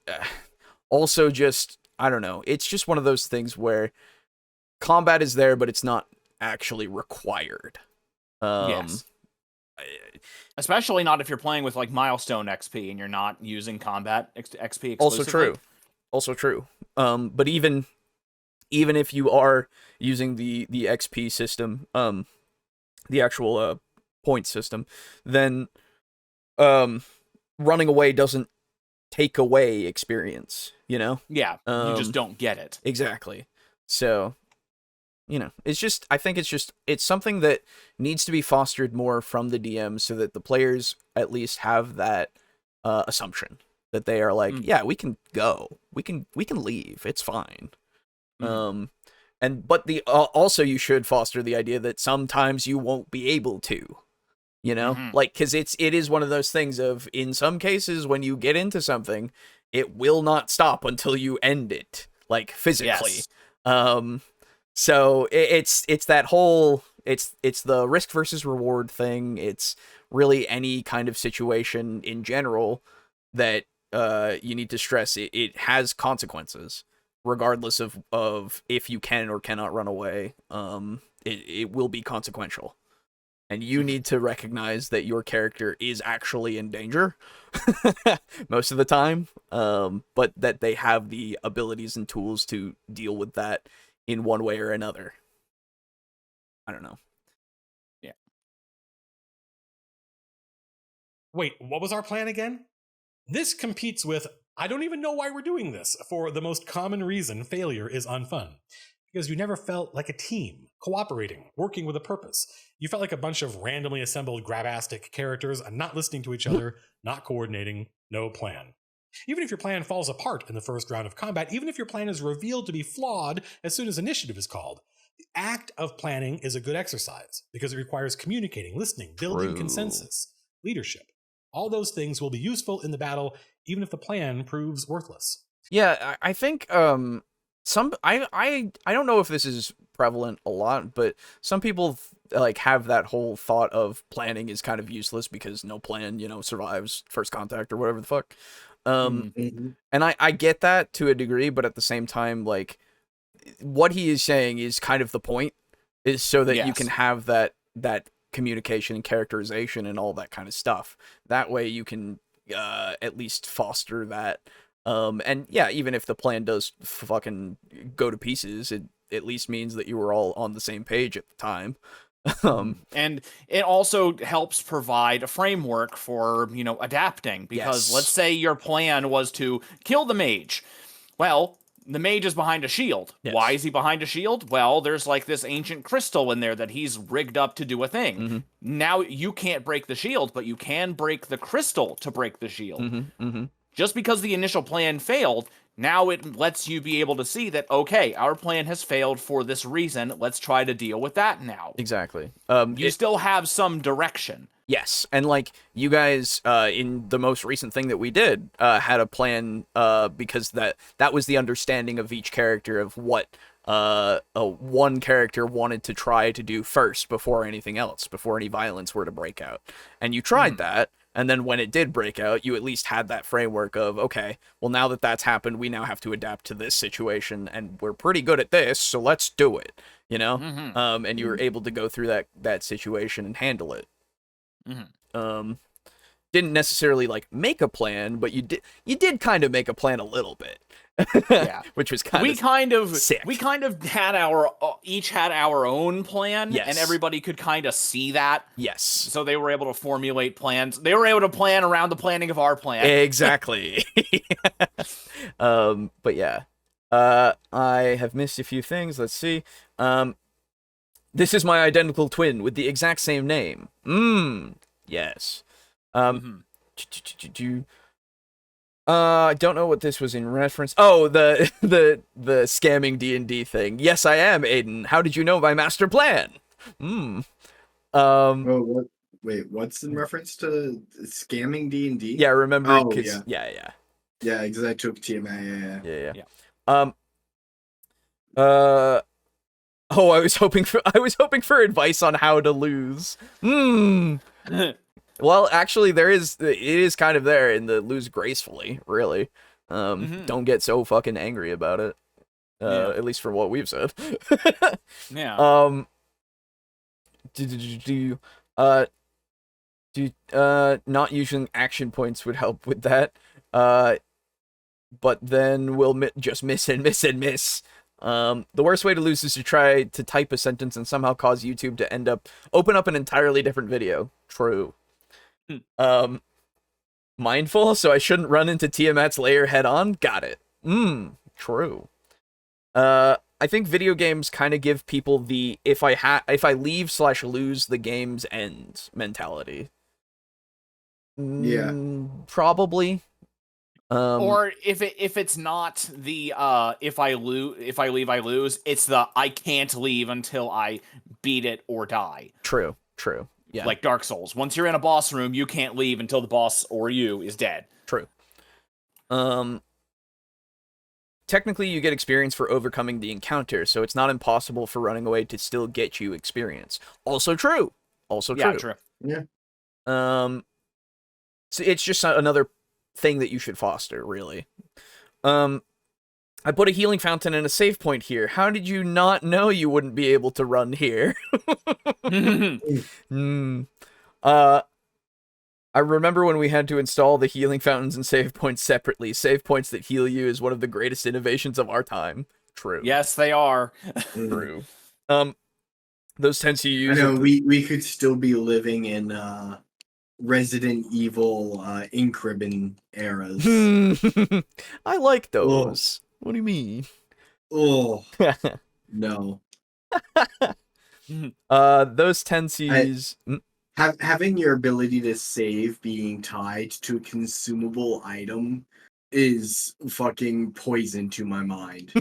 also just, I don't know, it's just one of those things where combat is there, but it's not actually required. Yes. Especially not if you're playing with like milestone XP and you're not using combat XP exclusively. Also true. But even if you are using the XP system, the actual point system, then running away doesn't take away experience, Yeah, you just don't get it. Exactly. So, I think it's something that needs to be fostered more from the DM so that the players at least have that assumption that they are like, yeah, we can go, we can leave, it's fine. But also you should foster the idea that sometimes you won't be able to, like, because it is one of those things of, in some cases when you get into something, it will not stop until you end it, like physically. So it's that whole it's the risk versus reward thing. It's really any kind of situation in general that you need to stress. It has consequences, regardless of if you can or cannot run away. It will be consequential. And you need to recognize that your character is actually in danger most of the time, but that they have the abilities and tools to deal with that in one way or another. I don't know. Yeah. Wait, what was our plan again? This competes with, I don't even know why we're doing this, for the most common reason failure is unfun. Because you never felt like a team, cooperating, working with a purpose. You felt like a bunch of randomly assembled grabastic characters and not listening to each other, not coordinating, no plan. Even if your plan falls apart in the first round of combat, even if your plan is revealed to be flawed as soon as initiative is called, the act of planning is a good exercise because it requires communicating, listening, building consensus, leadership. All those things will be useful in the battle, even if the plan proves worthless. Yeah, I think I don't know if this is prevalent a lot, but some people like have that whole thought of planning is kind of useless because no plan, survives first contact or whatever the fuck. And I get that to a degree, but at the same time, like, what he is saying is kind of the point, is so that you can have that communication and characterization and all that kind of stuff. That way you can at least foster that. And yeah, even if the plan does fucking go to pieces, it at least means that you were all on the same page at the time. And it also helps provide a framework for, adapting, because let's say your plan was to kill the mage. Well, the mage is behind a shield. Yes. Why is he behind a shield? Well, there's like this ancient crystal in there that he's rigged up to do a thing. Mm-hmm. Now you can't break the shield, but you can break the crystal to break the shield. Mm-hmm. Mm-hmm. Just because the initial plan failed, now it lets you be able to see that, okay, our plan has failed for this reason. Let's try to deal with that now. Exactly. You still have some direction. Yes, and like you guys in the most recent thing that we did had a plan because that was the understanding of each character of what one character wanted to try to do first before anything else, before any violence were to break out. And you tried that, and then when it did break out, you at least had that framework of, okay, well, now that that's happened, we now have to adapt to this situation, and we're pretty good at this, so let's do it, and you were able to go through that situation and handle it. Mm-hmm. Didn't necessarily like make a plan, but you did kind of make a plan a little bit. Yeah, which was sick. We kind of had each had our own plan, and everybody could kind of see that. Yes. So they were able to formulate plans. They were able to plan around the planning of our plan. Exactly. But yeah. I have missed a few things. Let's see. This is my identical twin with the exact same name. Yes. I don't know what this was in reference. Oh, the scamming D&D thing. Yes, I am, Aiden. How did you know my master plan? What? Wait, what's in reference to scamming D&D? Yeah, remember? Oh, yeah. Yeah, because I took TMA. Yeah. I was hoping for advice on how to lose. Well, actually, it is kind of there in the lose gracefully, really. Don't get so fucking angry about it. At least from what we've said. Yeah. Not using action points would help with that. But then we'll just miss and miss and miss. The worst way to lose is to try to type a sentence and somehow cause YouTube to open up an entirely different video. True. Mindful, so I shouldn't run into Tiamat's lair head on. Got it. True. I think video games kind of give people the if I leave/lose the game's end mentality. Yeah. Probably. Or if it's not the if I leave I lose, it's the I can't leave until I beat it or die. True. Yeah. Like Dark Souls. Once you're in a boss room, you can't leave until the boss or you is dead. True. technically you get experience for overcoming the encounter, so it's not impossible for running away to still get you experience. Also true. Yeah, true. Yeah. So it's just another thing that you should foster, really. I put a healing fountain and a save point here. How did you not know you wouldn't be able to run here? I remember when we had to install the healing fountains and save points separately. Save points that heal you is one of the greatest innovations of our time. True. Yes, they are. True. Those tend to I use. know we could still be living in Resident Evil Incribbin eras. I like those. What do you mean? Oh no. Those tendencies. Having your ability to save being tied to a consumable item is fucking poison to my mind.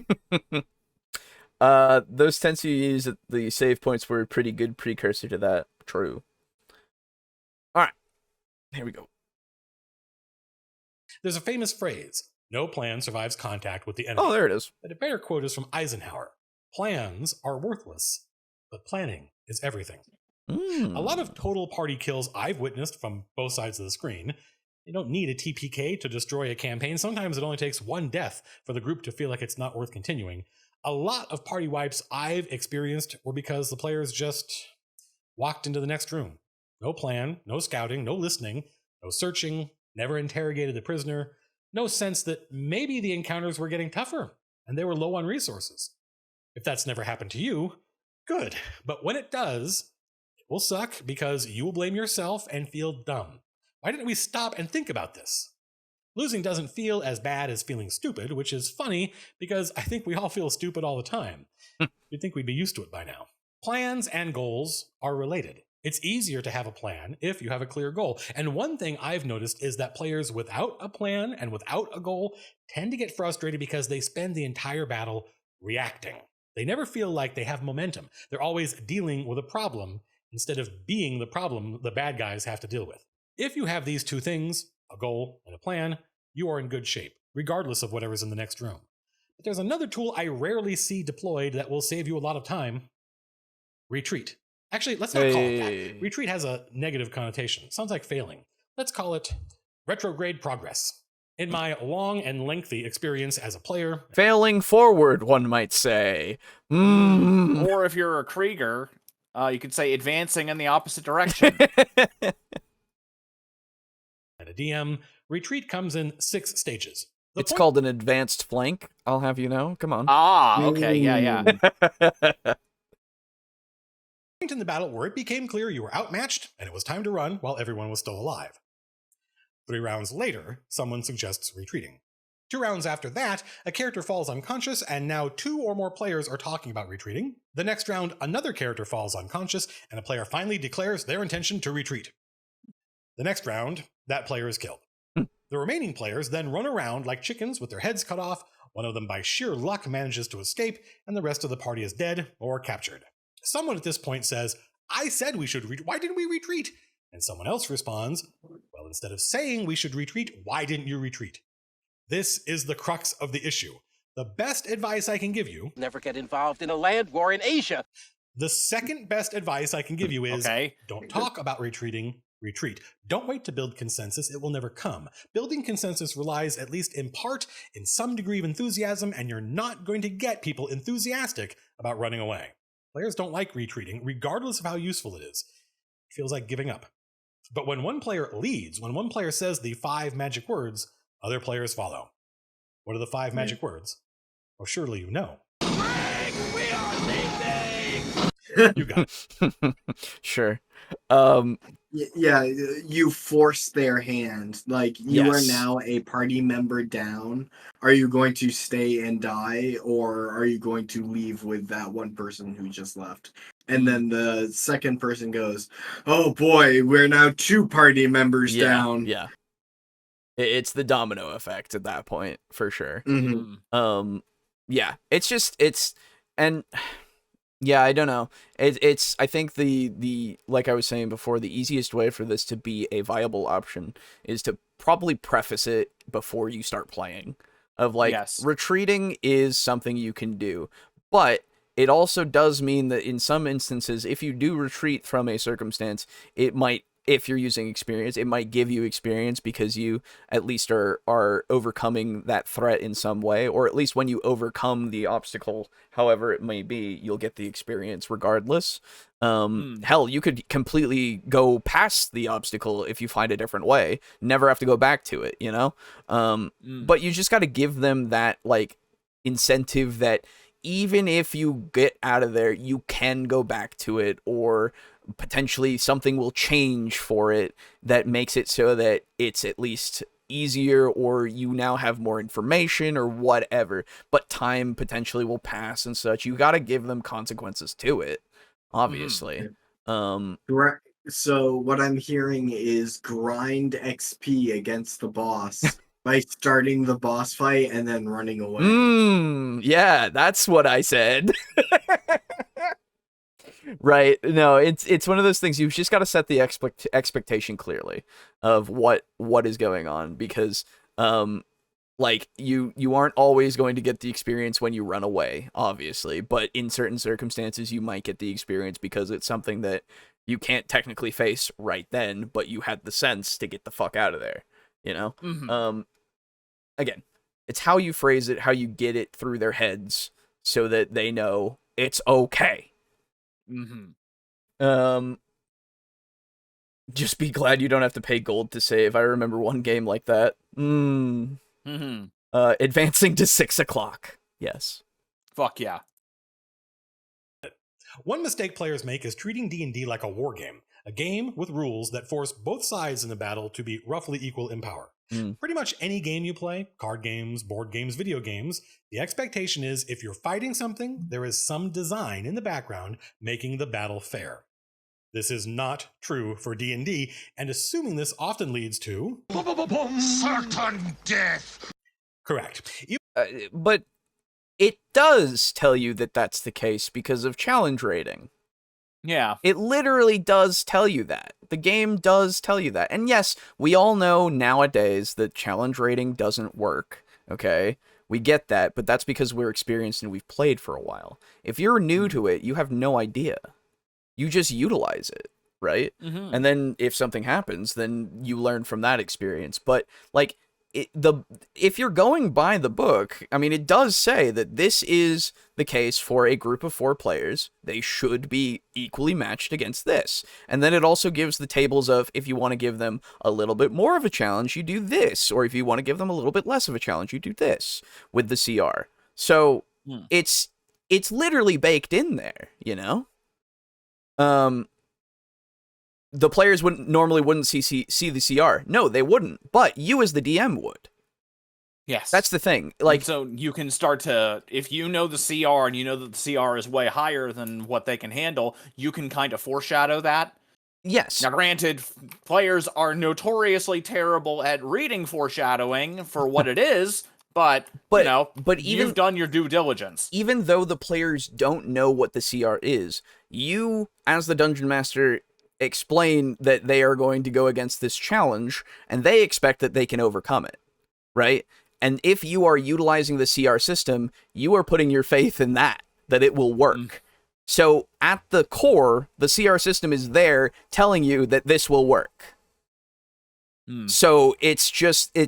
Those tends to use the save points were a pretty good precursor to that. True. All right, here we go. There's a famous phrase: "No plan survives contact with the enemy." Oh, there it is. But a better quote is from Eisenhower: "Plans are worthless, but planning is everything." A lot of total party kills I've witnessed from both sides of the screen. You don't need a TPK to destroy a campaign. Sometimes it only takes one death for the group to feel like it's not worth continuing. A lot of party wipes I've experienced were because the players just walked into the next room. No plan, no scouting, no listening, no searching, never interrogated the prisoner, no sense that maybe the encounters were getting tougher and they were low on resources. If that's never happened to you, good. But when it does, it will suck because you will blame yourself and feel dumb. Why didn't we stop and think about this? Losing doesn't feel as bad as feeling stupid, which is funny because I think we all feel stupid all the time. You'd think we'd be used to it by now. Plans and goals are related. It's easier to have a plan if you have a clear goal. And one thing I've noticed is that players without a plan and without a goal tend to get frustrated because they spend the entire battle reacting. They never feel like they have momentum. They're always dealing with a problem instead of being the problem the bad guys have to deal with. If you have these two things, a goal and a plan, you are in good shape, regardless of whatever's in the next room. But there's another tool I rarely see deployed that will save you a lot of time: retreat. Actually, let's not call it that. Retreat has a negative connotation. It sounds like failing. Let's call it retrograde progress. In my long and lengthy experience as a player... Failing forward, one might say. Or if you're a Krieger, you could say advancing in the opposite direction. At a DM, retreat comes in 6 stages. It's called an advanced flank, I'll have you know. Come on. Ah, okay, yeah. Point in the battle where it became clear you were outmatched and it was time to run while everyone was still alive. 3 rounds later, someone suggests retreating. 2 rounds after that, a character falls unconscious and now 2 or more players are talking about retreating. The next round, another character falls unconscious and a player finally declares their intention to retreat. The next round, that player is killed. The remaining players then run around like chickens with their heads cut off. One of them by sheer luck manages to escape, and the rest of the party is dead or captured. Someone at this point says, "I said we should retreat. Why didn't we retreat?" And someone else responds, "Well, instead of saying we should retreat, why didn't you retreat?" This is the crux of the issue. The best advice I can give you... Never get involved in a land war in Asia. The second best advice I can give you is don't talk about retreating. Retreat. Don't wait to build consensus. It will never come. Building consensus relies, at least in part, in some degree of enthusiasm, and you're not going to get people enthusiastic about running away. Players don't like retreating, regardless of how useful it is. It feels like giving up. But when one player leads, when one player says the 5 magic words, other players follow. What are the 5 magic words? Well, surely you know. We are leaving! You got it. Sure. Yeah, you force their hand. Like, you are now a party member down. Are you going to stay and die, or are you going to leave with that one person who just left? And then the second person goes, "Oh boy, we're now 2 party members down." Yeah. It's the domino effect at that point, for sure. Yeah, yeah, I don't know. It's I think the like I was saying before, the easiest way for this to be a viable option is to probably preface it before you start playing. of like Yes. retreating is something you can do, but it also does mean that in some instances, if you do retreat from a circumstance, it might, if you're using experience, it might give you experience because you at least are overcoming that threat in some way, or at least when you overcome the obstacle, however it may be, you'll get the experience regardless. Hell, you could completely go past the obstacle if you find a different way, never have to go back to it, you know? But you just got to give them that, like, incentive that even if you get out of there, you can go back to it, or potentially something will change for it that makes it so that it's at least easier, or you now have more information or whatever, but time potentially will pass and such. You got to give them consequences to it, obviously. Correct. So what I'm hearing is grind XP against the boss by starting the boss fight and then running away. Yeah, that's what I said. Right. No, it's one of those things. You've just got to set the expectation clearly of what is going on, because like you aren't always going to get the experience when you run away, obviously, but in certain circumstances you might get the experience because it's something that you can't technically face right then, but you had the sense to get the fuck out of there, you know? Again, it's how you phrase it, how you get it through their heads so that they know it's okay. Just be glad you don't have to pay gold to save. I remember one game like that. Advancing to 6 o'clock. Yes. Fuck yeah. One mistake players make is treating D&D like a war game, a game with rules that force both sides in the battle to be roughly equal in power. Pretty much any game you play, card games, board games, video games, the expectation is if you're fighting something, there is some design in the background making the battle fair. This is not true for D&D, and assuming this often leads to Certain death. Correct. But it does tell you that that's the case because of challenge rating. Yeah. It literally does tell you that. The game does tell you that. And yes, we all know nowadays that challenge rating doesn't work, okay? We get that, but that's because we're experienced and we've played for a while. If you're new to it, you have no idea. You just utilize it, right? And then if something happens, then you learn from that experience. But, like, if you're going by the book, I mean, it does say that this is the case for a group of 4 players. They should be equally matched against this. And then it also gives the tables of, if you want to give them a little bit more of a challenge, you do this. Or if you want to give them a little bit less of a challenge, you do this with the CR. So it's literally baked in there, you know? The players wouldn't see the CR. No, they wouldn't. But you as the DM would. Yes. That's the thing. Like, and so you can start to, if you know the CR and you know that the CR is way higher than what they can handle, you can kind of foreshadow that. Yes. Now, granted, players are notoriously terrible at reading foreshadowing for what it is, but you know, you've done your due diligence. Even though the players don't know what the CR is, you, as the Dungeon Master, explain that they are going to go against this challenge, and they expect that they can overcome it, right? And if you are utilizing the CR system, you are putting your faith in that it will work. So at the core, the CR system is there telling you that this will work. So it's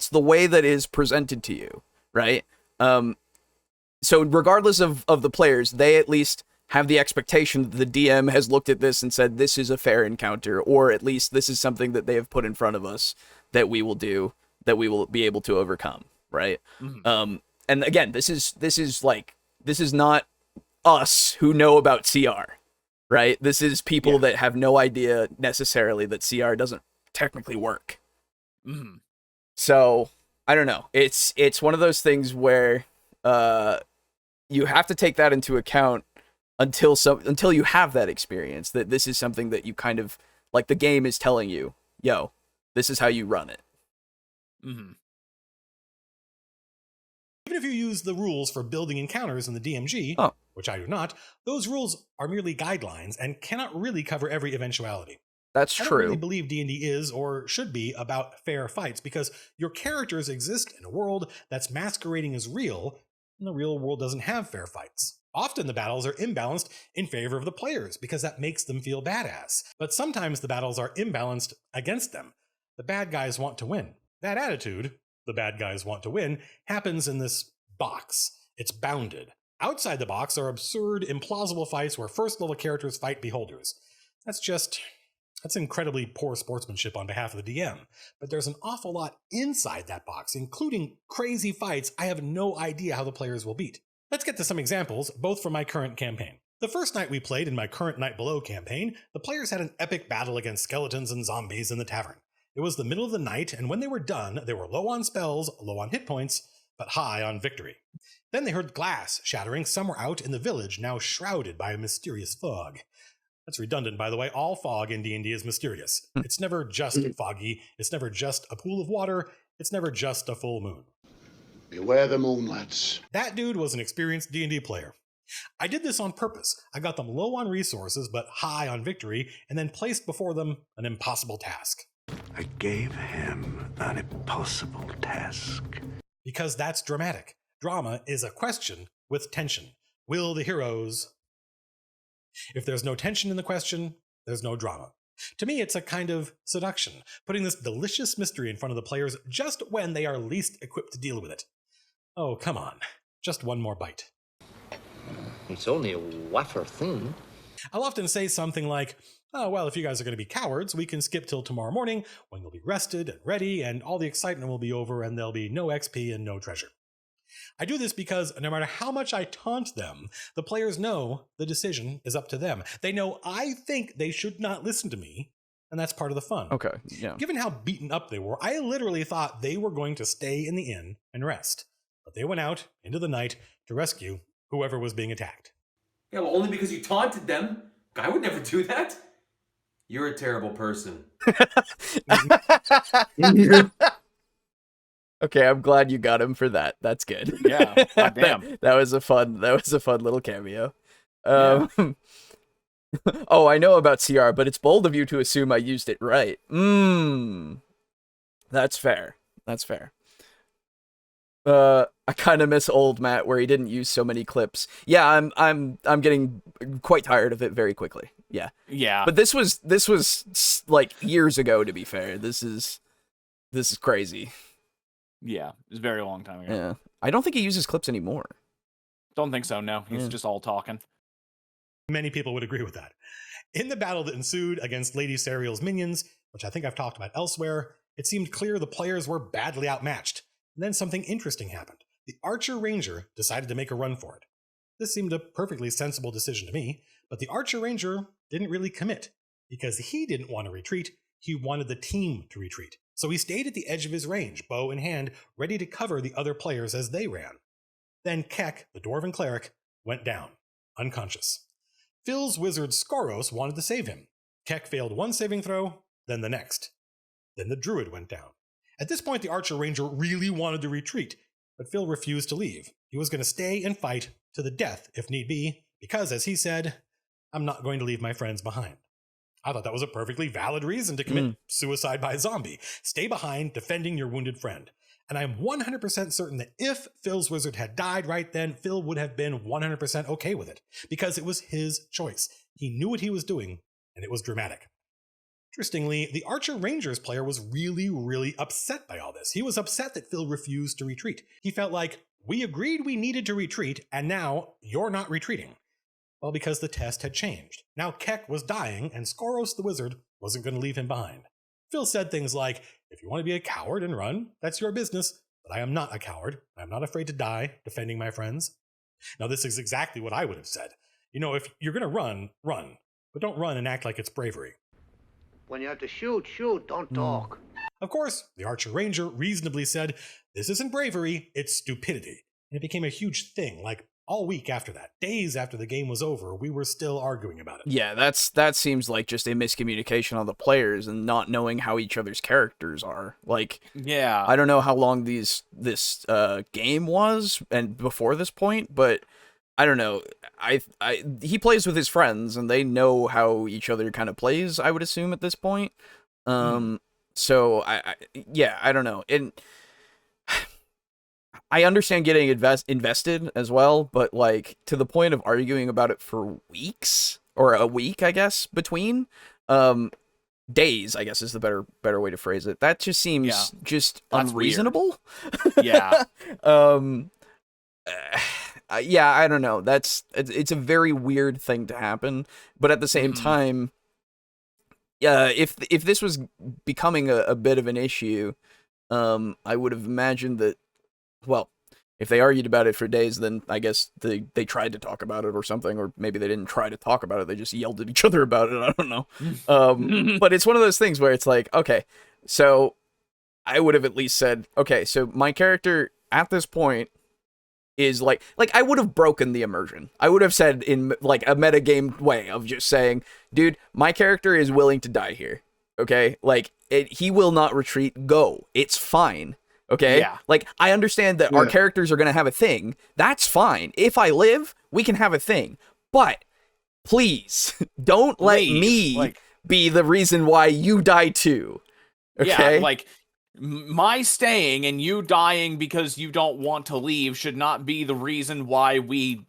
the way that is presented to you, right? So regardless of the players, they at least have the expectation that the DM has looked at this and said, this is a fair encounter, or at least this is something that they have put in front of us that we will do, that we will be able to overcome, right? And again, this is not us who know about CR, right? This is people that have no idea necessarily that CR doesn't technically work. So, I don't know. It's one of those things where you have to take that into account until you have that experience, that this is something that you kind of, like, the game is telling you, yo, this is how you run it. Even if you use the rules for building encounters in the DMG, which I do not, those rules are merely guidelines and cannot really cover every eventuality. That's true. I don't really believe D&D is or should be about fair fights, because your characters exist in a world that's masquerading as real, and the real world doesn't have fair fights. Often the battles are imbalanced in favor of the players because that makes them feel badass. But sometimes the battles are imbalanced against them. The bad guys want to win. That attitude, the bad guys want to win, happens in this box. It's bounded. Outside the box are absurd, implausible fights where first-level characters fight beholders. That's incredibly poor sportsmanship on behalf of the DM. But there's an awful lot inside that box, including crazy fights I have no idea how the players will beat. Let's get to some examples, both from my current campaign. The first night we played in my current Night Below campaign, the players had an epic battle against skeletons and zombies in the tavern. It was the middle of the night, and when they were done, they were low on spells, low on hit points, but high on victory. Then they heard glass shattering somewhere out in the village, now shrouded by a mysterious fog. That's redundant, by the way. All fog in D&D is mysterious. It's never just foggy. It's never just a pool of water. It's never just a full moon. Beware the moon, lads. That dude was an experienced D&D player. I did this on purpose. I got them low on resources, but high on victory, and then placed before them an impossible task. I gave him an impossible task. Because that's dramatic. Drama is a question with tension. Will the heroes... If there's no tension in the question, there's no drama. To me, it's a kind of seduction, putting this delicious mystery in front of the players just when they are least equipped to deal with it. Oh, come on. Just one more bite. It's only a wafer thin. I'll often say something like, oh, well, if you guys are going to be cowards, we can skip till tomorrow morning when you'll be rested and ready and all the excitement will be over and there'll be no XP and no treasure. I do this because no matter how much I taunt them, the players know the decision is up to them. They know I think they should not listen to me, and that's part of the fun. Okay, yeah. Given how beaten up they were, I literally thought they were going to stay in the inn and rest. But they went out into the night to rescue whoever was being attacked. Yeah, well, only because you taunted them. I would never do that. You're a terrible person. Okay, I'm glad you got him for that. That's good. Yeah, goddamn. that was a fun little cameo. Oh, I know about CR, but it's bold of you to assume I used it right. That's fair. That's fair. I kind of miss old Matt where he didn't use so many clips. Yeah, I'm getting quite tired of it very quickly. Yeah. Yeah. But this was like years ago, to be fair. This is crazy. Yeah, it was a very long time ago. Yeah. I don't think he uses clips anymore. Don't think so, no. He's just all talking. Many people would agree with that. In the battle that ensued against Lady Serial's minions, which I think I've talked about elsewhere, it seemed clear the players were badly outmatched. And then something interesting happened. The Archer Ranger decided to make a run for it. This seemed a perfectly sensible decision to me, but the Archer Ranger didn't really commit, because he didn't want to retreat, he wanted the team to retreat. So he stayed at the edge of his range, bow in hand, ready to cover the other players as they ran. Then Keck, the Dwarven cleric, went down, unconscious. Phil's wizard Skoros wanted to save him. Keck failed one saving throw, then the next. Then the druid went down. At this point, the Archer Ranger really wanted to retreat, but Phil refused to leave. He was going to stay and fight to the death, if need be, because, as he said, I'm not going to leave my friends behind. I thought that was a perfectly valid reason to commit suicide by zombie. Stay behind, defending your wounded friend. And I'm 100% certain that if Phil's wizard had died right then, Phil would have been 100% okay with it, because it was his choice. He knew what he was doing, and it was dramatic. Interestingly, the Archer Rangers player was really, really upset by all this. He was upset that Phil refused to retreat. He felt like, we agreed we needed to retreat, and now you're not retreating. Well, because the test had changed. Now Keck was dying, and Skoros the wizard wasn't going to leave him behind. Phil said things like, if you want to be a coward and run, that's your business, but I am not a coward. I am not afraid to die defending my friends. Now, this is exactly what I would have said. You know, if you're going to run, run. But don't run and act like it's bravery. When you have to shoot, shoot, don't talk. Of course, the Archer Ranger reasonably said, this isn't bravery, it's stupidity. And it became a huge thing, like all week after that. Days after the game was over, we were still arguing about it. Yeah, that seems like just a miscommunication on the players and not knowing how each other's characters are. Like, yeah, I don't know how long this game was and before this point, but I don't know. He plays with his friends, and they know how each other kind of plays, I would assume, at this point. So, I don't know. And I understand getting invested as well, but, like, to the point of arguing about it for weeks, or a week, I guess, between, days, I guess is the better way to phrase it. That just seems just unreasonable. Yeah. Yeah, I don't know. It's a very weird thing to happen, but at the same time, if this was becoming a bit of an issue, I would have imagined that, well, if they argued about it for days, then I guess they tried to talk about it or something, or maybe they didn't try to talk about it, they just yelled at each other about it, I don't know. But it's one of those things where it's like, okay, so I would have at least said, okay, so my character at this point is like I would have broken the immersion. I would have said in like a metagame way of just saying, dude, my character is willing to die here. Okay? Like he will not retreat. Go. It's fine. Okay? Yeah. Like I understand that our characters are going to have a thing. That's fine. If I live, we can have a thing. But please don't let me be the reason why you die too. Okay? Yeah, like my staying and you dying because you don't want to leave should not be the reason why we,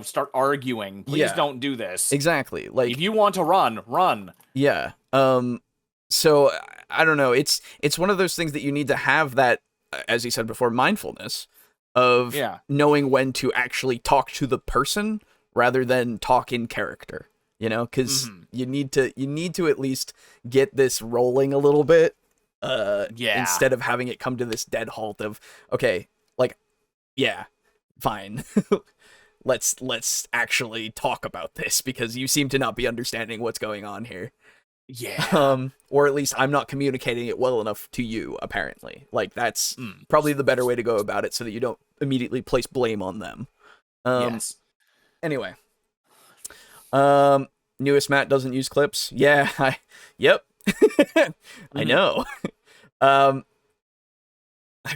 start arguing. Please don't do this. Exactly. Like if you want to run. Yeah. So I don't know. It's one of those things that you need to have that, as you said before, mindfulness of knowing when to actually talk to the person rather than talk in character. Because you need to at least get this rolling a little bit. Instead of having it come to this dead halt of, okay, like, yeah, fine. let's actually talk about this because you seem to not be understanding what's going on here. Yeah. Or at least I'm not communicating it well enough to you, apparently. Like, that's probably the better way to go about it so that you don't immediately place blame on them. Yes. Anyway. Newest Matt doesn't use clips. Yeah, yep. I know. I've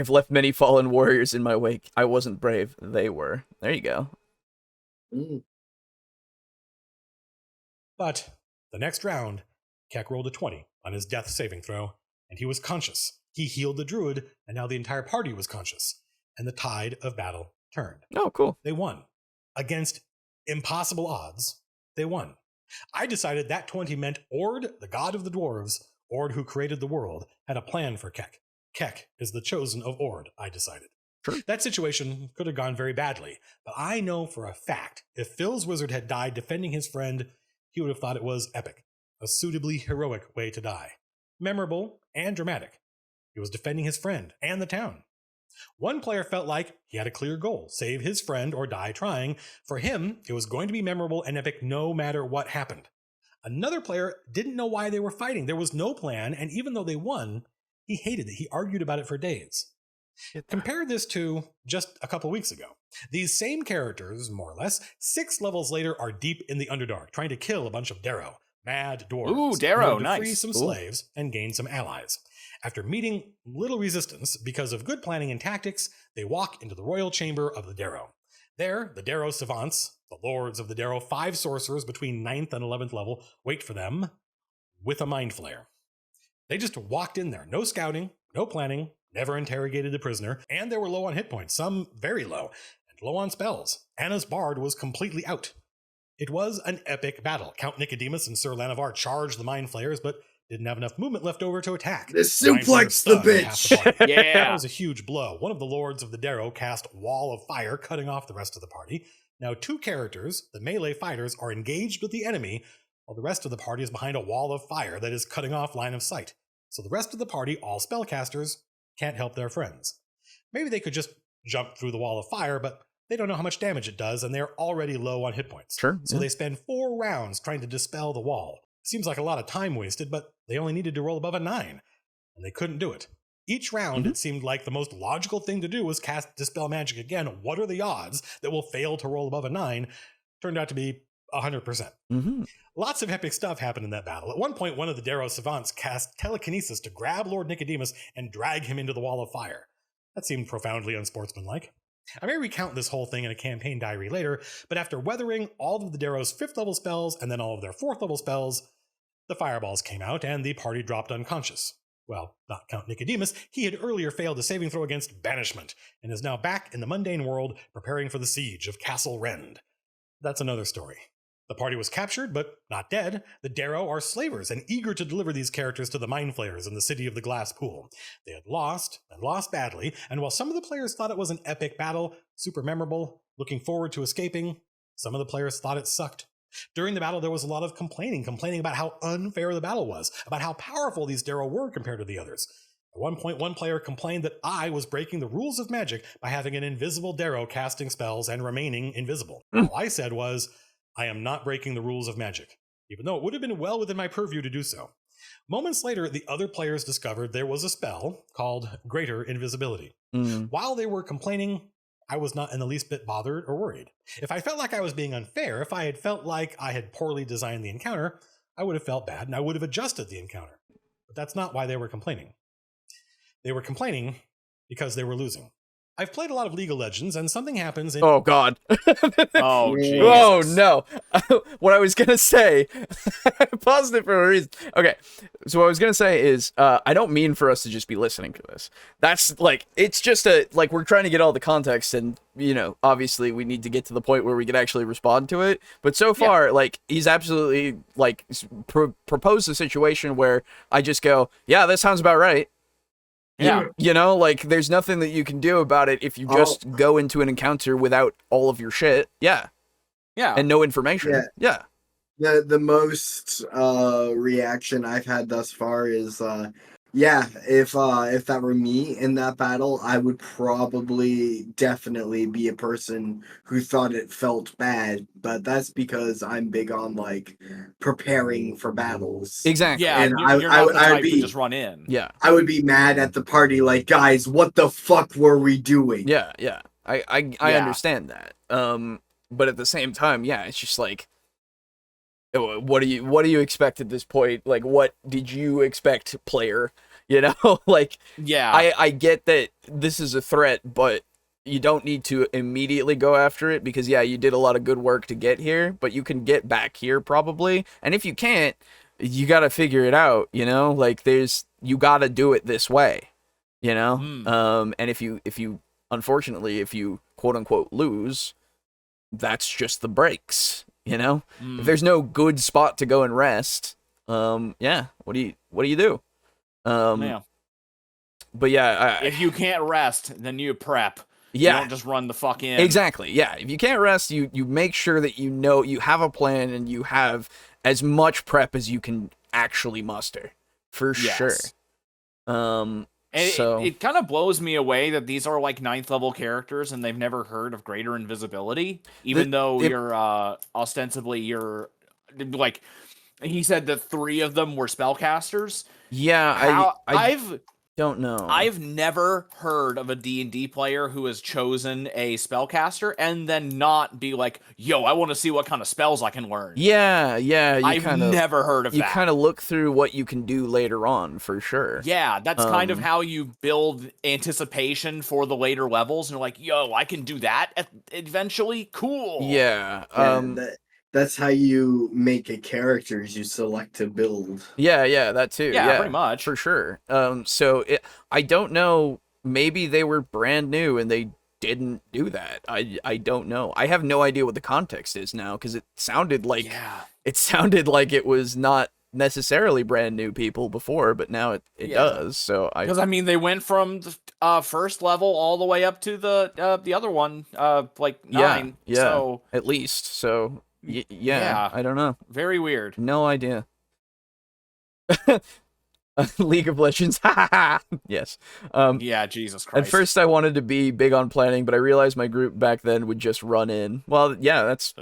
left many fallen warriors in my wake. I wasn't brave. They were. There you go. But the next round, Keck rolled a 20 on his death saving throw, and he was conscious. He healed the druid, and now the entire party was conscious. And the tide of battle turned. Oh, cool. They won. Against impossible odds, they won. I decided that 20 meant Ord, the god of the dwarves, Ord who created the world, had a plan for Keck. Keck is the chosen of Ord, I decided. Sure. That situation could have gone very badly, but I know for a fact if Phil's wizard had died defending his friend, he would have thought it was epic. A suitably heroic way to die. Memorable and dramatic. He was defending his friend and the town. One player felt like he had a clear goal, save his friend or die trying. For him, it was going to be memorable and epic no matter what happened. Another player didn't know why they were fighting. There was no plan, and even though they won, he hated it. He argued about it for days. Compare this to just a couple weeks ago. These same characters, more or less, 6 levels later are deep in the Underdark, trying to kill a bunch of Darrow, mad dwarves. Ooh, Darrow, to nice. Free some slaves and gain some allies. After meeting little resistance because of good planning and tactics, they walk into the royal chamber of the Darrow. There, the Darrow savants, the lords of the Darrow, 5 sorcerers between 9th and 11th level, wait for them with a mind flare. They just walked in there, no scouting, no planning, never interrogated the prisoner, and they were low on hit points, some very low, and low on spells. Anna's bard was completely out. It was an epic battle. Count Nicodemus and Sir Lanavar charged the mind flayers, but didn't have enough movement left over to attack. They suplex the bitch! Yeah. That was a huge blow. One of the lords of the Darrow cast Wall of Fire, cutting off the rest of the party. Now 2 characters, the melee fighters, are engaged with the enemy, while the rest of the party is behind a wall of fire that is cutting off line of sight. So the rest of the party, all spellcasters, can't help their friends. Maybe they could just jump through the wall of fire, but they don't know how much damage it does, and they're already low on hit points. Sure. So they spend 4 rounds trying to dispel the wall. Seems like a lot of time wasted, but they only needed to roll above a 9, and they couldn't do it. Each round, it seemed like the most logical thing to do was cast Dispel Magic again. What are the odds that we'll fail to roll above a 9? Turned out to be 100%. Lots of epic stuff happened in that battle. At one point, one of the Darrow savants cast telekinesis to grab Lord Nicodemus and drag him into the wall of fire. That seemed profoundly unsportsmanlike. I may recount this whole thing in a campaign diary later, but after weathering all of the Darrow's 5th level spells and then all of their 4th level spells, the fireballs came out and the party dropped unconscious. Well, not Count Nicodemus, he had earlier failed a saving throw against banishment, and is now back in the mundane world preparing for the siege of Castle Rend. That's another story. The party was captured, but not dead. The Darrow are slavers and eager to deliver these characters to the Mind Flayers in the city of the Glass Pool. They had lost, and lost badly, and while some of the players thought it was an epic battle, super memorable, looking forward to escaping, some of the players thought it sucked. During the battle, there was a lot of complaining about how unfair the battle was, about how powerful these Darrow were compared to the others. At one point, one player complained that I was breaking the rules of magic by having an invisible Darrow casting spells and remaining invisible. All I said was, I am not breaking the rules of magic, even though it would have been well within my purview to do so. Moments later, the other players discovered there was a spell called Greater Invisibility. While they were complaining, I was not in the least bit bothered or worried. If I felt like I was being unfair, if I had felt like I had poorly designed the encounter, I would have felt bad and I would have adjusted the encounter. But that's not why they were complaining. They were complaining because they were losing. I've played a lot of League of Legends, and something happens in... Oh, God. Oh, Jesus. Oh, no. What I was going to say... I paused it for a reason. Okay, so what I was going to say is, I don't mean for us to just be listening to this. That's, like, it's just we're trying to get all the context, and, you know, obviously we need to get to the point where we can actually respond to it. But so far, like, he's absolutely, like, proposed a situation where I just go, yeah, that sounds about right. Yeah. You know, like, there's nothing that you can do about it if you just go into an encounter without all of your shit. Yeah. Yeah. And no information. Yeah. The most reaction I've had thus far is if that were me in that battle, I would probably definitely be a person who thought it felt bad, but that's because I'm big on like preparing for battles. Exactly. Yeah, and you're not the type I'd be to just run in. Yeah. I would be mad at the party, like, guys, what the fuck were we doing? Yeah, yeah. I understand that. But at the same time, yeah, it's just like, what do you expect at this point? Like, what did you expect, player? You know, like, yeah, I get that this is a threat, but you don't need to immediately go after it because, yeah, you did a lot of good work to get here, but you can get back here probably. And if you can't, you got to figure it out, you know, like you got to do it this way, you know? And if you, unfortunately, if you quote unquote lose, that's just the breaks, you know? If there's no good spot to go and rest, yeah, what do you do? Yeah. But yeah, if you can't rest, then you prep. Yeah. You don't just run the fuck in. Exactly. Yeah. If you can't rest, you make sure that you know you have a plan and you have as much prep as you can actually muster. For sure. And it kind of blows me away that these are like 9th level characters and they've never heard of Greater Invisibility, even though you're ostensibly you're like he said that 3 of them were spellcasters. Yeah, I don't know. I've never heard of a D&D player who has chosen a spellcaster and then not be like, yo, I want to see what kind of spells I can learn. Yeah. I've never heard of that. You kind of look through what you can do later on, for sure. Yeah, that's kind of how you build anticipation for the later levels. And you're like, yo, I can do that eventually? Cool. Yeah. That's how you make a character, is you select to build. Yeah, that too. Yeah, pretty much. For sure. So I don't know, maybe they were brand new and they didn't do that. I don't know. I have no idea what the context is now, because it sounded like it was not necessarily brand new people before, but now it does. So because I mean they went from the first level all the way up to the other one, like 9. Yeah, so at least. So yeah, I don't know. Very weird. No idea. League of Legends. Yes. Yeah, Jesus Christ. At first I wanted to be big on planning, but I realized my group back then would just run in. Well, yeah, that's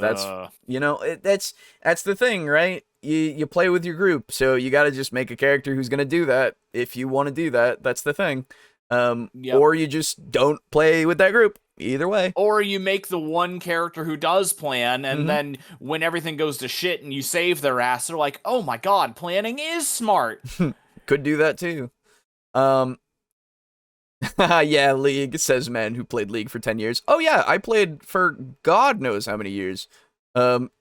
you know, that's the thing, right? You play with your group, so you got to just make a character who's going to do that. If you want to do that, that's the thing. Or you just don't play with that group. Either way. Or you make the one character who does plan, and then when everything goes to shit and you save their ass, they're like, oh my god, planning is smart. Could do that too. Yeah, League, says man who played League for 10 years. Oh yeah, I played for God knows how many years.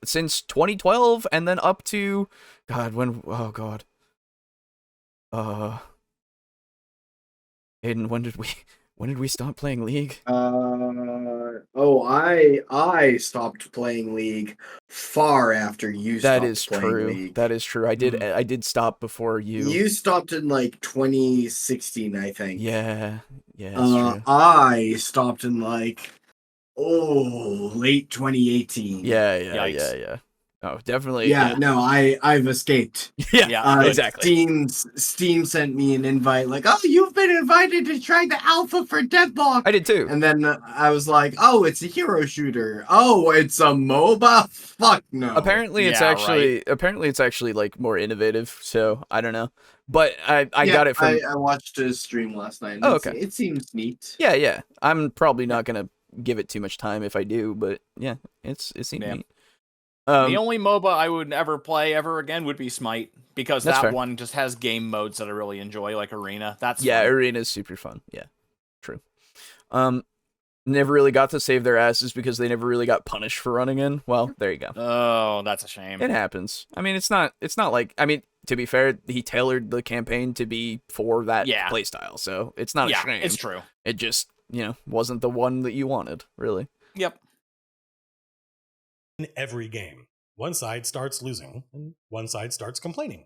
Since 2012 and then up to God, oh God. Aiden, when did we stop playing League? I stopped playing League far after you stopped playing League. That is true. I did stop before you. You stopped in like 2016, I think. Yeah, it's true. I stopped in like late 2018. Yeah. Oh, definitely. Yeah, no, I've escaped. Yeah, exactly. Steam sent me an invite, like, oh, you've been invited to try the alpha for Deadlock. I did too. And then I was like, oh, it's a hero shooter. Oh, it's a MOBA. Fuck no. Apparently, it's actually like more innovative. So I don't know, but I got it from. I watched his stream last night. Oh, okay. It seems neat. Yeah. I'm probably not gonna give it too much time if I do, but yeah, it seems neat. The only MOBA I would ever play ever again would be Smite, because that fair. one just has game modes that I really enjoy, like Arena. That's fun. Arena is super fun. Yeah, true. Never really got to save their asses because they never really got punished for running in. Well, there you go. Oh, that's a shame. It happens. I mean, it's not like, I mean, to be fair, he tailored the campaign to be for that playstyle, so it's not a shame. It's true. It just, wasn't the one that you wanted, really. Yep. In every game, one side starts losing and one side starts complaining.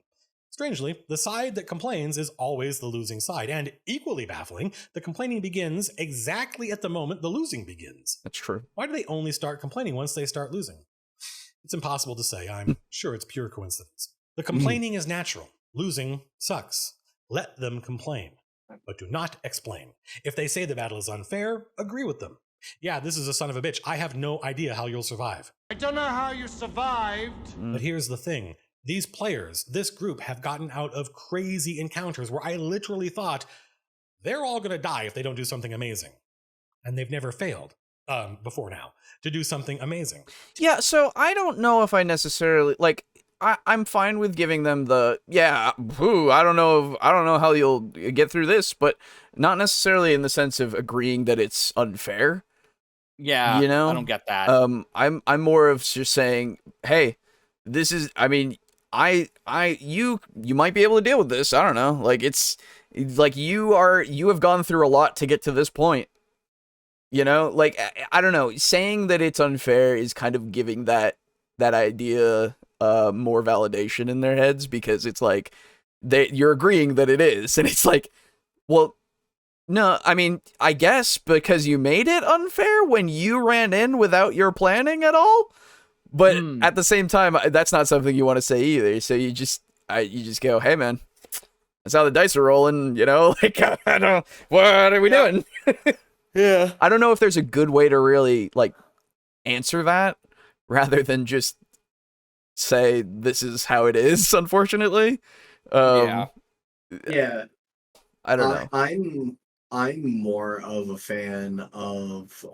Strangely, the side that complains is always the losing side, and equally baffling, the complaining begins exactly at the moment the losing begins. That's true. Why do they only start complaining once they start losing? It's impossible to say. I'm sure it's pure coincidence. The complaining is natural. Losing sucks. Let them complain, but do not explain. If they say the battle is unfair, agree with them. Yeah, this is a son of a bitch. I have no idea how you'll survive. I don't know how you survived. But here's the thing. These players, this group, have gotten out of crazy encounters where I literally thought they're all going to die if they don't do something amazing. And they've never failed, before now, to do something amazing. Yeah, so I don't know if I necessarily, like, I'm fine with giving them the, I don't know how you'll get through this, but not necessarily in the sense of agreeing that it's unfair. Yeah, I don't get that. I'm more of just saying, hey, this is, I mean, you might be able to deal with this. I don't know. Like, it's like you have gone through a lot to get to this point. Like, I don't know. Saying that it's unfair is kind of giving that idea more validation in their heads, because it's like you're agreeing that it is, and it's like, well, no, I mean, I guess because you made it unfair when you ran in without your planning at all. But at the same time, that's not something you want to say either. So you just go, hey man, that's how the dice are rolling, like, I don't, what are we doing? Yeah. I don't know if there's a good way to really, like, answer that rather than just say this is how it is, unfortunately. Yeah. I don't know. I'm more of a fan of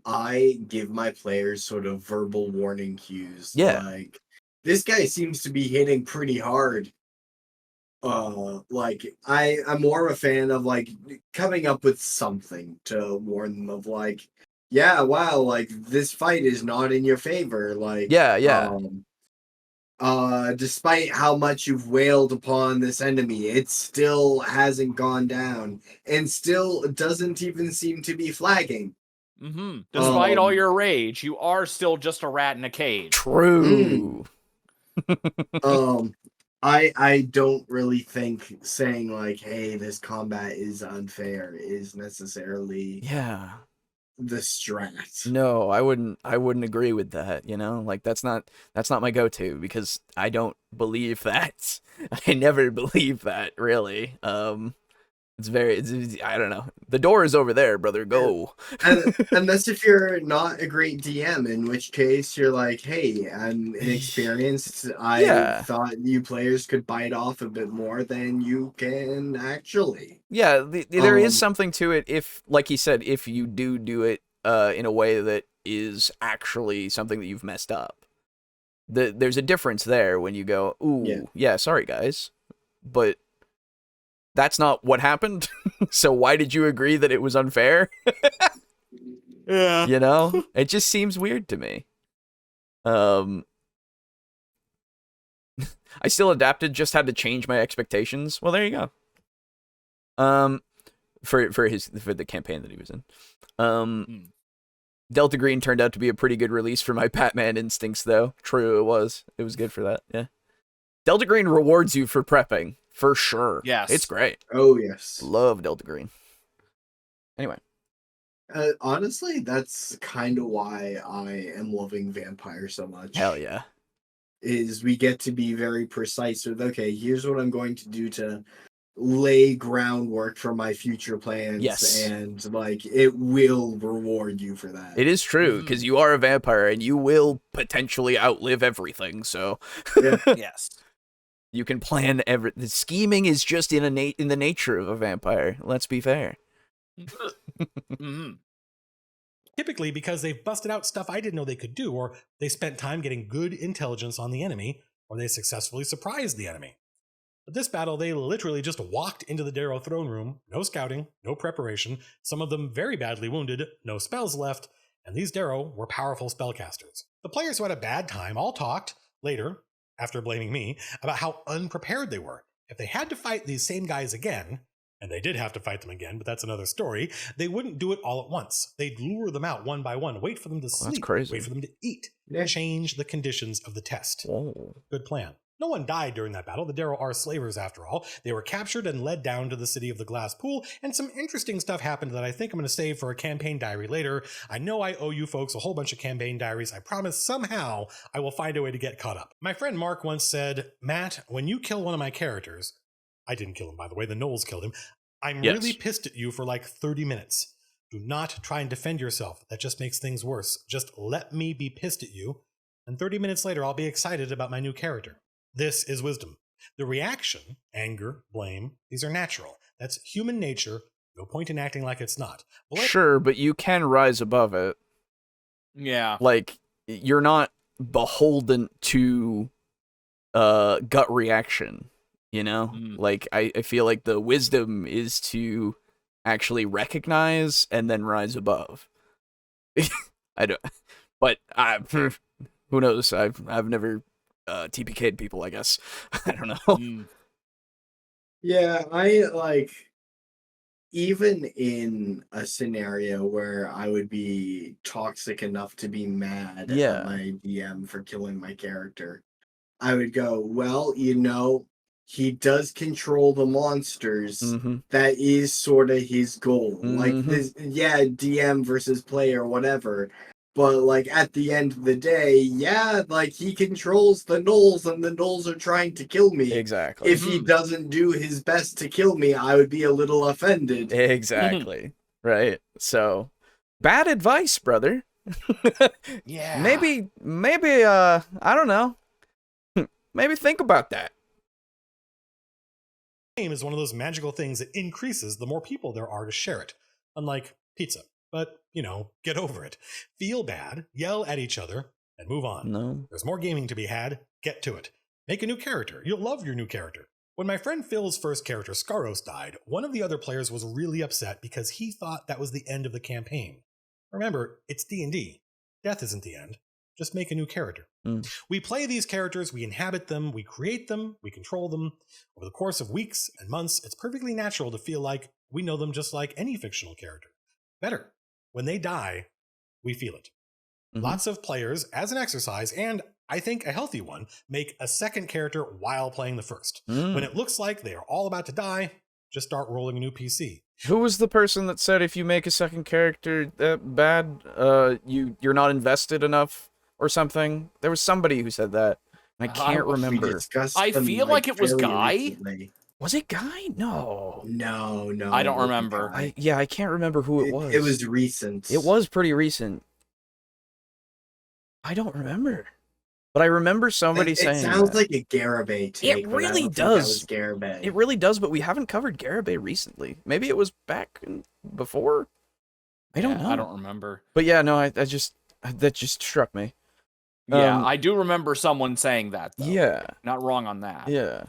I give my players sort of verbal warning cues. Yeah. Like, this guy seems to be hitting pretty hard. Like, I'm more of a fan of, like, coming up with something to warn them of, like, yeah, wow, like, this fight is not in your favor. Like, despite how much you've wailed upon this enemy, it still hasn't gone down, and still doesn't even seem to be flagging. Mm-hmm. Despite all your rage, you are still just a rat in a cage. True. I don't really think saying, like, hey, this combat is unfair is necessarily the strat. No, I wouldn't agree with that, like, that's not my go-to, because I don't believe that. I never believe that, really. It's I don't know. The door is over there, brother. Go. Unless if you're not a great DM, in which case you're like, hey, I'm inexperienced. I thought you players could bite off a bit more than you can actually. Yeah, there is something to it if, like he said, if you do it in a way that is actually something that you've messed up. There's a difference there when you go, ooh, yeah, sorry guys. But that's not what happened. So why did you agree that it was unfair? Yeah. You know? It just seems weird to me. I still adapted, just had to change my expectations. Well, there you go. For the campaign that he was in. Delta Green turned out to be a pretty good release for my Batman instincts, though. True, it was. It was good for that, yeah. Delta Green rewards you for prepping, for sure. Yes. It's great. Oh, yes. Love Delta Green. Anyway. Honestly, that's kind of why I am loving Vampire so much. Hell yeah. Is we get to be very precise with, okay, here's what I'm going to do to lay groundwork for my future plans. Yes. And, like, it will reward you for that. It is true, because you are a vampire, and you will potentially outlive everything, so... Yeah. Yes. You can plan the scheming is just in the nature of a vampire. Let's be fair. Typically because they've busted out stuff I didn't know they could do, or they spent time getting good intelligence on the enemy, or they successfully surprised the enemy. But this battle, they literally just walked into the Darrow throne room, no scouting, no preparation, some of them very badly wounded, no spells left, and these Darrow were powerful spellcasters. The players who had a bad time all talked, later, after blaming me, about how unprepared they were. If they had to fight these same guys again, and they did have to fight them again, but that's another story, they wouldn't do it all at once. They'd lure them out one by one, wait for them to sleep, that's crazy. wait for them to eat, change the conditions of the test. Whoa. Good plan. No one died during that battle. The Darrow are slavers after all. They were captured and led down to the city of the Glass Pool, and some interesting stuff happened that I think I'm going to save for a campaign diary later. I know I owe you folks a whole bunch of campaign diaries. I promise somehow I will find a way to get caught up. My friend Mark once said, Matt, when you kill one of my characters, I didn't kill him, by the way, the Knowles killed him, I'm really pissed at you for like 30 minutes. Do not try and defend yourself. That just makes things worse. Just let me be pissed at you, and 30 minutes later I'll be excited about my new character. This is wisdom. The reaction, anger, blame, these are natural. That's human nature. No point in acting like it's not. Sure, but you can rise above it. Yeah. Like, you're not beholden to gut reaction, you know? Like, I feel like the wisdom is to actually recognize and then rise above. I don't, but who knows? I've never TPK'd people, I guess. I don't know. Yeah, I like, even in a scenario where I would be toxic enough to be mad at my DM for killing my character, I would go, well, you know, he does control the monsters. That is sort of his goal. Like, this, DM versus player, whatever. But, like, at the end of the day, like, he controls the Knolls, and the Knolls are trying to kill me. Exactly. If he doesn't do his best to kill me, I would be a little offended. Exactly. Right. So, bad advice, brother. Yeah. Maybe, I don't know. Maybe think about that. Game is one of those magical things that increases the more people there are to share it. Unlike pizza. But, you know, get over it. Feel bad, yell at each other, and move on. No. There's more gaming to be had. Get to it. Make a new character. You'll love your new character. When my friend Phil's first character, Scaros, died, one of the other players was really upset because he thought that was the end of the campaign. Remember, it's D&D. Death isn't the end. Just make a new character. We play these characters, we inhabit them, we create them, we control them. Over the course of weeks and months, it's perfectly natural to feel like we know them just like any fictional character. Better. When they die, we feel it. Lots of players, as an exercise, and I think a healthy one, make a second character while playing the first. When it looks like they are all about to die, just start rolling a new PC. Who was the person that said if you make a second character bad, you're not invested enough or something? There was somebody who said that. I can't remember. I feel like it was Guy. Recently. Was it Guy? No. No. I don't remember. I can't remember who it was. It was recent. It was pretty recent. I don't remember. But I remember somebody saying it sounds that. like a Garibay take. It really does. Garibay. It really does, but we haven't covered Garibay recently. Maybe it was back before? I don't know. I don't remember. But yeah, no, that just struck me. Yeah, I do remember someone saying that, though. Yeah. Not wrong on that. Yeah.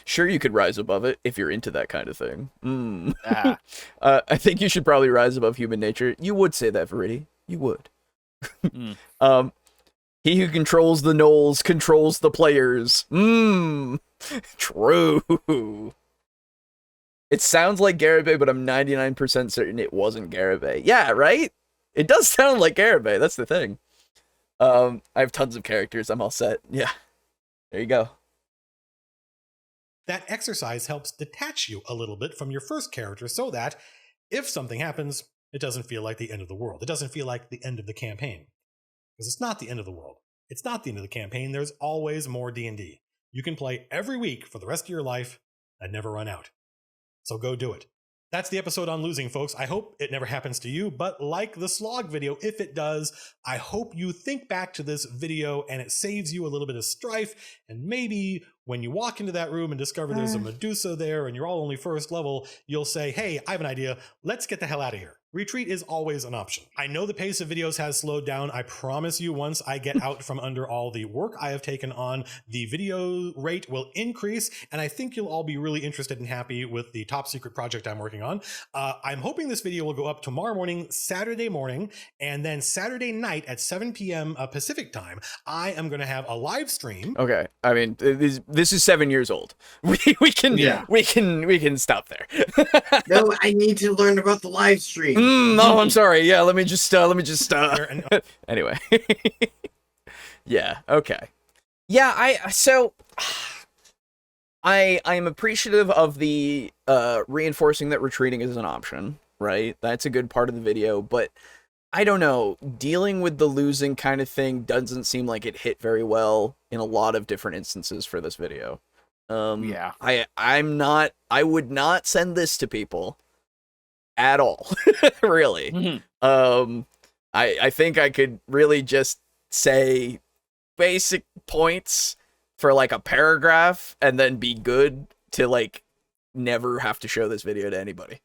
Sure, you could rise above it if you're into that kind of thing. Ah. I think you should probably rise above human nature. You would say that, Verity. You would. He who controls the gnolls controls the players. True. It sounds like Garibay, but I'm 99% certain it wasn't Garibay. Yeah, right? It does sound like Garibay. That's the thing. I have tons of characters. I'm all set. Yeah. There you go. That exercise helps detach you a little bit from your first character so that if something happens, it doesn't feel like the end of the world. It doesn't feel like the end of the campaign. Because it's not the end of the world. It's not the end of the campaign. There's always more D&D. You can play every week for the rest of your life and never run out. So go do it. That's the episode on losing, folks. I hope it never happens to you, but like the slog video, if it does, I hope you think back to this video and it saves you a little bit of strife, and maybe when you walk into that room and discover there's a Medusa there and you're all only first level, you'll say, hey, I have an idea. Let's get the hell out of here. Retreat is always an option. I know the pace of videos has slowed down. I promise you, once I get out from under all the work I have taken on, the video rate will increase, and I think you'll all be really interested and happy with the top secret project I'm working on. I'm hoping this video will go up tomorrow morning, Saturday morning, and then Saturday night at 7 p.m. Pacific time, I am going to have a live stream. Okay, I mean, this is 7 years old. We can stop there. No, I need to learn about the live stream. No, I'm sorry. Yeah, let me just anyway. Yeah, okay. Yeah, I'm appreciative of the reinforcing that retreating is an option, right? That's a good part of the video, but I don't know, dealing with the losing kind of thing doesn't seem like it hit very well in a lot of different instances for this video. Yeah. I would not send this to people at all. Really. I think I could really just say basic points for like a paragraph and then be good to like never have to show this video to anybody.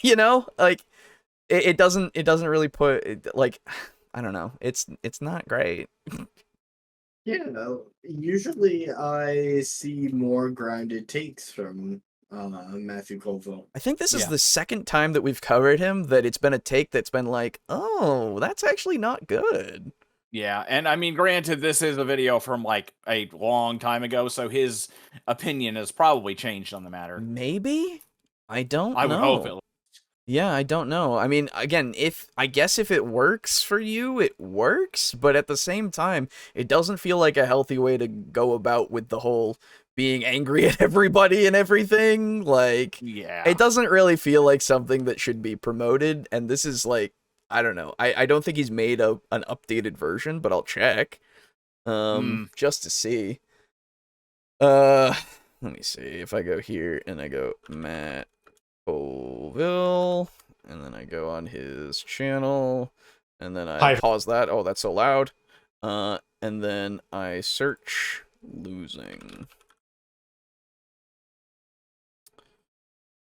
You know, like it doesn't really put like, I don't know, it's not great. Yeah, usually I see more grounded takes from Matthew Colville. I think this is the second time that we've covered him that it's been a take that's been like, oh, that's actually not good. Yeah, and I mean, granted, this is a video from like a long time ago, so his opinion has probably changed on the matter. Maybe? I don't know. I would hope it. Yeah, I don't know. I mean, again, if it works for you, it works, but at the same time, it doesn't feel like a healthy way to go about with the whole being angry at everybody and everything. Like, yeah, it doesn't really feel like something that should be promoted, and this is like, I don't know. I don't think he's made an updated version, but I'll check just to see. Let me see if I go here and I go Matt Colville, and then I go on his channel, and then I pause that. Oh, that's so loud. And then I search losing.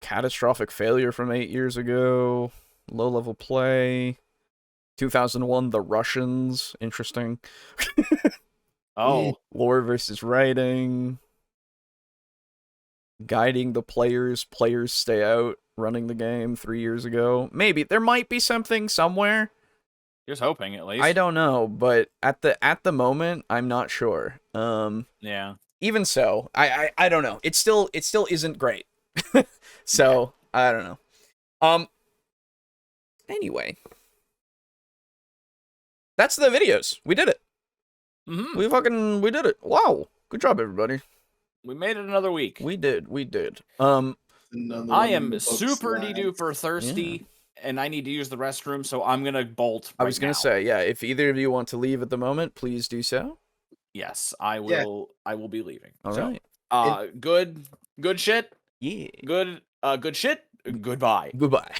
Catastrophic failure from 8 years ago. Low level play. 2001, The Russians. Interesting. Oh. Lore versus writing. Guiding the players. Players stay out. Running the game 3 years ago. Maybe. There might be something somewhere. Just hoping, at least. I don't know, but at the moment, I'm not sure. Yeah. Even so, I don't know. It still isn't great. So, I don't know. Anyway. That's the videos. We did it. We did it. Wow. Good job, everybody. We made it another week. We did. I am super duper thirsty, and I need to use the restroom, so I'm gonna bolt. I was gonna say, yeah. If either of you want to leave at the moment, please do so. Yes, I will. Yeah. I will be leaving. All right. Good shit. Yeah. Good shit. Goodbye. Goodbye.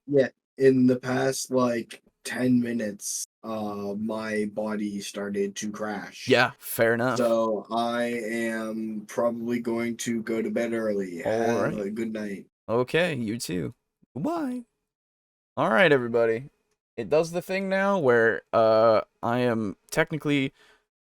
Yeah. In the past, like 10 minutes, my body started to crash. Yeah, fair enough. So I am probably going to go to bed early. Have a good night. Okay, you too. Goodbye. All right, everybody. It does the thing now where I am technically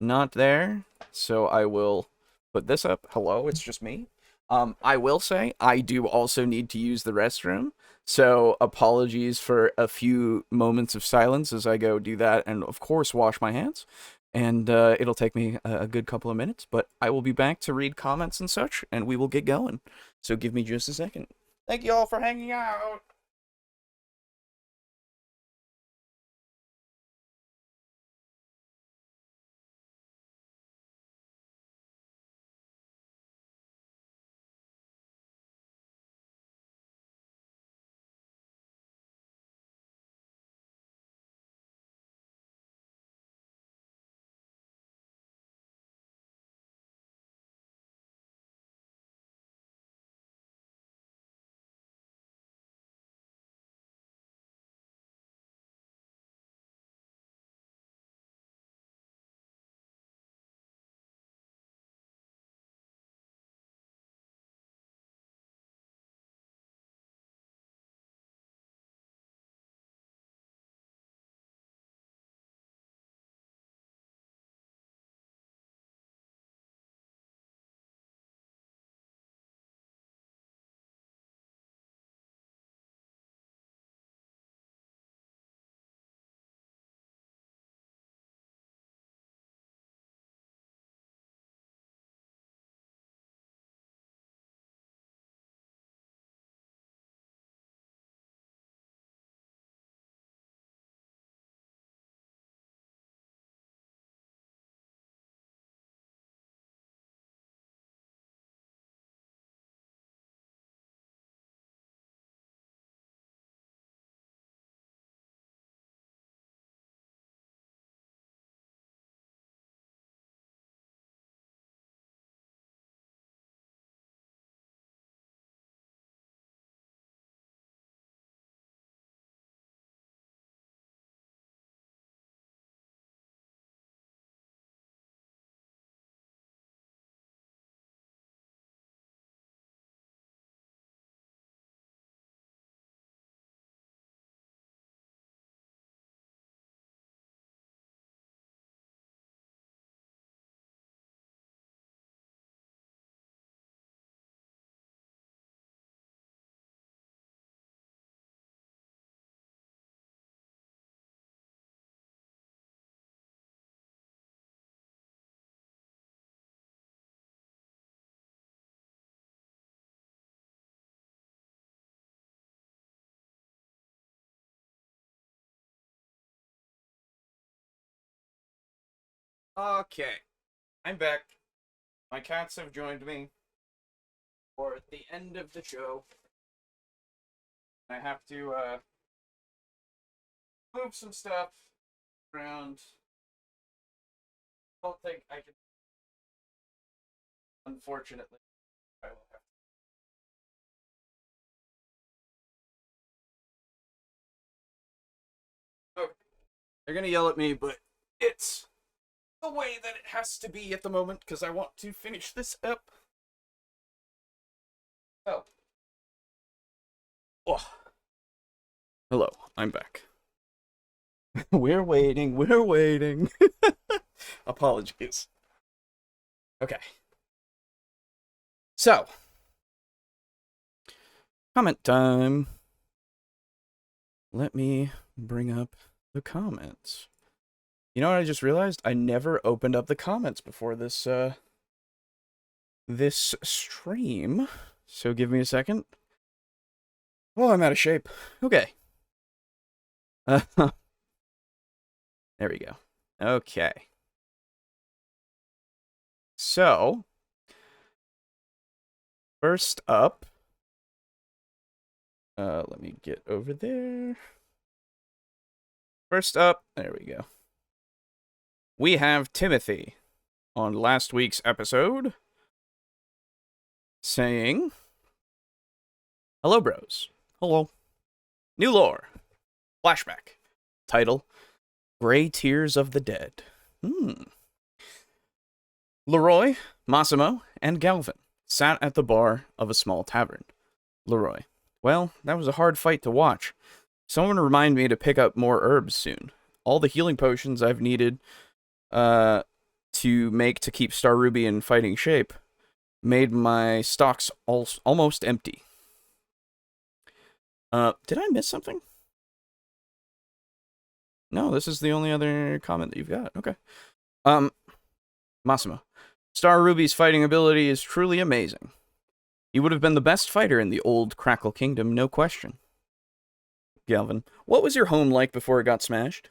not there, so I will put this up. Hello, it's just me. I will say I do also need to use the restroom, so apologies for a few moments of silence as I go do that, and of course wash my hands. And it'll take me a good couple of minutes, but I will be back to read comments and such, and we will get going. So give me just a second. Thank you all for hanging out. Okay, I'm back. My cats have joined me for the end of the show. I have to move some stuff around. I don't think I can. Unfortunately, I will have to. Okay. They're gonna yell at me, but it's the way that it has to be at the moment because I want to finish this up. Oh. Oh. Hello, I'm back. We're waiting. Apologies. Okay. So, comment time. Let me bring up the comments. You know what I just realized? I never opened up the comments before this this stream. So give me a second. Oh, I'm out of shape. Okay. There we go. Okay. So, first up, let me get over there. First up, there we go. We have Timothy on last week's episode saying, "Hello, bros. Hello. New lore. Flashback. Title, Gray Tears of the Dead. Leroy, Massimo, and Galvin sat at the bar of a small tavern. Leroy, well, that was a hard fight to watch. Someone remind me to pick up more herbs soon. All the healing potions I've needed to make to keep Star Ruby in fighting shape made my stocks almost empty. Did I miss something? No, this is the only other comment that you've got. Okay. Massimo. Star Ruby's fighting ability is truly amazing. He would have been the best fighter in the old Crackle Kingdom, no question. Galvin. What was your home like before it got smashed?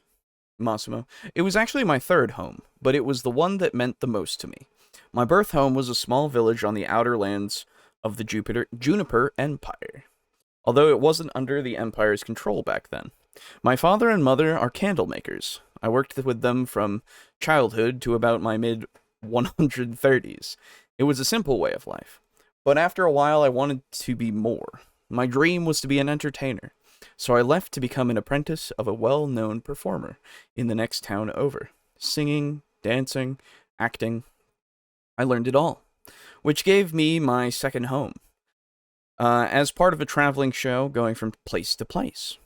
Massimo. It was actually my third home, but it was the one that meant the most to me. My birth home was a small village on the outer lands of the Juniper Empire, although it wasn't under the Empire's control back then. My father and mother are candle makers. I worked with them from childhood to about my mid-130s. It was a simple way of life. But after a while, I wanted to be more. My dream was to be an entertainer. So I left to become an apprentice of a well-known performer in the next town over. Singing, dancing, acting. I learned it all, which gave me my second home. As part of a traveling show going from place to place.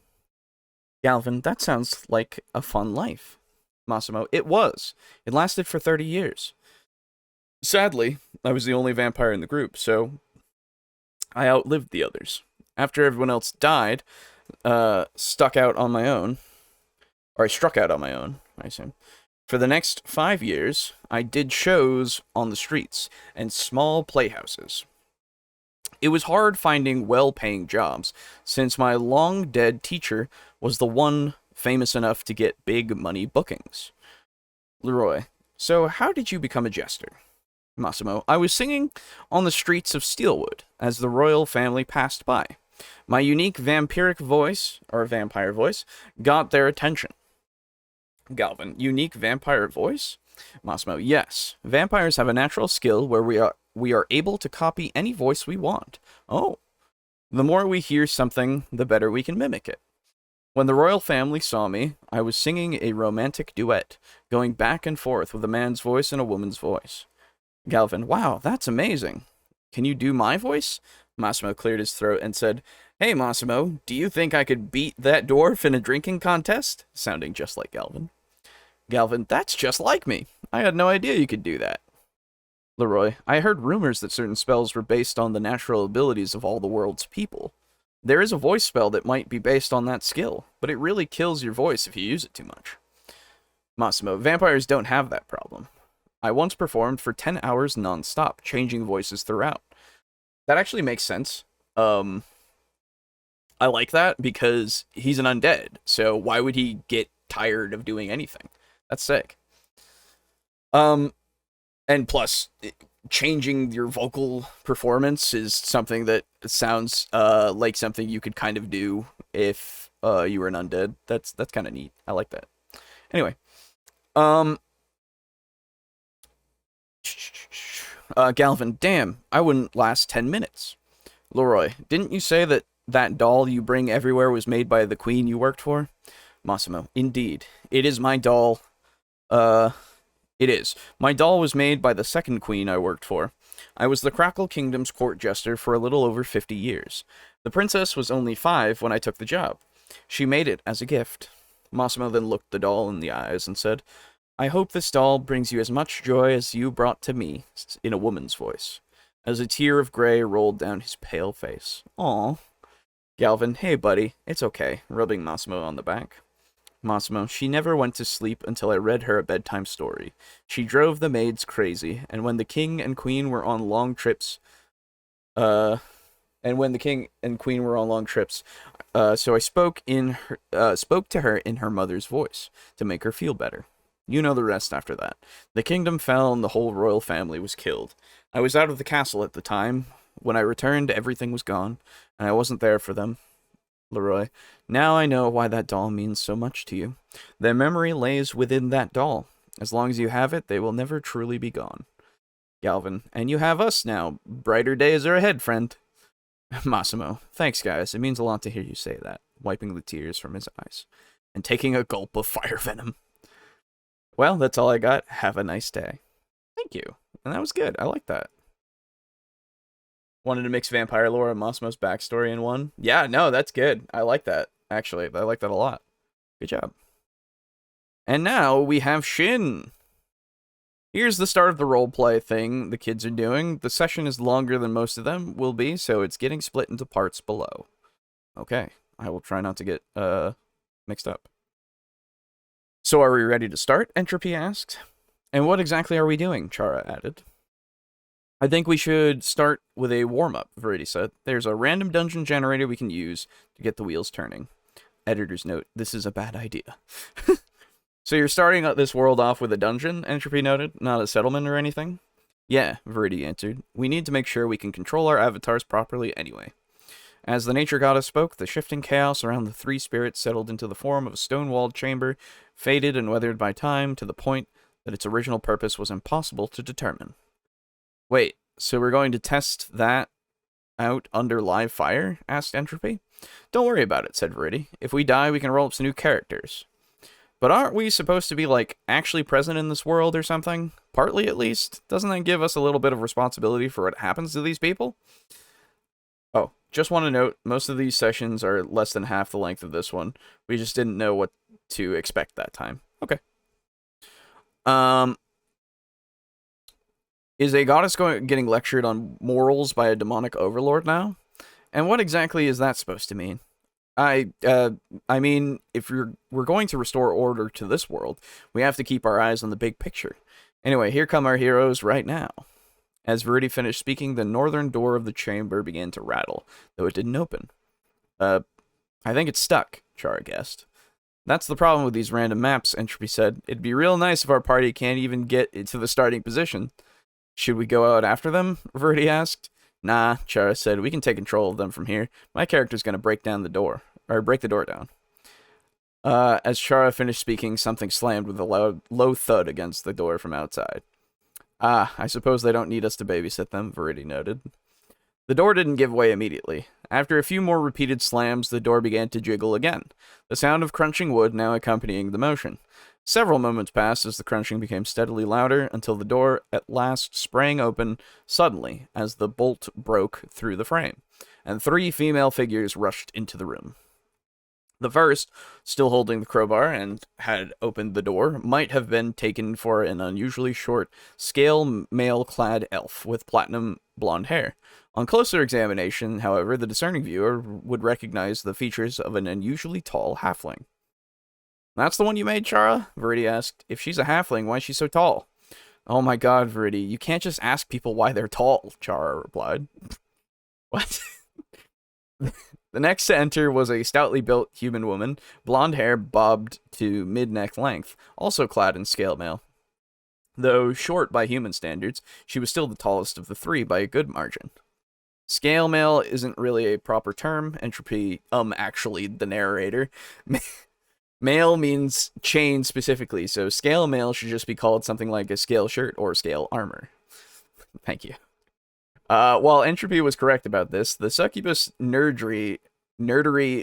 Galvin, that sounds like a fun life. Massimo, it was. It lasted for 30 years. Sadly, I was the only vampire in the group, so I outlived the others. After everyone else died, struck out on my own, I assume. For the next 5 years, I did shows on the streets and small playhouses. It was hard finding well-paying jobs, since my long-dead teacher was the one famous enough to get big money bookings. Leroy, so how did you become a jester? Massimo, I was singing on the streets of Steelwood as the royal family passed by. My unique vampire voice, got their attention. Galvin, unique vampire voice? Massimo, yes. Vampires have a natural skill where we are able to copy any voice we want. Oh. The more we hear something, the better we can mimic it. When the royal family saw me, I was singing a romantic duet, going back and forth with a man's voice and a woman's voice. Galvin, wow, that's amazing. Can you do my voice? Massimo cleared his throat and said, Hey, Massimo, do you think I could beat that dwarf in a drinking contest? Sounding just like Galvin. Galvin, that's just like me. I had no idea you could do that. Leroy, I heard rumors that certain spells were based on the natural abilities of all the world's people. There is a voice spell that might be based on that skill, but it really kills your voice if you use it too much. Massimo, vampires don't have that problem. I once performed for 10 hours non-stop, changing voices throughout. That actually makes sense. I like that because he's an undead, so why would he get tired of doing anything? That's sick. And plus, changing your vocal performance is something that sounds like something you could kind of do if you were an undead. That's kind of neat. I like that. Anyway, Galvin, damn, I wouldn't last 10 minutes. Leroy, didn't you say that doll you bring everywhere was made by the queen you worked for? Massimo, indeed. It is my doll. It is. My doll was made by the second queen I worked for. I was the Crackle Kingdom's court jester for a little over 50 years. The princess was only 5 when I took the job. She made it as a gift. Massimo then looked the doll in the eyes and said, I hope this doll brings you as much joy as you brought to me, in a woman's voice, as a tear of gray rolled down his pale face. Aw. Galvin, hey buddy, it's okay, rubbing Massimo on the back. Massimo, she never went to sleep until I read her a bedtime story. She drove the maids crazy, and when the king and queen were on long trips, so I spoke to her in her mother's voice to make her feel better. You know the rest after that. The kingdom fell and the whole royal family was killed. I was out of the castle at the time. When I returned, everything was gone, and I wasn't there for them. Leroy, now I know why that doll means so much to you. Their memory lays within that doll. As long as you have it, they will never truly be gone. Galvin, and you have us now. Brighter days are ahead, friend. Massimo, thanks guys. It means a lot to hear you say that, wiping the tears from his eyes, and taking a gulp of fire venom. Well, that's all I got. Have a nice day. Thank you. And that was good. I like that. Wanted to mix vampire lore and Massimo's backstory in one. Yeah, no, that's good. I like that, actually. I like that a lot. Good job. And now we have Shin. Here's the start of the roleplay thing the kids are doing. The session is longer than most of them will be, so it's getting split into parts below. Okay, I will try not to get mixed up. So are we ready to start? Entropy asked. And what exactly are we doing? Chara added. I think we should start with a warm-up, Verity said. There's a random dungeon generator we can use to get the wheels turning. Editor's note, this is a bad idea. So you're starting this world off with a dungeon, Entropy noted, not a settlement or anything? Yeah, Verity answered. We need to make sure we can control our avatars properly anyway. As the nature goddess spoke, the shifting chaos around the three spirits settled into the form of a stone-walled chamber, faded and weathered by time to the point that its original purpose was impossible to determine. Wait, so we're going to test that out under live fire? Asked Entropy. Don't worry about it, said Verity. If we die, we can roll up some new characters. But aren't we supposed to be, like, actually present in this world or something? Partly, at least? Doesn't that give us a little bit of responsibility for what happens to these people? Oh, just want to note, most of these sessions are less than half the length of this one. We just didn't know what to expect that time. Okay. Is a goddess getting lectured on morals by a demonic overlord now? And what exactly is that supposed to mean? I mean, if we're going to restore order to this world, we have to keep our eyes on the big picture. Anyway, here come our heroes right now. As Verity finished speaking, the northern door of the chamber began to rattle, though it didn't open. I think it's stuck, Chara guessed. That's the problem with these random maps, Entropy said. It'd be real nice if our party can't even get to the starting position. Should we go out after them? Verity asked. Nah, Chara said. We can take control of them from here. My character's gonna break the door down. As Chara finished speaking, something slammed with a low thud against the door from outside. Ah, I suppose they don't need us to babysit them, Verity noted. The door didn't give way immediately. After a few more repeated slams, the door began to jiggle again, the sound of crunching wood now accompanying the motion. Several moments passed as the crunching became steadily louder until the door at last sprang open suddenly as the bolt broke through the frame, and 3 female figures rushed into the room. The first, still holding the crowbar and had opened the door, might have been taken for an unusually short, scale mail-clad elf with platinum blonde hair. On closer examination, however, the discerning viewer would recognize the features of an unusually tall halfling. That's the one you made, Chara? Verity asked. If she's a halfling, why is she so tall? Oh my god, Verity, you can't just ask people why they're tall, Chara replied. What? The next to enter was a stoutly built human woman, blonde hair bobbed to mid-neck length, also clad in scale mail. Though short by human standards, she was still the tallest of the 3 by a good margin. Scale mail isn't really a proper term. Entropy, actually, the narrator. Mail means chain specifically, so scale mail should just be called something like a scale shirt or scale armor. Thank you. While Entropy was correct about this, the succubus nerdery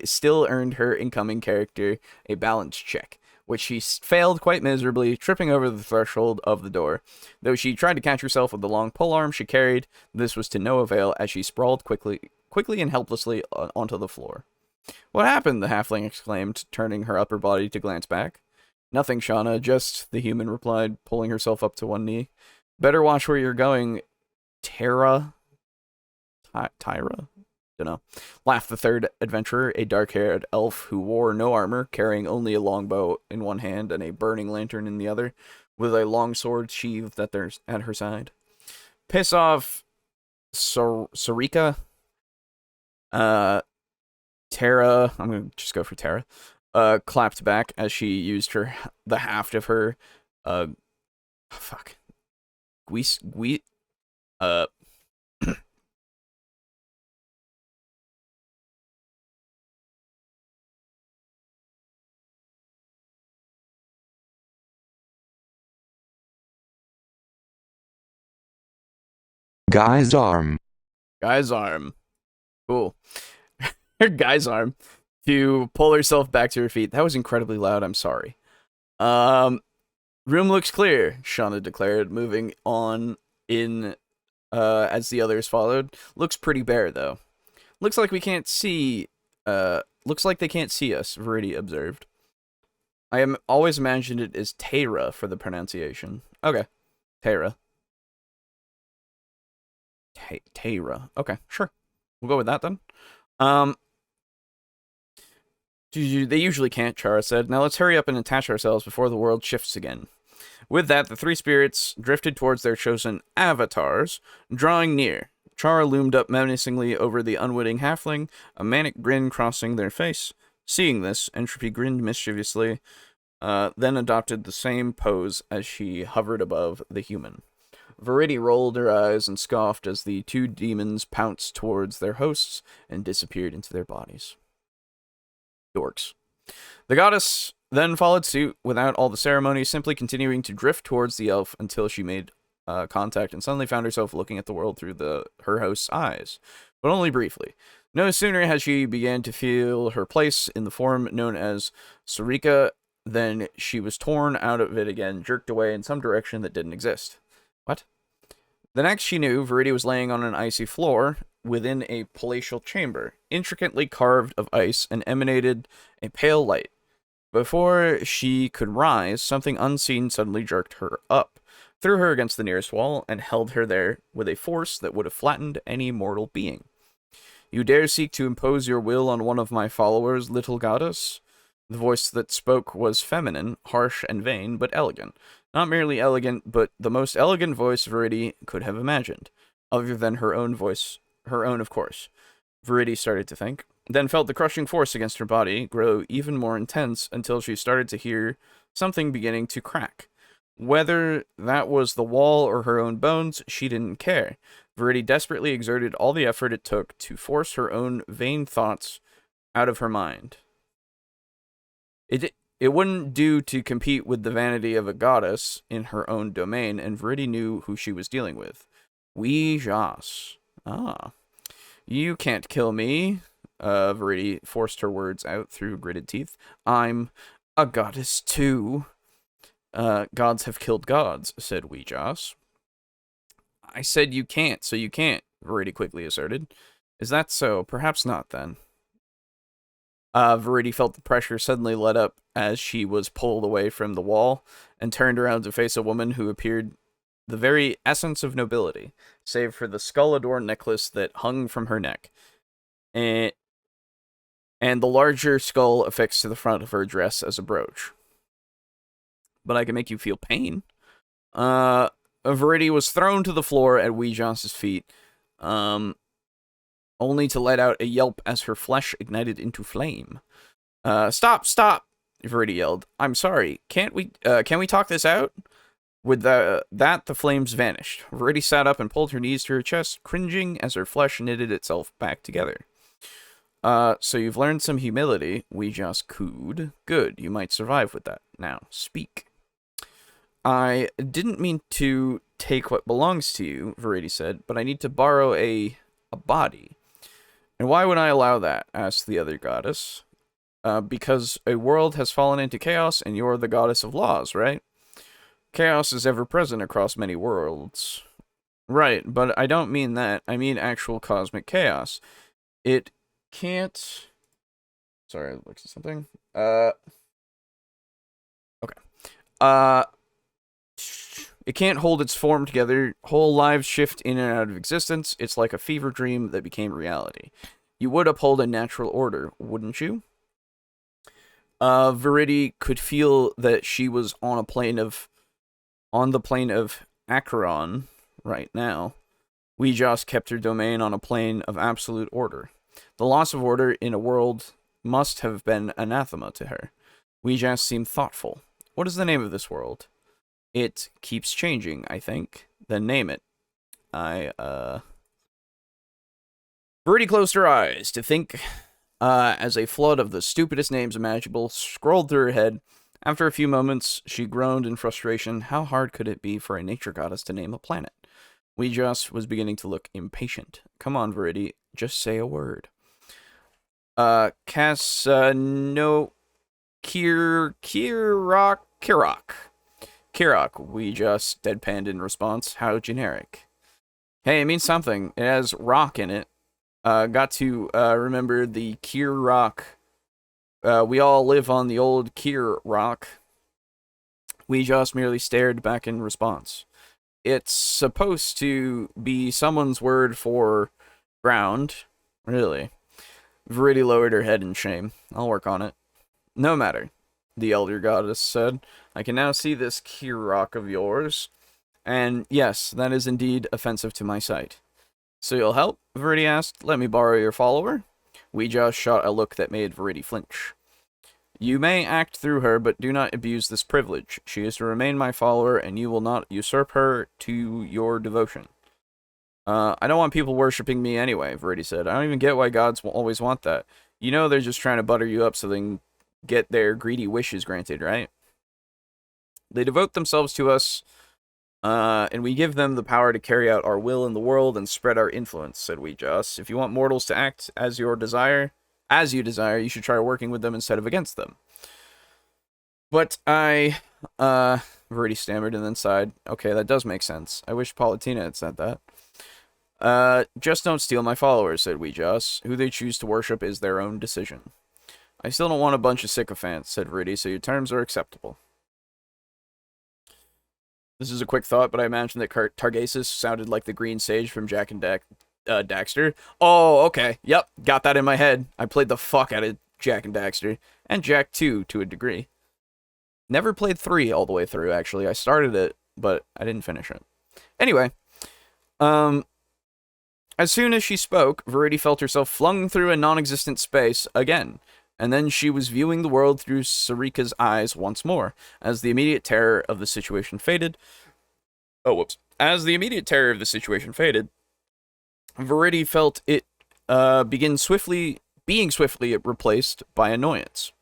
still earned her incoming character a balance check, which she failed quite miserably, tripping over the threshold of the door. Though she tried to catch herself with the long polearm she carried, this was to no avail as she sprawled quickly and helplessly onto the floor. What happened? The halfling exclaimed, turning her upper body to glance back. Nothing, Shauna, just, the human replied, pulling herself up to one knee. Better watch where you're going, Tyra? Dunno. Laughed the third adventurer, a dark-haired elf who wore no armor, carrying only a longbow in one hand and a burning lantern in the other, with a long sword sheathed at her side. Piss off, Sarika. Tara, I'm gonna just go for Tara, clapped back as she used the haft of her, Guy's arm. Cool. Her guy's arm to pull herself back to her feet. That was incredibly loud. I'm sorry. Room looks clear, Shauna declared, moving on in as the others followed. Looks pretty bare though. Looks like they can't see us, Verity observed. I always imagined it as Tara for the pronunciation. Okay. Terra. Terra. Okay, sure. We'll go with that then. They usually can't, Chara said. Now let's hurry up and attach ourselves before the world shifts again. With that, the three spirits drifted towards their chosen avatars, drawing near. Chara loomed up menacingly over the unwitting halfling, a manic grin crossing their face. Seeing this, Entropy grinned mischievously, then adopted the same pose as she hovered above the human. Verity rolled her eyes and scoffed as the two demons pounced towards their hosts and disappeared into their bodies. Dorks. The goddess then followed suit without all the ceremony, simply continuing to drift towards the elf until she made contact and suddenly found herself looking at the world through her host's eyes, but only briefly. No sooner had she began to feel her place in the form known as Sarika than she was torn out of it again, jerked away in some direction that didn't exist. What? The next she knew, Verity was laying on an icy floor within a palatial chamber, intricately carved of ice and emanated a pale light. Before she could rise, something unseen suddenly jerked her up, threw her against the nearest wall, and held her there with a force that would have flattened any mortal being. You dare seek to impose your will on one of my followers, little goddess? The voice that spoke was feminine, harsh and vain, but elegant. Not merely elegant, but the most elegant voice Verity could have imagined. Other than her own voice, her own, of course. Verity started to think, then felt the crushing force against her body grow even more intense until she started to hear something beginning to crack. Whether that was the wall or her own bones, she didn't care. Verity desperately exerted all the effort it took to force her own vain thoughts out of her mind. It wouldn't do to compete with the vanity of a goddess in her own domain, and Verity knew who she was dealing with. Jas. Ah. You can't kill me. Verity forced her words out through gritted teeth. I'm a goddess too. Gods have killed gods, said Jas. I said you can't, so you can't, Verity quickly asserted. Is that so? Perhaps not, then. Verity felt the pressure suddenly let up as she was pulled away from the wall and turned around to face a woman who appeared the very essence of nobility, save for the skull-adorned necklace that hung from her neck, and the larger skull affixed to the front of her dress as a brooch. But I can make you feel pain. Verity was thrown to the floor at Jas' feet, only to let out a yelp as her flesh ignited into flame. Stop! Verity yelled. I'm sorry. Can we talk this out? With that, the flames vanished. Verity sat up and pulled her knees to her chest, cringing as her flesh knitted itself back together. So you've learned some humility, Jas cooed. Good, you might survive with that. Now, speak. I didn't mean to take what belongs to you, Verity said, but I need to borrow a body. And why would I allow that? Asked the other goddess. Because a world has fallen into chaos, and you're the goddess of laws, right? Chaos is ever present across many worlds. Right, but I don't mean that. I mean actual cosmic chaos. It can't... Sorry, I looked at something. Okay. It can't hold its form together. Whole lives shift in and out of existence. It's like a fever dream that became reality. You would uphold a natural order, wouldn't you? Verity could feel that she was on the plane of Acheron right now. Jas kept her domain on a plane of absolute order. The loss of order in a world must have been anathema to her. Jas seemed thoughtful. What is the name of this world? It keeps changing, I think. Then name it. Verity closed her eyes to think as a flood of the stupidest names imaginable scrolled through her head. After a few moments, she groaned in frustration. How hard could it be for a nature goddess to name a planet? Jas was beginning to look impatient. Come on, Verity, just say a word. Kirok, we just deadpanned in response. How generic. Hey, it means something. It has rock in it. Got to remember the Kier Rock. We all live on the old Kier Rock. We just merely stared back in response. it's supposed to be someone's word for ground. Really? Viridi lowered her head in shame. I'll work on it. No matter, the elder goddess said. I can now see this key rock of yours. And yes, that is indeed offensive to my sight. So you'll help? Viridi asked. Let me borrow your follower? Ouija shot a look that made Viridi flinch. You may act through her, but do not abuse this privilege. She is to remain my follower, and you will not usurp her to your devotion. I don't want people worshipping me anyway, Viridi said. I don't even get why gods will always want that. You know they're just trying to butter you up so they can get their greedy wishes granted, right? They devote themselves to us, and we give them the power to carry out our will in the world and spread our influence, said Ouija. If you want mortals to act as you desire, you should try working with them instead of against them. But Viridi stammered and then sighed. Okay, that does make sense. I wish Politina had said that. Just don't steal my followers, said Ouija. Who they choose to worship is their own decision. I still don't want a bunch of sycophants, said Viridi, so your terms are acceptable. This is a quick thought, but I imagine that Targasus sounded like the Green Sage from Jak and Daxter. Oh, okay. Yep, got that in my head. I played the fuck out of Jak and Daxter. And Jak 2, to a degree. Never played 3 all the way through, actually. I started it, but I didn't finish it. Anyway, as soon as she spoke, Viridi felt herself flung through a non-existent space again. And then she was viewing the world through Sarika's eyes once more, as the immediate terror of the situation faded. As the immediate terror of the situation faded, Viridi felt it being swiftly replaced by annoyance.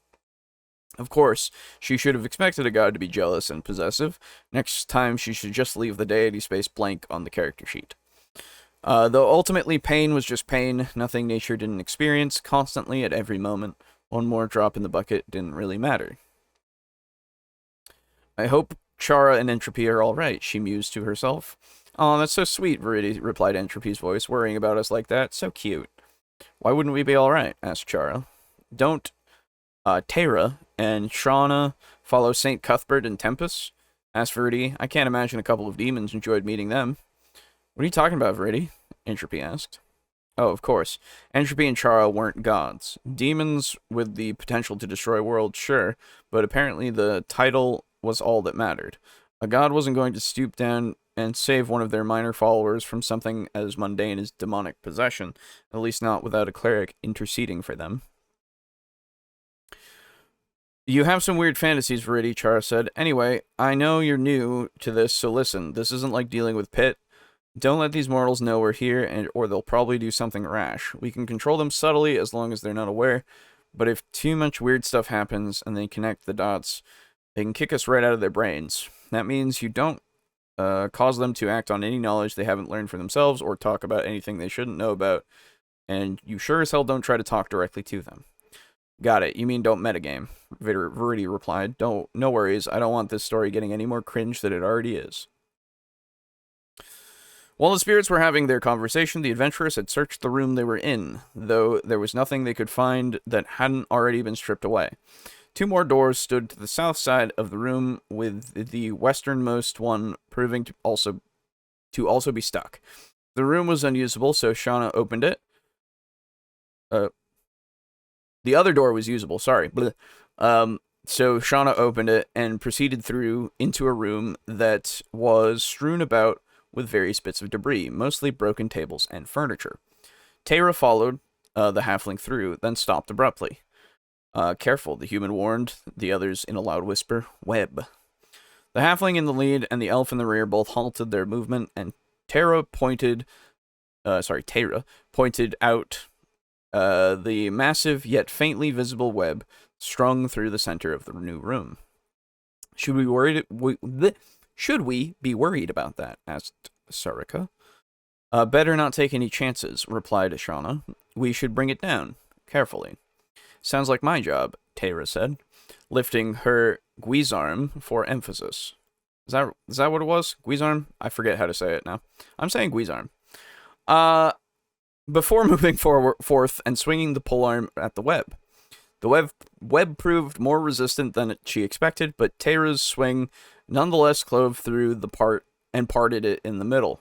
Of course, she should have expected a god to be jealous and possessive. Next time, she should just leave the deity space blank on the character sheet. Though ultimately pain was just pain, nothing nature didn't experience, constantly at every moment. One more drop in the bucket didn't really matter. I hope Chara and Entropy are alright, she mused to herself. Oh, that's so sweet, Viridi replied Entropy's voice, worrying about us like that. So cute. Why wouldn't we be alright? Asked Chara. Don't Tara and Shauna follow St. Cuthbert and Tempest? Asked Viridi. I can't imagine a couple of demons enjoyed meeting them. What are you talking about, Viridi? Entropy asked. Oh, of course. Entropy and Chara weren't gods. Demons with the potential to destroy worlds, sure, but apparently the title was all that mattered. A god wasn't going to stoop down and save one of their minor followers from something as mundane as demonic possession, at least not without a cleric interceding for them. You have some weird fantasies, Viridi, Chara said. Anyway, I know you're new to this, so listen. This isn't like dealing with Pit. Don't let these mortals know we're here, or they'll probably do something rash. We can control them subtly as long as they're not aware, but if too much weird stuff happens and they connect the dots, they can kick us right out of their brains. That means you don't cause them to act on any knowledge they haven't learned for themselves or talk about anything they shouldn't know about, and you sure as hell don't try to talk directly to them. Got it. You mean don't metagame, Viridi replied. No worries. I don't want this story getting any more cringe than it already is. While the spirits were having their conversation, the adventurers had searched the room they were in, though there was nothing they could find that hadn't already been stripped away. 2 more doors stood to the south side of the room, with the westernmost one proving to also be stuck. The room was unusable, so Shauna opened it. The other door was usable, sorry. So Shauna opened it and proceeded through into a room that was strewn about with various bits of debris, mostly broken tables and furniture. Tara followed the halfling through, then stopped abruptly. Careful, the human warned the others in a loud whisper. Web. The halfling in the lead and the elf in the rear both halted their movement, and Tara pointed out the massive yet faintly visible web strung through the center of the new room. Should we be worried about that? Asked Sarika. Better not take any chances, replied Ashana. We should bring it down, carefully. Sounds like my job, Tara said, lifting her guisarm for emphasis. Is that what it was? Guisarm? I forget how to say it now. I'm saying guisarm. Before moving forth and swinging the polearm at the web. The web proved more resistant than she expected, but Tara's swing nonetheless clove through the part and parted it in the middle.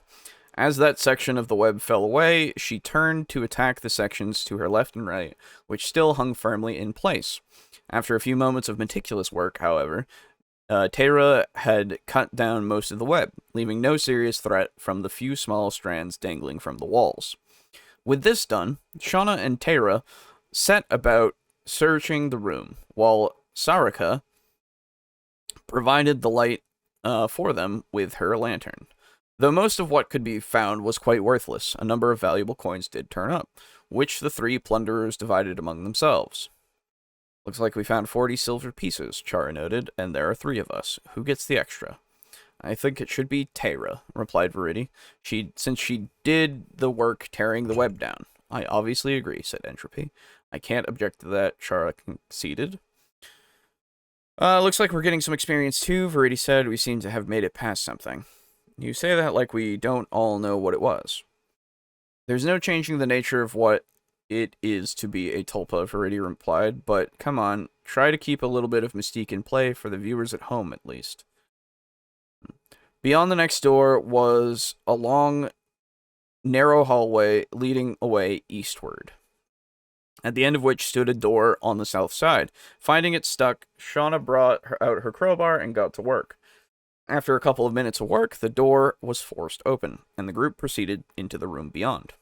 As that section of the web fell away, she turned to attack the sections to her left and right, which still hung firmly in place. After a few moments of meticulous work, however, Tara had cut down most of the web, leaving no serious threat from the few small strands dangling from the walls. With this done, Shauna and Tara set about searching the room, while Sarika provided the light for them with her lantern. Though most of what could be found was quite worthless, a number of valuable coins did turn up, which the three plunderers divided among themselves. Looks like we found 40 silver pieces, Chara noted, and there are 3 of us. Who gets the extra? I think it should be Tara, replied Verity, since she did the work tearing the web down. I obviously agree, said Entropy. I can't object to that, Chara conceded. Looks like we're getting some experience too, Verity said. We seem to have made it past something. You say that like we don't all know what it was. There's no changing the nature of what it is to be a tulpa, Verity replied, but come on, try to keep a little bit of mystique in play for the viewers at home, at least. Beyond the next door was a long, narrow hallway leading away eastward, at the end of which stood a door on the south side. Finding it stuck, Shauna brought out her crowbar and got to work. After a couple of minutes of work, the door was forced open, and the group proceeded into the room beyond.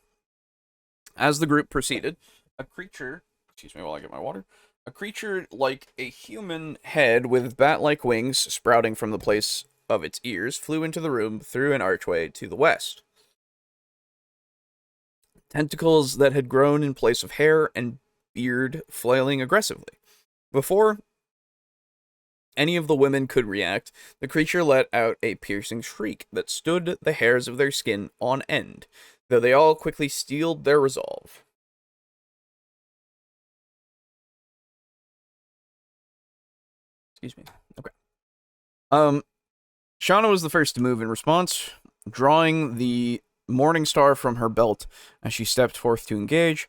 As the group proceeded, a creature... Excuse me while I get my water. A creature like a human head with bat-like wings sprouting from the place of its ears flew into the room through an archway to the west. Tentacles that had grown in place of hair and beard flailing aggressively. Before any of the women could react, the creature let out a piercing shriek that stood the hairs of their skin on end, though they all quickly steeled their resolve. Excuse me. Okay. Shauna was the first to move in response, drawing the Morning Star from her belt as she stepped forth to engage.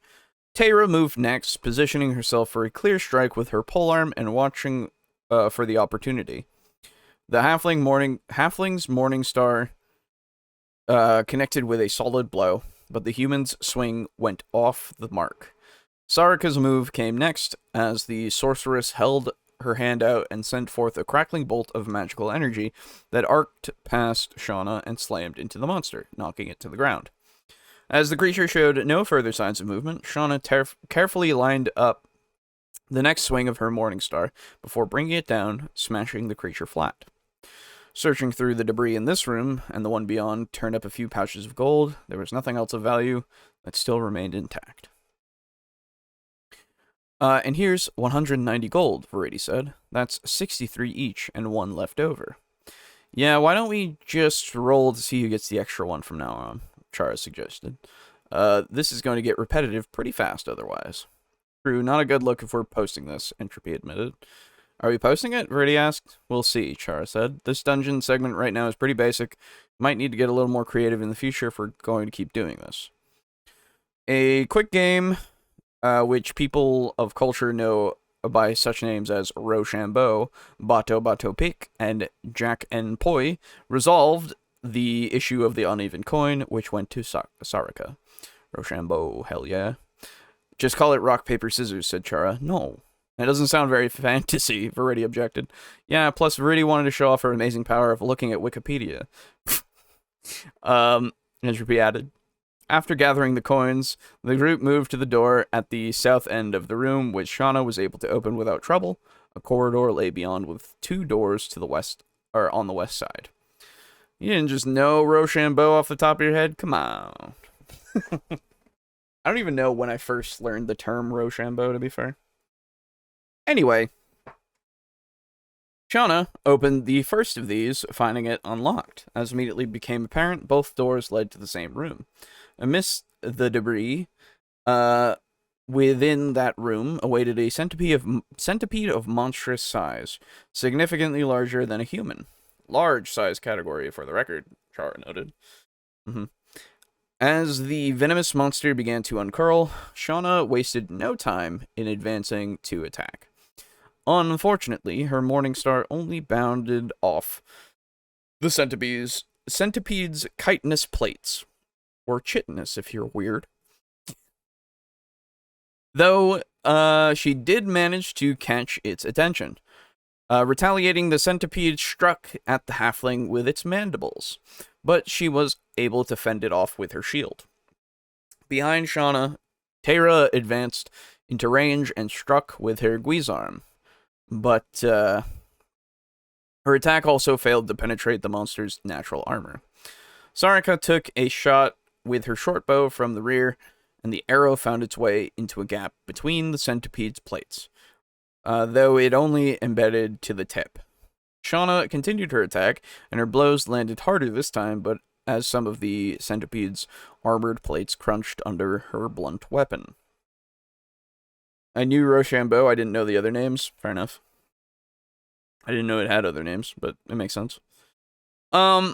Tara moved next, positioning herself for a clear strike with her polearm and watching for the opportunity. The halfling's Morning Star connected with a solid blow, but the human's swing went off the mark. Sarika's move came next, as the sorceress held her hand out and sent forth a crackling bolt of magical energy that arced past Shauna and slammed into the monster, knocking it to the ground. As the creature showed no further signs of movement, Shauna carefully lined up the next swing of her Morning Star before bringing it down, smashing the creature flat. Searching through the debris in this room and the one beyond turned up a few pouches of gold. There was nothing else of value that still remained intact. And here's 190 gold, Verity said. That's 63 each and 1 left over. Yeah, why don't we just roll to see who gets the extra one from now on, Chara suggested. This is going to get repetitive pretty fast otherwise. True, not a good look if we're posting this, Entropy admitted. Are we posting it? Verity asked. We'll see, Chara said. This dungeon segment right now is pretty basic. Might need to get a little more creative in the future if we're going to keep doing this. A quick game, which people of culture know by such names as Rochambeau, Bato Bato Pic, and Jack and Poi, resolved the issue of the uneven coin, which went to Sarika. Rochambeau, hell yeah. Just call it rock, paper, scissors, said Chara. No. That doesn't sound very fantasy, Verity objected. Yeah, plus Verity wanted to show off her amazing power of looking at Wikipedia. Entropy added. After gathering the coins, the group moved to the door at the south end of the room, which Shauna was able to open without trouble. A corridor lay beyond with 2 doors to the west, or on the west side. You didn't just know Rochambeau off the top of your head? Come on. I don't even know when I first learned the term Rochambeau, to be fair. Anyway, Shauna opened the first of these, finding it unlocked. As immediately became apparent, both doors led to the same room. Amidst the debris, within that room awaited a centipede of monstrous size, significantly larger than a human. Large size category, for the record, Chara noted. As the venomous monster began to uncurl, Shauna wasted no time in advancing to attack. Unfortunately, her Morning Star only bounded off the centipede's centipede's chitinous plates, or chitinous if you're weird. Though, she did manage to catch its attention. Retaliating, the centipede struck at the halfling with its mandibles, but she was able to fend it off with her shield. Behind Shauna, Tara advanced into range and struck with her guisarme, but her attack also failed to penetrate the monster's natural armor. Sarika took a shot with her short bow from the rear, and the arrow found its way into a gap between the centipede's plates, though it only embedded to the tip. Shauna continued her attack, and her blows landed harder this time, but as some of the centipede's armored plates crunched under her blunt weapon. I knew Rochambeau, I didn't know the other names. Fair enough. I didn't know it had other names, but it makes sense. The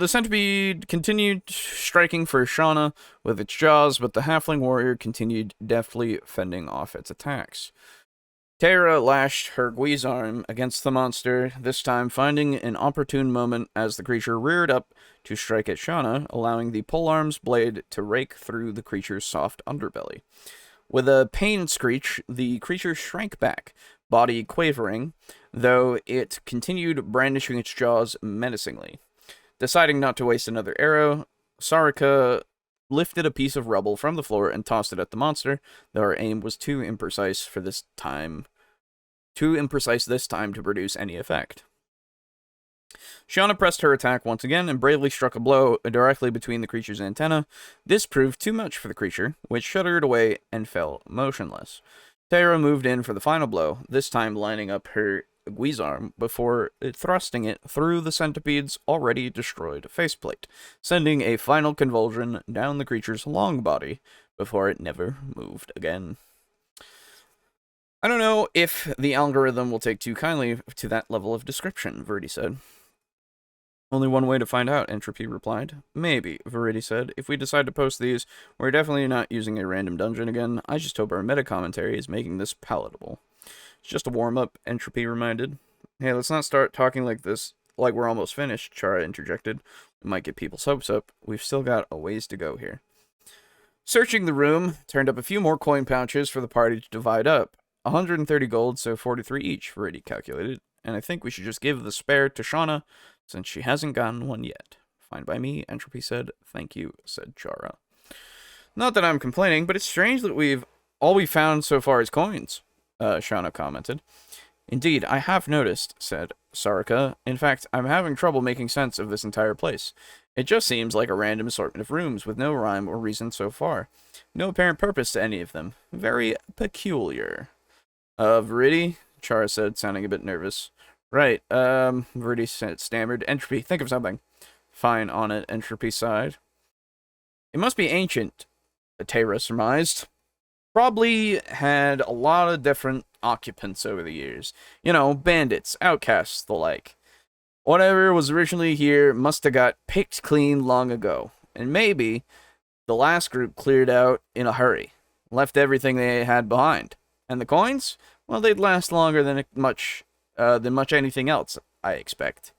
centipede continued striking for Shauna with its jaws, but the halfling warrior continued deftly fending off its attacks. Tara lashed her guisarme against the monster, this time finding an opportune moment as the creature reared up to strike at Shauna, allowing the polearm's blade to rake through the creature's soft underbelly. With a pained screech, the creature shrank back, body quavering, though it continued brandishing its jaws menacingly. Deciding not to waste another arrow, Sarika lifted a piece of rubble from the floor and tossed it at the monster, though her aim was too imprecise this time to produce any effect. Shauna pressed her attack once again and bravely struck a blow directly between the creature's antenna. This proved too much for the creature, which shuddered away and fell motionless. Tara moved in for the final blow, this time lining up her guisarme before thrusting it through the centipede's already destroyed faceplate, sending a final convulsion down the creature's long body before it never moved again. I don't know if the algorithm will take too kindly to that level of description, Verdi said. Only one way to find out, Entropy replied. Maybe, Verdi said. If we decide to post these, we're definitely not using a random dungeon again. I just hope our meta-commentary is making this palatable. It's just a warm-up, Entropy reminded. Hey, let's not start talking like this, like we're almost finished, Chara interjected. We might get people's hopes up. We've still got a ways to go here. Searching the room, turned up a few more coin pouches for the party to divide up. 130 gold, so 43 each, Verdi calculated. And I think we should just give the spare to Shauna, since she hasn't gotten one yet. Fine by me, Entropy said. Thank you, said Chara. Not that I'm complaining, but it's strange that all we've found so far is coins, Shauna commented. Indeed, I have noticed, said Sarika. In fact, I'm having trouble making sense of this entire place. It just seems like a random assortment of rooms with no rhyme or reason so far. No apparent purpose to any of them. Very peculiar. Verdi? Chara said, sounding a bit nervous. Right, Verdi stammered. Entropy, think of something. Fine, on it, Entropy sighed. It must be ancient, Tara surmised. Probably had a lot of different occupants over the years. You know, bandits, outcasts, the like. Whatever was originally here must have got picked clean long ago. And maybe the last group cleared out in a hurry. Left everything they had behind. And the coins? Well, they'd last longer than much anything else, I expect.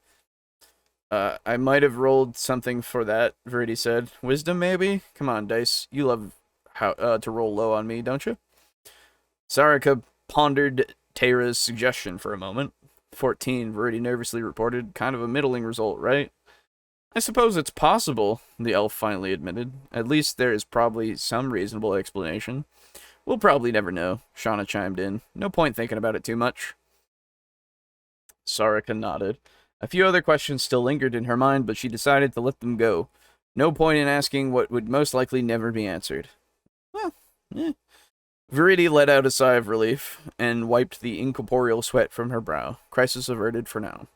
I might have rolled something for that, Verdi said. Wisdom, maybe? Come on, Dice. You love to roll low on me, don't you? Sarika pondered Tara's suggestion for a moment. 14, Verdi nervously reported. Kind of a middling result, right? I suppose it's possible, the elf finally admitted. At least there is probably some reasonable explanation. We'll probably never know, Shauna chimed in. No point thinking about it too much. Sarika nodded. A few other questions still lingered in her mind, but she decided to let them go. No point in asking what would most likely never be answered. Well, Verdi let out a sigh of relief and wiped the incorporeal sweat from her brow. Crisis averted for now.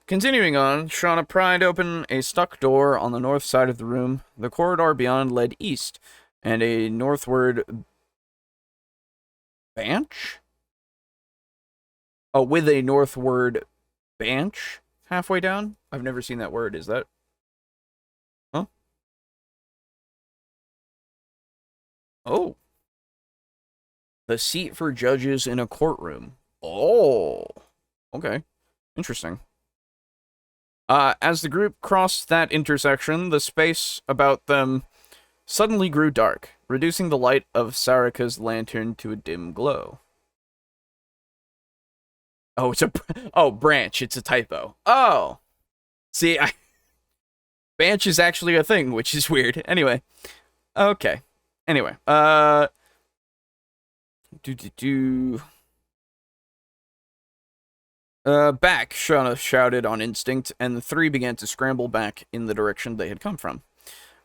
Continuing on, Shauna pried open a stuck door on the north side of the room. The corridor beyond led east, and a northward bench? Oh, with a northward bench halfway down? I've never seen that word. Is that? Huh? Oh. The seat for judges in a courtroom. Oh. Okay. Interesting. As the group crossed that intersection, the space about them suddenly grew dark, reducing the light of Sarika's lantern to a dim glow. Oh, branch. It's a typo. Oh, see, branch is actually a thing, which is weird. Anyway, okay. Anyway, Back, Shauna shouted on instinct, and the three began to scramble back in the direction they had come from.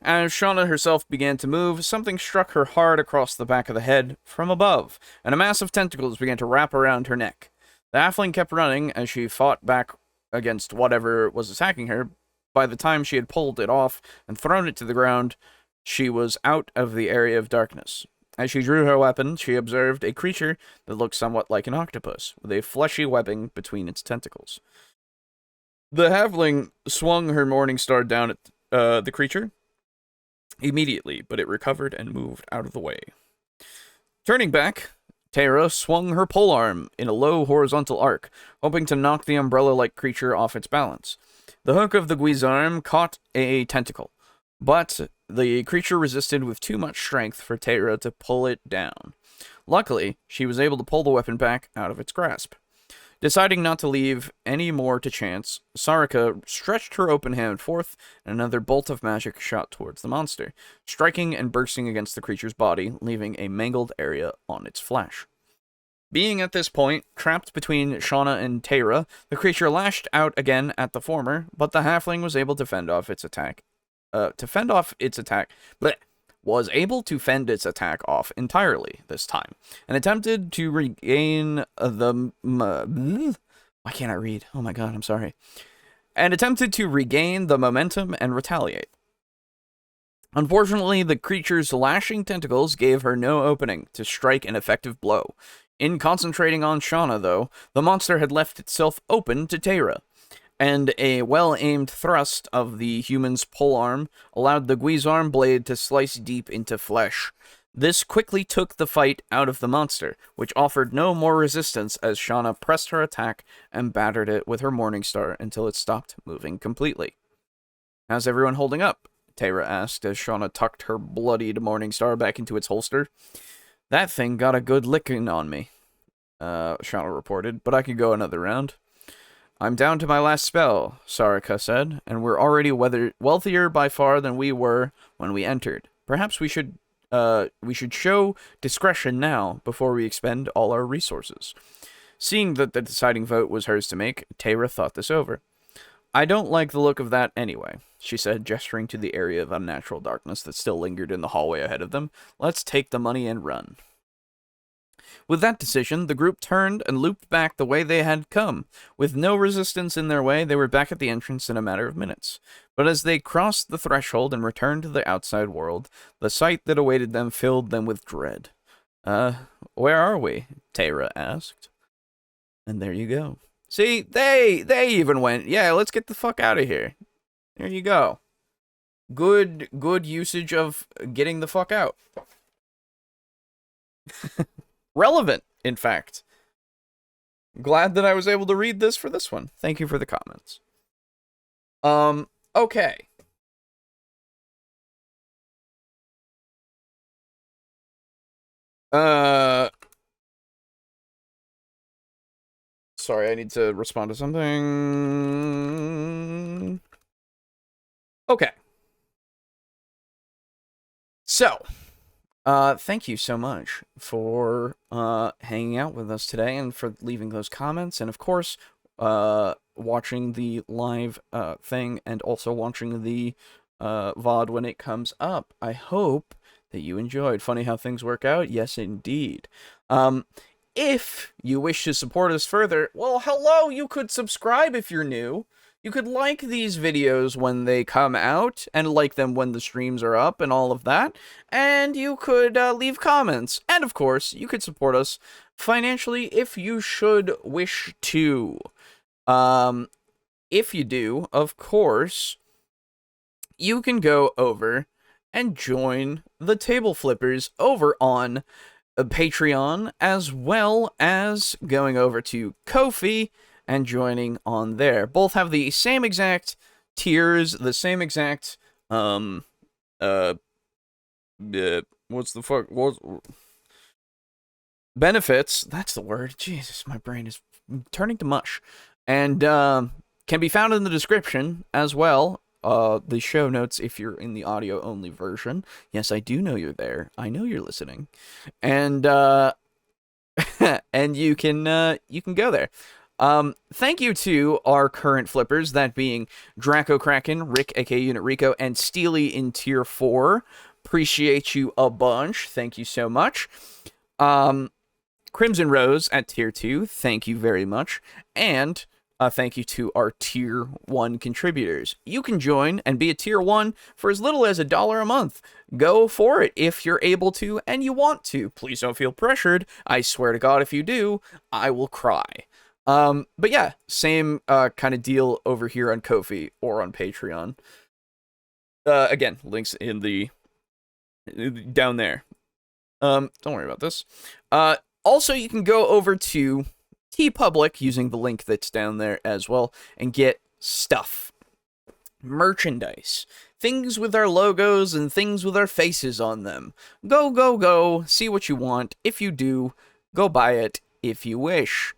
As Shauna herself began to move, something struck her hard across the back of the head from above, and a mass of tentacles began to wrap around her neck. The halfling kept running as she fought back against whatever was attacking her. By the time she had pulled it off and thrown it to the ground, she was out of the area of darkness. As she drew her weapon, she observed a creature that looked somewhat like an octopus, with a fleshy webbing between its tentacles. The halfling swung her morning star down at the creature immediately, but it recovered and moved out of the way. Turning back, Tara swung her polearm in a low horizontal arc, hoping to knock the umbrella-like creature off its balance. The hook of the guisarme caught a tentacle, but the creature resisted with too much strength for Tara to pull it down. Luckily, she was able to pull the weapon back out of its grasp. Deciding not to leave any more to chance, Sarika stretched her open hand forth, and another bolt of magic shot towards the monster, striking and bursting against the creature's body, leaving a mangled area on its flesh. Being at this point trapped between Shauna and Tara, the creature lashed out again at the former, but the halfling was able to fend off its attack. Was able to fend its attack off entirely this time, and attempted to regain the... Why can't I read? Oh my god, I'm sorry. And attempted to regain the momentum and retaliate. Unfortunately, the creature's lashing tentacles gave her no opening to strike an effective blow. In concentrating on Shauna, though, the monster had left itself open to Tara, and a well-aimed thrust of the human's polearm allowed the guisarme blade to slice deep into flesh. This quickly took the fight out of the monster, which offered no more resistance as Shauna pressed her attack and battered it with her Morningstar until it stopped moving completely. "How's everyone holding up?" Tara asked as Shauna tucked her bloodied Morningstar back into its holster. "That thing got a good licking on me," Shauna reported, "but I could go another round." "I'm down to my last spell," Sarika said, "and we're already wealthier by far than we were when we entered. Perhaps we should show discretion now before we expend all our resources." Seeing that the deciding vote was hers to make, Tara thought this over. "I don't like the look of that anyway," she said, gesturing to the area of unnatural darkness that still lingered in the hallway ahead of them. "Let's take the money and run." With that decision, the group turned and looped back the way they had come. With no resistance in their way, they were back at the entrance in a matter of minutes. But as they crossed the threshold and returned to the outside world, the sight that awaited them filled them with dread. Where are we?" Tara asked. And there you go. See, they even went, yeah, let's get the fuck out of here. There you go. Good usage of getting the fuck out. Relevant, in fact. Glad that I was able to read this for this one. Thank you for the comments. Okay. Sorry, I need to respond to something. Okay. So, thank you so much for hanging out with us today and for leaving those comments, and of course, watching the live thing and also watching the VOD when it comes up. I hope that you enjoyed. Funny how things work out? Yes, indeed. If you wish to support us further, well, hello, you could subscribe if you're new. You could like these videos when they come out, and like them when the streams are up, and all of that. And you could leave comments. And, of course, you could support us financially if you should wish to. If you do, of course, you can go over and join the Table Flippers over on Patreon, as well as going over to Ko-fi and joining on there. Both have the same exact tiers, the same exact benefits. That's the word. Jesus, my brain is turning to mush. And can be found in the description as well. The show notes if you're in the audio only version. Yes, I do know you're there. I know you're listening. And and you can go there. Thank you to our current flippers, that being Draco Kraken, Rick aka Unit Rico, and Steely in tier 4. Appreciate you a bunch. Thank you so much. Crimson Rose at tier 2. Thank you very much. And thank you to our tier 1 contributors. You can join and be a tier 1 for as little as $1 a month. Go for it if you're able to and you want to. Please don't feel pressured. I swear to God, if you do, I will cry. But yeah, same kind of deal over here on Ko-fi or on Patreon. Again, links in the down there. Don't worry about this. Also, you can go over to TeePublic using the link that's down there as well and get stuff, merchandise, things with our logos and things with our faces on them. Go, see what you want. If you do, go buy it if you wish.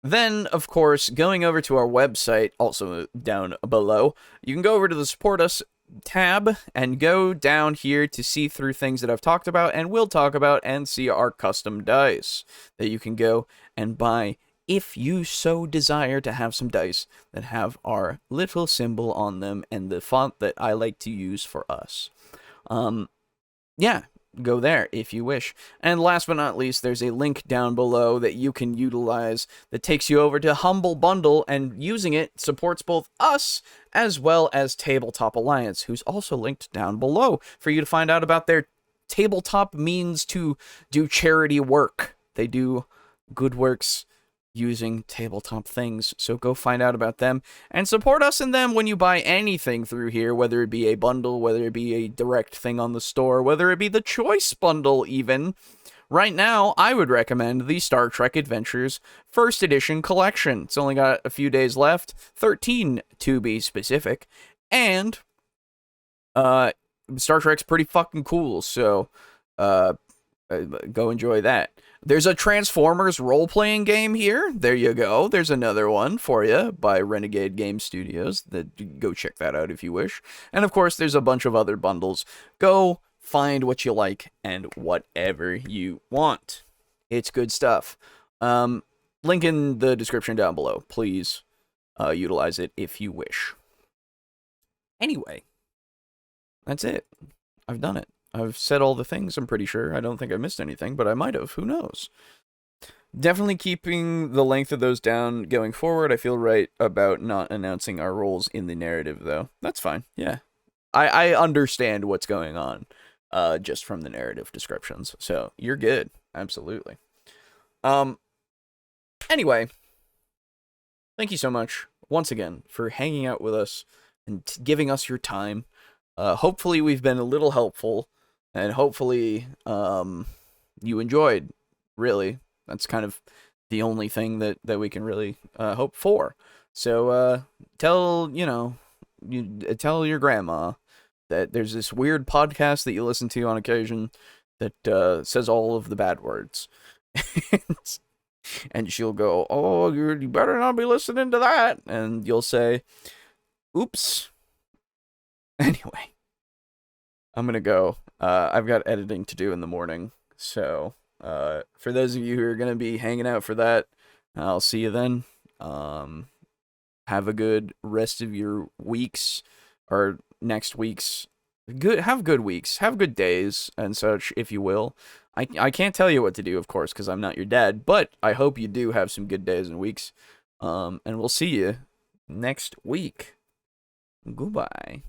Then, of course, going over to our website, also down below, you can go over to the Support Us tab and go down here to see through things that I've talked about and will talk about and see our custom dice that you can go and buy if you so desire to have some dice that have our little symbol on them and the font that I like to use for us. Yeah. Go there if you wish. And last but not least, there's a link down below that you can utilize that takes you over to Humble Bundle, and using it supports both us as well as Tabletop Alliance, who's also linked down below for you to find out about their tabletop means to do charity work. They do good works using tabletop things, so go find out about them and support us and them when you buy anything through here, whether it be a bundle, whether it be a direct thing on the store, whether it be the choice bundle even. Right now, I would recommend the Star Trek Adventures First Edition Collection. It's only got a few days left, 13 to be specific, and Star Trek's pretty fucking cool, so go enjoy that. There's a Transformers role-playing game here. There you go. There's another one for you by Renegade Game Studios. Go check that out if you wish. And of course, there's a bunch of other bundles. Go find what you like and whatever you want. It's good stuff. Link in the description down below. Please utilize it if you wish. Anyway, that's it. I've done it. I've said all the things, I'm pretty sure. I don't think I missed anything, but I might have. Who knows? Definitely keeping the length of those down going forward. I feel right about not announcing our roles in the narrative, though. That's fine. Yeah. I understand what's going on just from the narrative descriptions. So you're good. Absolutely. Anyway, thank you so much once again for hanging out with us and giving us your time. Hopefully we've been a little helpful. And hopefully, you enjoyed, really. That's kind of the only thing that we can really hope for. So, tell your grandma that there's this weird podcast that you listen to on occasion that says all of the bad words. And she'll go, oh, you better not be listening to that. And you'll say, oops. Anyway, I'm going to go. I've got editing to do in the morning, so for those of you who are going to be hanging out for that, I'll see you then. Have a good rest of your weeks, or next week's. Have good weeks, have good days, and such, if you will. I can't tell you what to do, of course, because I'm not your dad, but I hope you do have some good days and weeks, and we'll see you next week. Goodbye.